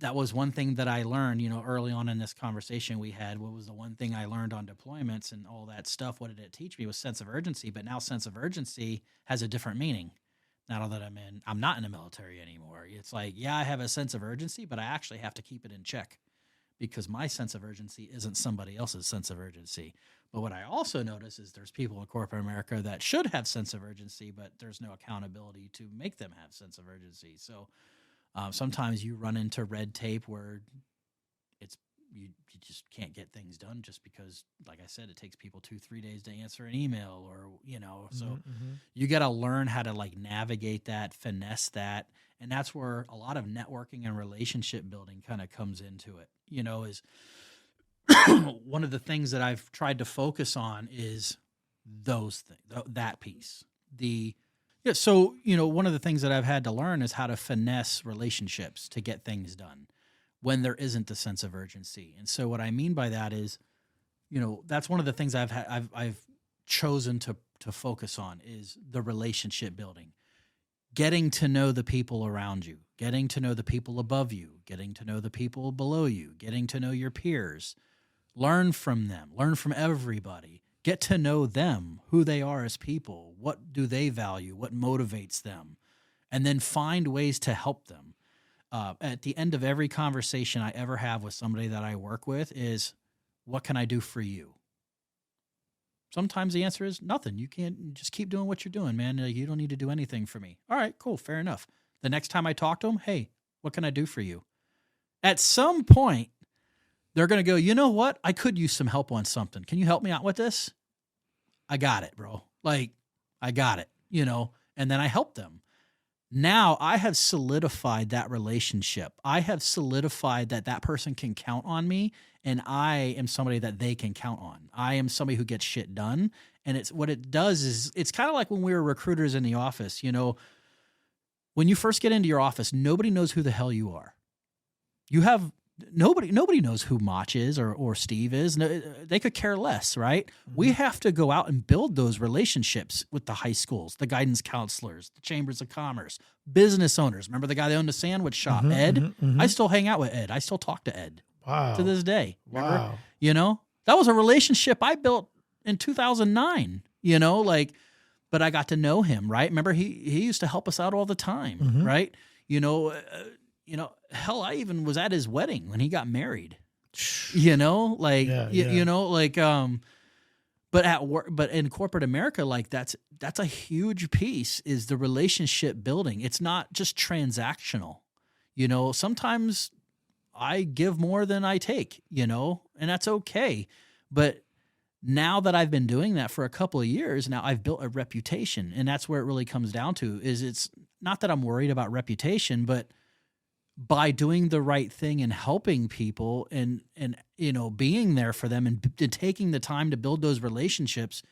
Speaker 2: That was one thing that I learned, early on in this conversation we had. What was the one thing I learned on deployments and all that stuff? What did it teach me was sense of urgency. But now sense of urgency has a different meaning. Now that I'm not in the military anymore. It's like, yeah, I have a sense of urgency, but I actually have to keep it in check because my sense of urgency isn't somebody else's sense of urgency. But what I also notice is there's people in corporate America that should have sense of urgency, but there's no accountability to make them have sense of urgency. So sometimes you run into red tape where you just can't get things done just because, like I said, it takes people 2-3 days to answer an email or, so you got to learn how to like navigate that, finesse that. And that's where a lot of networking and relationship building kind of comes into it, is one of the things that I've tried to focus on is those things, that piece, so, one of the things that I've had to learn is how to finesse relationships to get things done when there isn't a sense of urgency. And so what I mean by that is, that's one of the things I've chosen to focus on is the relationship building, getting to know the people around you, getting to know the people above you, getting to know the people below you, getting to know your peers, learn from them, learn from everybody. Get to know them, who they are as people, what do they value, what motivates them, and then find ways to help them. At the end of every conversation I ever have with somebody that I work with is, what can I do for you? Sometimes the answer is nothing. You can't, just keep doing what you're doing, man. You don't need to do anything for me. All right, cool, fair enough. The next time I talk to them, hey, what can I do for you? At some point, they're going to go, you know what? I could use some help on something. Can you help me out with this? I got it, bro. Like, I got it, and then I help them. Now I have solidified that relationship. I have solidified that person can count on me, and I am somebody that they can count on. I am somebody who gets shit done. And it's what it does is it's kind of like when we were recruiters in the office, when you first get into your office, nobody knows who the hell you are. Nobody knows who Mach is or Steve is. No, they could care less, right? We have to go out and build those relationships with the high schools, the guidance counselors, the chambers of commerce, business owners. Remember the guy that owned the sandwich shop, Ed? I still hang out with Ed. I still talk to Ed to this day. Remember?
Speaker 4: Wow.
Speaker 2: That was a relationship I built in 2009, but I got to know him, right? Remember, he used to help us out all the time, right? Hell, I even was at his wedding when he got married, but at work, but in corporate America, like that's a huge piece is the relationship building. It's not just transactional, sometimes I give more than I take, and that's okay. But now that I've been doing that for a couple of years, now I've built a reputation, and that's where it really comes down to is it's not that I'm worried about reputation, but by doing the right thing and helping people and being there for them and taking the time to build those relationships,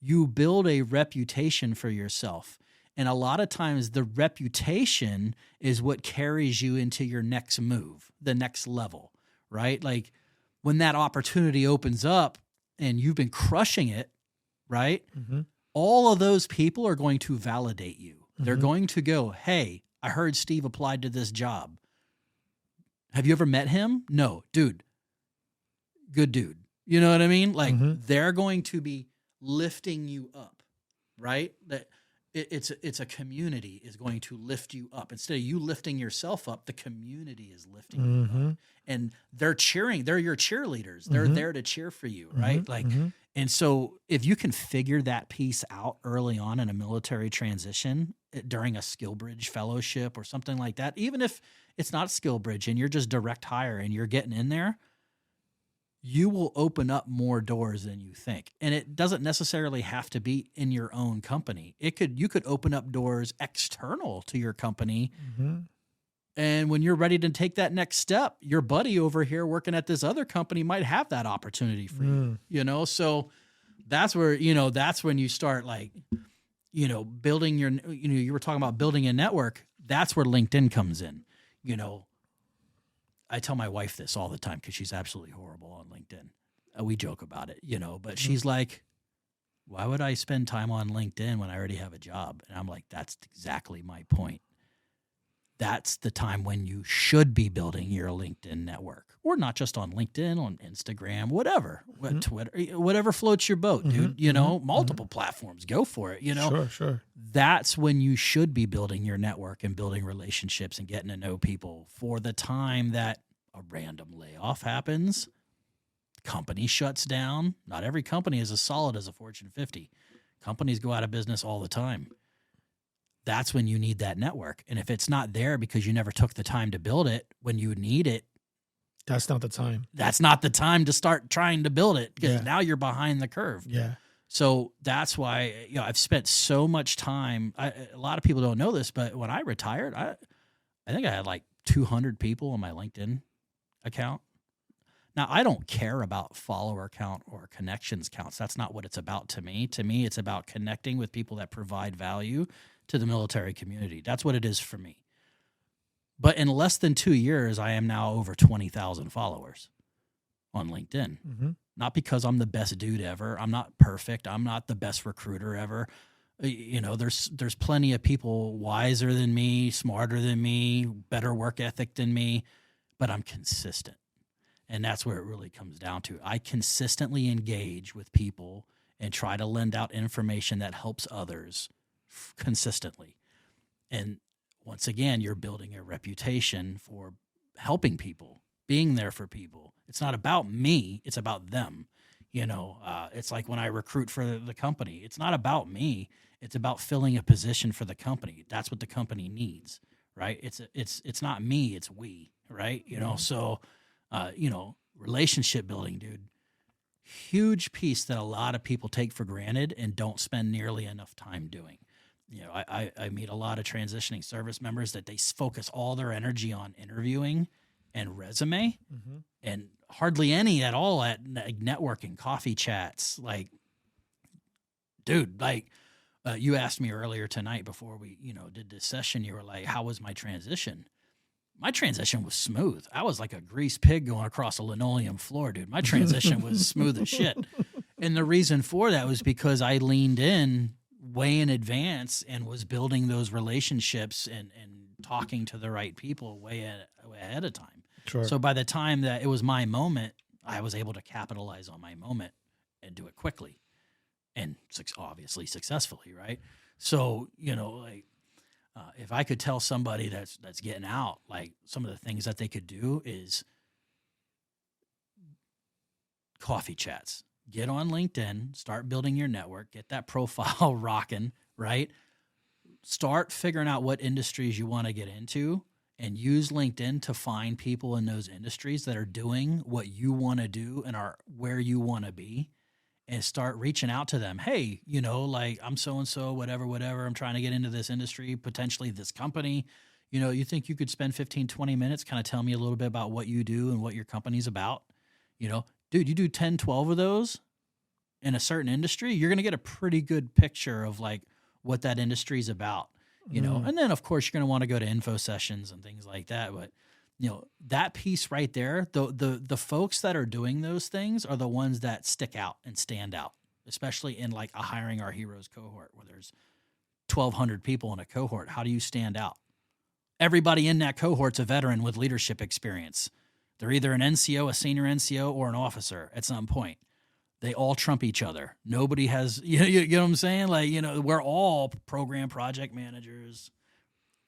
Speaker 2: you build a reputation for yourself. And a lot of times the reputation is what carries you into your next move, the next level, right? Like when that opportunity opens up and you've been crushing it, right?
Speaker 4: Mm-hmm.
Speaker 2: All of those people are going to validate you. Mm-hmm. They're going to go, hey, I heard Steve applied to this job. Have you ever met him? No, dude. Good dude. You know what I mean? Like they're going to be lifting you up, right? That it's a community is going to lift you up. Instead of you lifting yourself up, the community is lifting you up. And they're cheering. They're your cheerleaders. They're there to cheer for you, right? Like, and so if you can figure that piece out early on in a military transition during a skill bridge fellowship or something like that, even if it's not skill bridge and you're just direct hire and you're getting in there, you will open up more doors than you think. And it doesn't necessarily have to be in your own company. You could open up doors external to your company. And when you're ready to take that next step, your buddy over here working at this other company might have that opportunity for you, So that's where, that's when you start like, building your, you were talking about building a network. That's where LinkedIn comes in. I tell my wife this all the time because she's absolutely horrible on LinkedIn. We joke about it, but she's like, why would I spend time on LinkedIn when I already have a job? And I'm like, that's exactly my point. That's the time when you should be building your LinkedIn network, or not just on LinkedIn, on Instagram, whatever, Twitter, whatever floats your boat, dude, multiple platforms, go for it,
Speaker 4: Sure.
Speaker 2: That's when you should be building your network and building relationships and getting to know people for the time that a random layoff happens, company shuts down. Not every company is as solid as a Fortune 50. Companies go out of business all the time. That's when you need that network. And if it's not there because you never took the time to build it when you need it,
Speaker 4: that's not the time.
Speaker 2: That's not the time to start trying to build it because now you're behind the curve.
Speaker 4: Yeah.
Speaker 2: So that's why, I've spent so much time. A lot of people don't know this, but when I retired, I think I had like 200 people on my LinkedIn account. Now, I don't care about follower count or connections counts. That's not what it's about to me. To me, it's about connecting with people that provide value to the military community. That's what it is for me. But in less than 2 years, I am now over 20,000 followers on LinkedIn. Not because I'm the best dude ever. I'm not perfect. I'm not the best recruiter ever. There's plenty of people wiser than me, smarter than me, better work ethic than me, but I'm consistent. And that's where it really comes down to. I consistently engage with people and try to lend out information that helps others consistently. And once again, you're building a reputation for helping people, being there for people. It's not about me. It's about them. It's like when I recruit for the company, it's not about me. It's about filling a position for the company. That's what the company needs, right? It's not me. It's we, right? So, relationship building, dude, huge piece that a lot of people take for granted and don't spend nearly enough time doing. I meet a lot of transitioning service members that they focus all their energy on interviewing and resume and hardly any at all at networking, coffee chats. Like, dude, you asked me earlier tonight before we, did this session, you were like, how was my transition? My transition was smooth. I was like a greased pig going across a linoleum floor, dude. My transition was smooth as shit. And the reason for that was because I leaned in way in advance and was building those relationships and talking to the right people way ahead of time.
Speaker 4: Sure.
Speaker 2: So by the time that it was my moment, I was able to capitalize on my moment and do it quickly and obviously successfully, right? So, if I could tell somebody that's getting out, like some of the things that they could do is coffee chats. Get on LinkedIn, start building your network, get that profile rocking, right? Start figuring out what industries you want to get into and use LinkedIn to find people in those industries that are doing what you want to do and are where you want to be, and start reaching out to them. Hey, like I'm so-and-so, whatever, I'm trying to get into this industry, potentially this company. You think you could spend 15, 20 minutes, kind of tell me a little bit about what you do and what your company's about? Dude, you do 10, 12 of those in a certain industry, you're going to get a pretty good picture of like what that industry is about, and then of course you're going to want to go to info sessions and things like that. But, that piece right there, the folks that are doing those things are the ones that stick out and stand out, especially in like a Hiring Our Heroes cohort where there's 1,200 people in a cohort. How do you stand out? Everybody in that cohort's a veteran with leadership experience. They're either an NCO, a senior NCO, or an officer at some point. They all trump each other. Nobody has, you know what I'm saying? Like, we're all program project managers,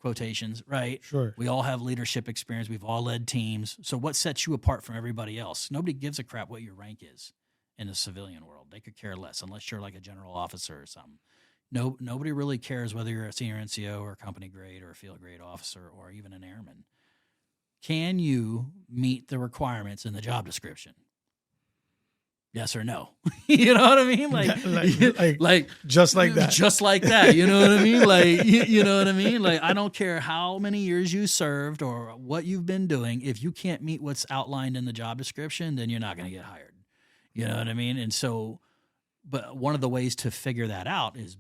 Speaker 2: quotations, right?
Speaker 4: Sure.
Speaker 2: We all have leadership experience. We've all led teams. So what sets you apart from everybody else? Nobody gives a crap what your rank is in the civilian world. They could care less unless you're like a general officer or something. Nobody really cares whether you're a senior NCO or a company grade or a field grade officer or even an airman. Can you meet the requirements in the job description? Yes or no? You know what I mean? Like
Speaker 4: just like that.
Speaker 2: Just like that. You know what I mean? Like, you know what I mean? Like, I don't care how many years you served or what you've been doing. If you can't meet what's outlined in the job description, then you're not going to get hired. You know what I mean? And so, but one of the ways to figure that out is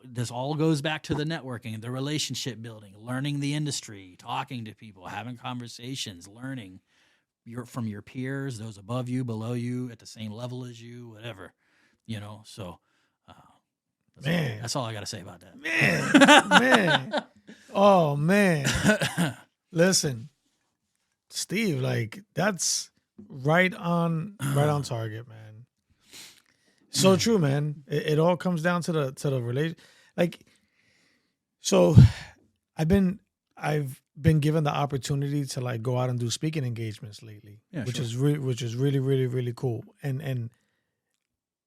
Speaker 2: this all goes back to the networking, the relationship building, learning the industry, talking to people, having conversations, learning from your peers, those above you, below you, at the same level as you, whatever, so that's all I got to say about that.
Speaker 4: Man. Oh man. Listen, Steve, like that's right on target, man. So true, man. It all comes down to the relation. Like, so I've been given the opportunity to like go out and do speaking engagements lately, which is really, really, really cool. And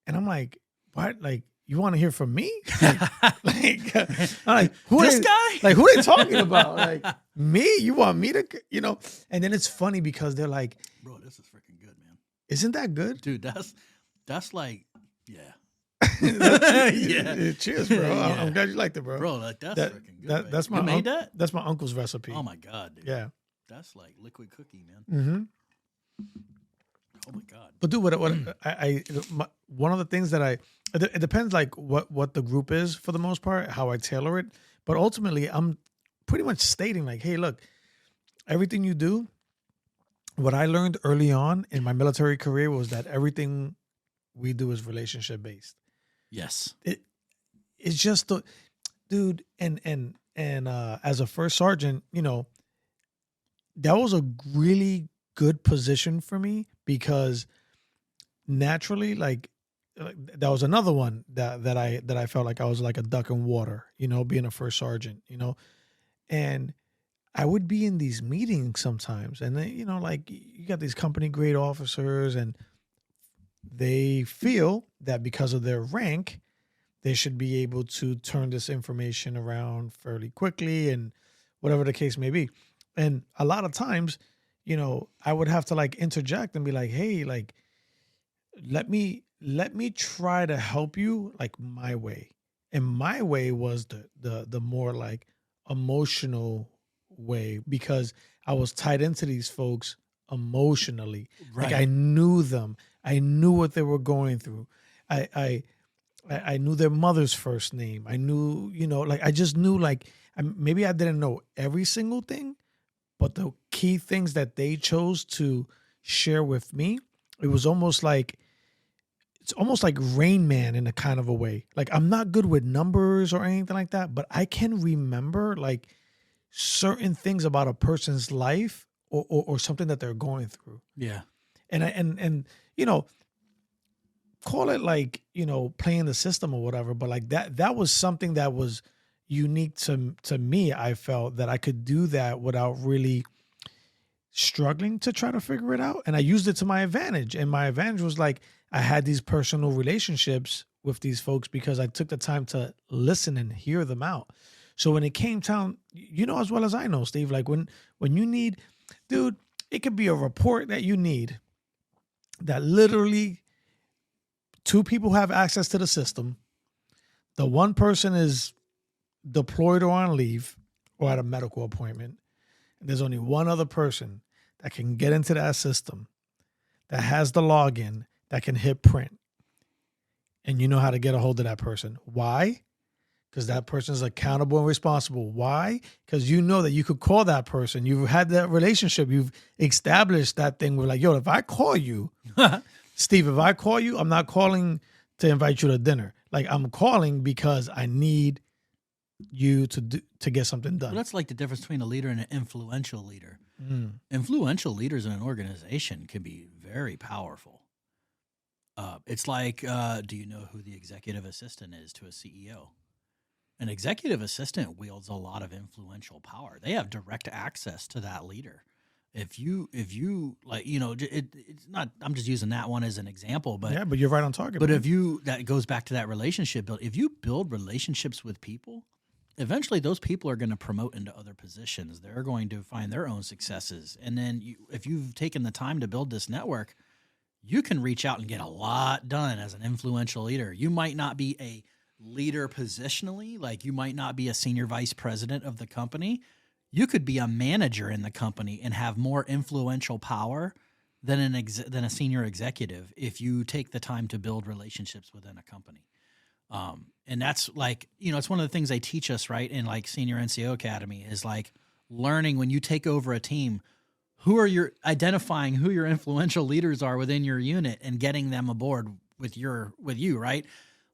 Speaker 4: I'm like, what? Like, you want to hear from me? I'm like, who
Speaker 2: this guy?
Speaker 4: Like, who they talking about? Like, me? You want me to, And then it's funny because they're like,
Speaker 2: bro, this is freaking good, man.
Speaker 4: Isn't that good?
Speaker 2: Dude, that's like, yeah.
Speaker 4: Yeah. Cheers, bro.
Speaker 2: Yeah.
Speaker 4: I'm glad you liked it, bro.
Speaker 2: Bro, like that's freaking good.
Speaker 4: That's my
Speaker 2: you made that?
Speaker 4: That's my uncle's recipe.
Speaker 2: Oh my God, dude.
Speaker 4: Yeah.
Speaker 2: That's like liquid cookie, man.
Speaker 4: Mm-hmm.
Speaker 2: Oh my God.
Speaker 4: But dude, one of the things that it depends like what the group is for the most part, how I tailor it. But ultimately, I'm pretty much stating like, hey, look, everything you do, what I learned early on in my military career was that everything we do is relationship based.
Speaker 2: Yes.
Speaker 4: It's just the dude and as a first sergeant, that was a really good position for me because naturally, like that was another one that I felt like I was like a duck in water, being a first sergeant, and I would be in these meetings sometimes and then, like you got these company grade officers and they feel that because of their rank, they should be able to turn this information around fairly quickly and whatever the case may be. And a lot of times, I would have to like interject and be like, hey, like, let me try to help you like my way. And my way was the more like emotional way because I was tied into these folks emotionally.
Speaker 2: Right.
Speaker 4: Like I knew them. I knew what they were going through. I knew their mother's first name. I knew, like I just knew like maybe I didn't know every single thing, but the key things that they chose to share with me, it's almost like Rain Man in a kind of a way. Like I'm not good with numbers or anything like that, but I can remember like certain things about a person's life or something that they're going through.
Speaker 2: Yeah.
Speaker 4: And call it like, playing the system or whatever, but like that was something that was unique to me. I felt that I could do that without really struggling to try to figure it out. And I used it to my advantage. And my advantage was like, I had these personal relationships with these folks because I took the time to listen and hear them out. So when it came down, as well as I know, Steve, like when you need, dude, it could be a report that you need that literally two people have access to the system. The one person is deployed or on leave or at a medical appointment. And there's only one other person that can get into that system, that has the login, that can hit print. And you know how to get a hold of that person. Why? Because that person is accountable and responsible. Why? Because you know that you could call that person. You've had that relationship. You've established that thing where like, yo, if I call you, Steve, if I call you, I'm not calling to invite you to dinner. Like, I'm calling because I need you to get something done.
Speaker 2: Well, that's like the difference between a leader and an influential leader. Influential leaders in an organization can be very powerful. It's like, do you know who the executive assistant is to a CEO? An executive assistant wields a lot of influential power. They have direct access to that leader. If you like, you know, it's not, I'm just using that one as an example, but
Speaker 4: yeah, but you're right on target.
Speaker 2: But
Speaker 4: man.
Speaker 2: if you, that goes back to that relationship build. If you build relationships with people, eventually those people are going to promote into other positions. They're going to find their own successes. And then if you've taken the time to build this network, you can reach out and get a lot done as an influential leader. You might not be a leader positionally, like you might not be a senior vice president of the company. You could be a manager in the company and have more influential power than than a senior executive if you take the time to build relationships within a company. And that's like, you know, it's one of the things they teach us, right, in like Senior NCO Academy is like learning when you take over a team, identifying who your influential leaders are within your unit and getting them aboard with you, right?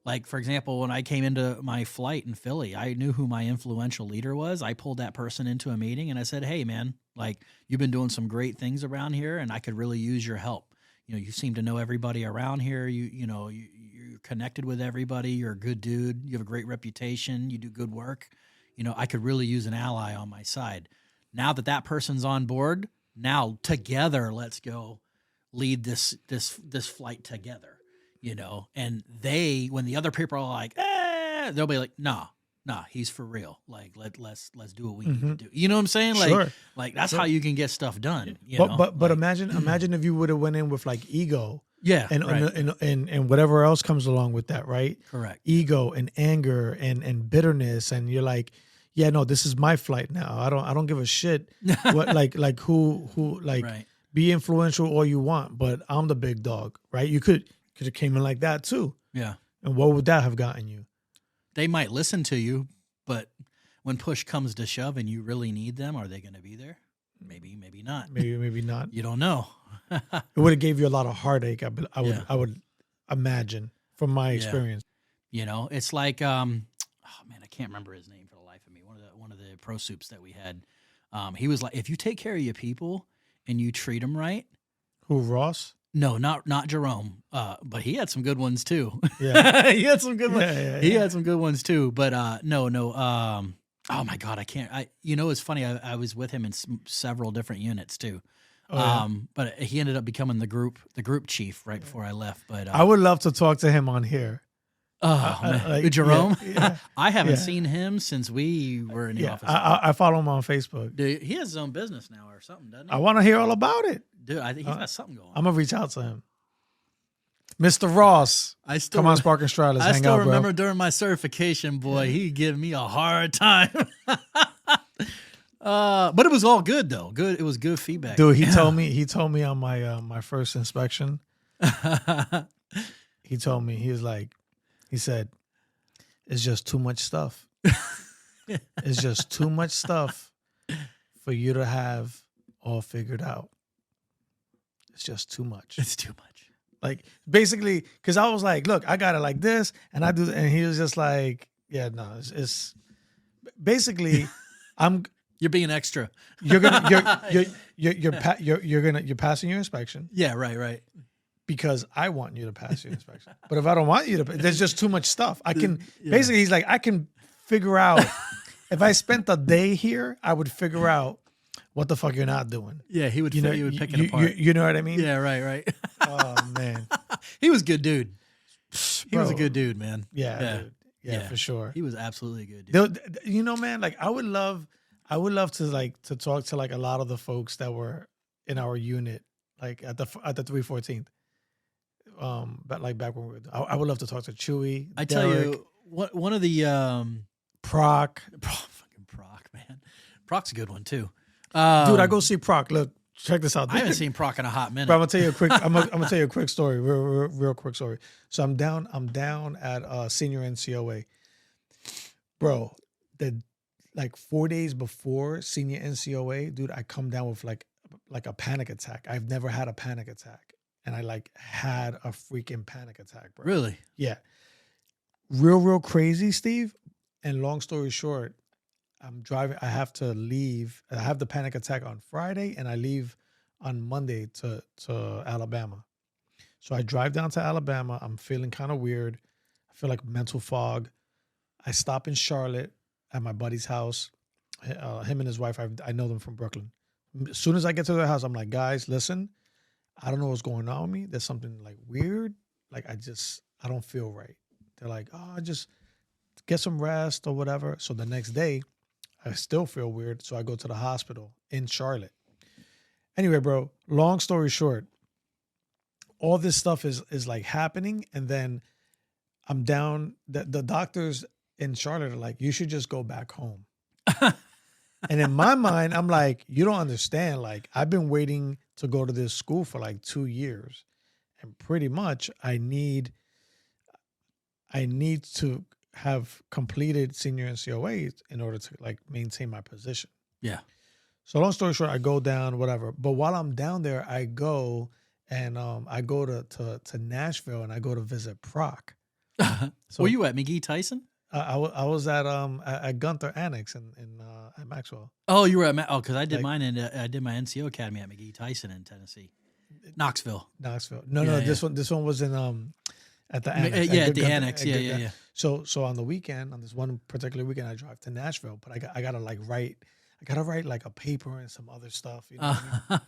Speaker 2: Like, for example, when I came into my flight in Philly, I knew who my influential leader was. I pulled that person into a meeting and I said, hey, man, like, you've been doing some great things around here and I could really use your help. You know, you seem to know everybody around here. You're connected with everybody. You're a good dude. You have a great reputation. You do good work. You know, I could really use an ally on my side. Now that person's on board, now together, let's go lead this flight together. You know, and when the other people are like, they'll be like, nah, he's for real. Like, let's do what we need to do. You know what I'm saying? Like,
Speaker 4: Sure.
Speaker 2: Like that's how you can get stuff done.
Speaker 4: But imagine if you would have went in with like ego.
Speaker 2: Yeah.
Speaker 4: And whatever else comes along with that, right?
Speaker 2: Correct.
Speaker 4: Ego and anger and bitterness. And you're like, yeah, no, this is my flight now. I don't give a shit what like who
Speaker 2: right.
Speaker 4: Be influential all you want, but I'm the big dog, right? You could have came in like that too.
Speaker 2: Yeah.
Speaker 4: And what would that have gotten you?
Speaker 2: They might listen to you, but when push comes to shove and you really need them, are they going to be there? Maybe not.
Speaker 4: Maybe not.
Speaker 2: You don't know.
Speaker 4: It would have gave you a lot of heartache. I would imagine from my experience.
Speaker 2: You know, it's like, oh man, I can't remember his name for the life of me. One of the pro soups that we had. He was like, if you take care of your people and you treat them right.
Speaker 4: Who, Ross?
Speaker 2: No, not Jerome. But he had some good ones too.
Speaker 4: Yeah,
Speaker 2: he had some good ones.
Speaker 4: Yeah.
Speaker 2: He had some good ones too. But no. Oh my God, I can't. It's funny. I was with him in several different units too.
Speaker 4: Oh, yeah.
Speaker 2: But he ended up becoming the group chief right before I left. But
Speaker 4: I would love to talk to him on here.
Speaker 2: Jerome.
Speaker 4: Yeah.
Speaker 2: I haven't seen him since we were in the office.
Speaker 4: I follow him on Facebook.
Speaker 2: Dude, he has his own business now or something, doesn't he?
Speaker 4: I want to hear all about it.
Speaker 2: Dude, I think he's got something going on.
Speaker 4: I'm gonna reach out to him. Mr. Ross, come on, Spark.N.Stride. Let's hang out, bro.
Speaker 2: I still remember during my certification, boy, he gave me a hard time. But it was all good though. Good, it was good feedback.
Speaker 4: Dude, he told me on my first inspection. He told me, he said, it's just too much stuff. It's just too much stuff for you to have all figured out. It's just too much.
Speaker 2: It's too much.
Speaker 4: Like, basically, because I was like, look, I got it like this, and I do, and he was just like, yeah, no, it's basically,
Speaker 2: you're being extra.
Speaker 4: You're passing your inspection.
Speaker 2: Yeah, right.
Speaker 4: Because I want you to pass your inspection. But if I don't want you to, there's just too much stuff. Basically, he's like, I can figure out, if I spent a day here, I would figure out what the fuck you're not doing.
Speaker 2: Yeah, he would pick it apart.
Speaker 4: You know what I mean?
Speaker 2: Yeah, right.
Speaker 4: Oh, man.
Speaker 2: He was a good dude. He was a good dude, man.
Speaker 4: Yeah, dude. Yeah, for sure.
Speaker 2: He was absolutely a good dude.
Speaker 4: You know, man, like I would love to talk to like a lot of the folks that were in our unit, like at the 314th. but like back when we were, I would love to talk to Chewy.
Speaker 2: I
Speaker 4: Derek,
Speaker 2: tell you, one of the
Speaker 4: Proc.
Speaker 2: fucking Proc, man. Proc's a good one too.
Speaker 4: Dude, I go see Proc. Look, check this out.
Speaker 2: I haven't seen Proc in a hot minute.
Speaker 4: But I'm gonna tell you a quick. I'm gonna tell you a quick story, real quick story. So I'm down at senior NCOA, bro. Like 4 days before senior NCOA, dude, I come down with like a panic attack. I've never had a panic attack, and I like had a freaking panic attack, bro.
Speaker 2: Really?
Speaker 4: Yeah, real crazy, Steve. And long story short, I'm driving. I have to leave. I have the panic attack on Friday, and I leave on Monday to Alabama. So I drive down to Alabama. I'm feeling kind of weird. I feel like mental fog. I stop in Charlotte at my buddy's house. Him and his wife, I know them from Brooklyn. As soon as I get to their house, I'm like, guys, listen, I don't know what's going on with me. There's something like weird. Like I don't feel right. They're like, oh, just get some rest or whatever. So the next day, I still feel weird. So I go to the hospital in Charlotte. Anyway, bro, long story short, all this stuff is like happening. And then I'm down. The doctors in Charlotte are like, you should just go back home. And in my mind, I'm like, you don't understand. Like, I've been waiting to go to this school for like 2 years. And pretty much I need to have completed senior NCOA in order to like maintain my position.
Speaker 2: Yeah. So
Speaker 4: long story short, I go down, whatever. But while I'm down there, I go and I go to Nashville and I go to visit Proc.
Speaker 2: So were you at McGee Tyson?
Speaker 4: I was at Gunther Annex at Maxwell.
Speaker 2: Oh, you were at because I did mine and I did my NCO Academy at McGee Tyson in Tennessee, Knoxville.
Speaker 4: No, this one was in at the Annex.
Speaker 2: At the Annex. Yeah.
Speaker 4: So on the weekend, on this one particular weekend, I drive to Nashville, but I gotta write like a paper and some other stuff. You know what I mean?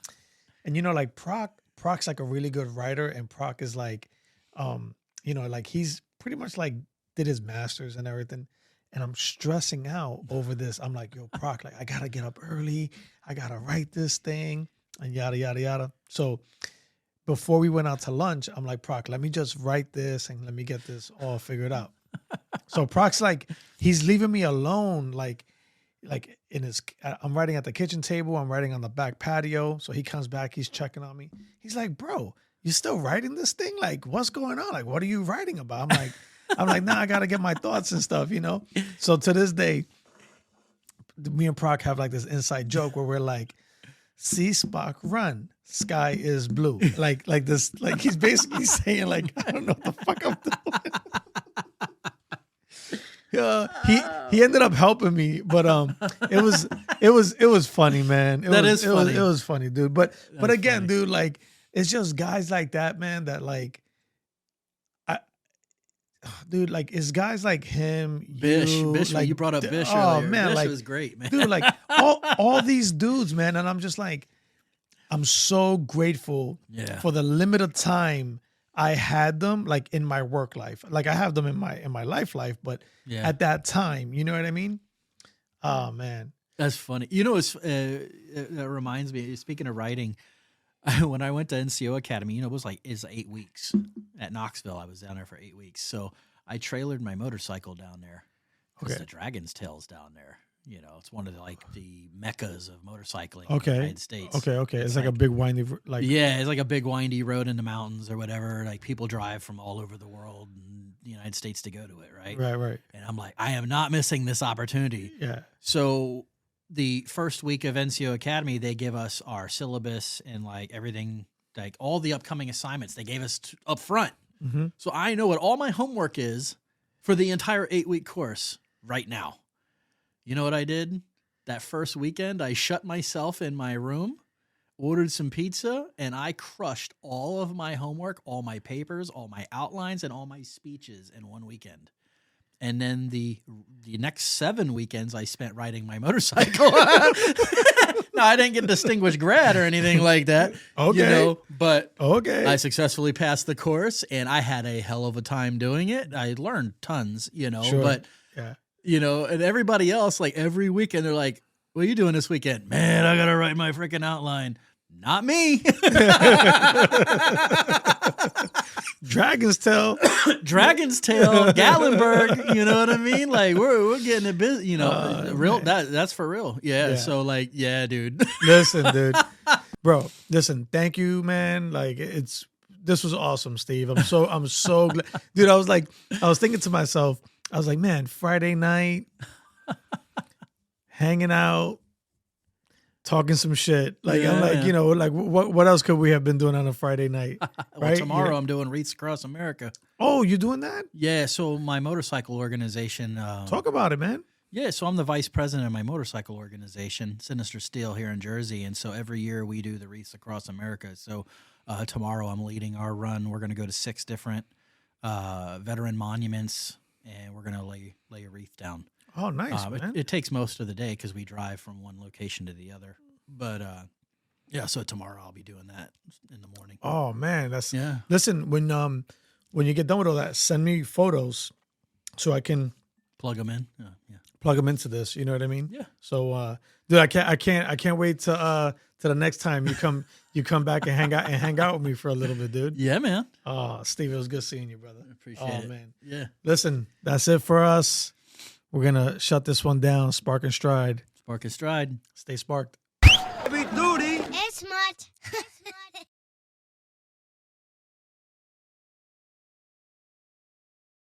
Speaker 4: And you know, like Proc's like a really good writer, and Proc is like, like he's pretty much like did his master's and everything. And I'm stressing out over this. I'm like, yo, Proc, like I gotta get up early. I gotta write this thing and yada, yada, yada. So before we went out to lunch, I'm like, Proc, let me just write this and let me get this all figured out. So Proc's like, he's leaving me alone, like in his, I'm writing at the kitchen table. I'm writing on the back patio. So he comes back, he's checking on me. He's like, bro, you still writing this thing? Like, what's going on? Like, what are you writing about? I'm like, nah, I got to get my thoughts and stuff, you know? So to this day, me and Proc have like this inside joke where we're like, see Spock run, sky is blue. Like this, like he's basically saying like, I don't know what the fuck I'm doing. He ended up helping me, but it was funny, man. Funny. It was funny, dude. But again, funny. Dude, like it's just guys like that, man, that like dude, like it's guys like him,
Speaker 2: Bish,
Speaker 4: like
Speaker 2: you brought up Bish
Speaker 4: oh
Speaker 2: earlier.
Speaker 4: Man,
Speaker 2: Bish
Speaker 4: like,
Speaker 2: was great, man.
Speaker 4: Dude, like all these dudes, man, and I'm just like, I'm so grateful for the limited time I had them, like in my work life. Like I have them in my life, but at that time, you know what I mean? Oh man,
Speaker 2: that's funny. You know, that reminds me. Speaking of writing. When I went to NCO Academy, it was 8 weeks at Knoxville. I was down there for 8 weeks. So I trailered my motorcycle down there because the Dragon's Tail's down there. It's one of the meccas of motorcycling in the United States.
Speaker 4: Okay. It's like a big windy,
Speaker 2: it's like a big windy road in the mountains or whatever. Like people drive from all over the world and the United States to go to it, right?
Speaker 4: Right.
Speaker 2: And I'm like, I am not missing this opportunity.
Speaker 4: Yeah.
Speaker 2: So the first week of NCO Academy, they give us our syllabus and like everything, like all the upcoming assignments they gave us up front.
Speaker 4: Mm-hmm.
Speaker 2: So I know what all my homework is for the entire 8-week course right now. You know what I did? That first weekend, I shut myself in my room, ordered some pizza, and I crushed all of my homework, all my papers, all my outlines, and all my speeches in one weekend. And then the next 7 weekends I spent riding my motorcycle. No, I didn't get distinguished grad or anything like that.
Speaker 4: Okay.
Speaker 2: But
Speaker 4: okay.
Speaker 2: I successfully passed the course and I had a hell of a time doing it. I learned tons,
Speaker 4: Sure.
Speaker 2: But, and everybody else, like every weekend, they're like, what are you doing this weekend? Man, I got to write my freaking outline. Not me.
Speaker 4: Dragon's Tail.
Speaker 2: Dragon's Tail, Gallenberg. You know what I mean? Like we're getting it busy. You know, real. That's for real. Yeah. So like, yeah, dude.
Speaker 4: Listen, dude, bro. Listen, thank you, man. Like this was awesome, Steve. I'm so glad, dude. I was thinking to myself, I was like, man, Friday night, hanging out, talking some shit. Like I'm like, you know, like what else could we have been doing on a Friday night?
Speaker 2: Well,
Speaker 4: right?
Speaker 2: tomorrow I'm doing Wreaths Across America.
Speaker 4: Oh, you doing that?
Speaker 2: Yeah. So my motorcycle organization.
Speaker 4: Talk about it, man.
Speaker 2: Yeah, so I'm the vice president of my motorcycle organization, Sinister Steel, here in Jersey. And so every year we do the Wreaths Across America. So tomorrow I'm leading our run. We're going to go to 6 different veteran monuments, and we're going to lay a wreath down.
Speaker 4: Oh, nice, man.
Speaker 2: It takes most of the day because we drive from one location to the other. But yeah, so tomorrow I'll be doing that in the morning.
Speaker 4: Oh, man. Listen, when you get done with all that, send me photos so I can
Speaker 2: plug them in. Yeah.
Speaker 4: Plug them into this. You know what I mean?
Speaker 2: Yeah.
Speaker 4: So, dude, I can't wait to the next time you come back and hang out with me for a little bit, dude.
Speaker 2: Yeah, man.
Speaker 4: Oh, Steve, it was good seeing you, brother.
Speaker 2: I appreciate it.
Speaker 4: Oh, man.
Speaker 2: Yeah.
Speaker 4: Listen, that's it for us. We're gonna shut this one down. Spark and Stride.
Speaker 2: Spark.N.Stride.
Speaker 4: Stay sparked.
Speaker 3: Heavy duty.
Speaker 5: It's Mach.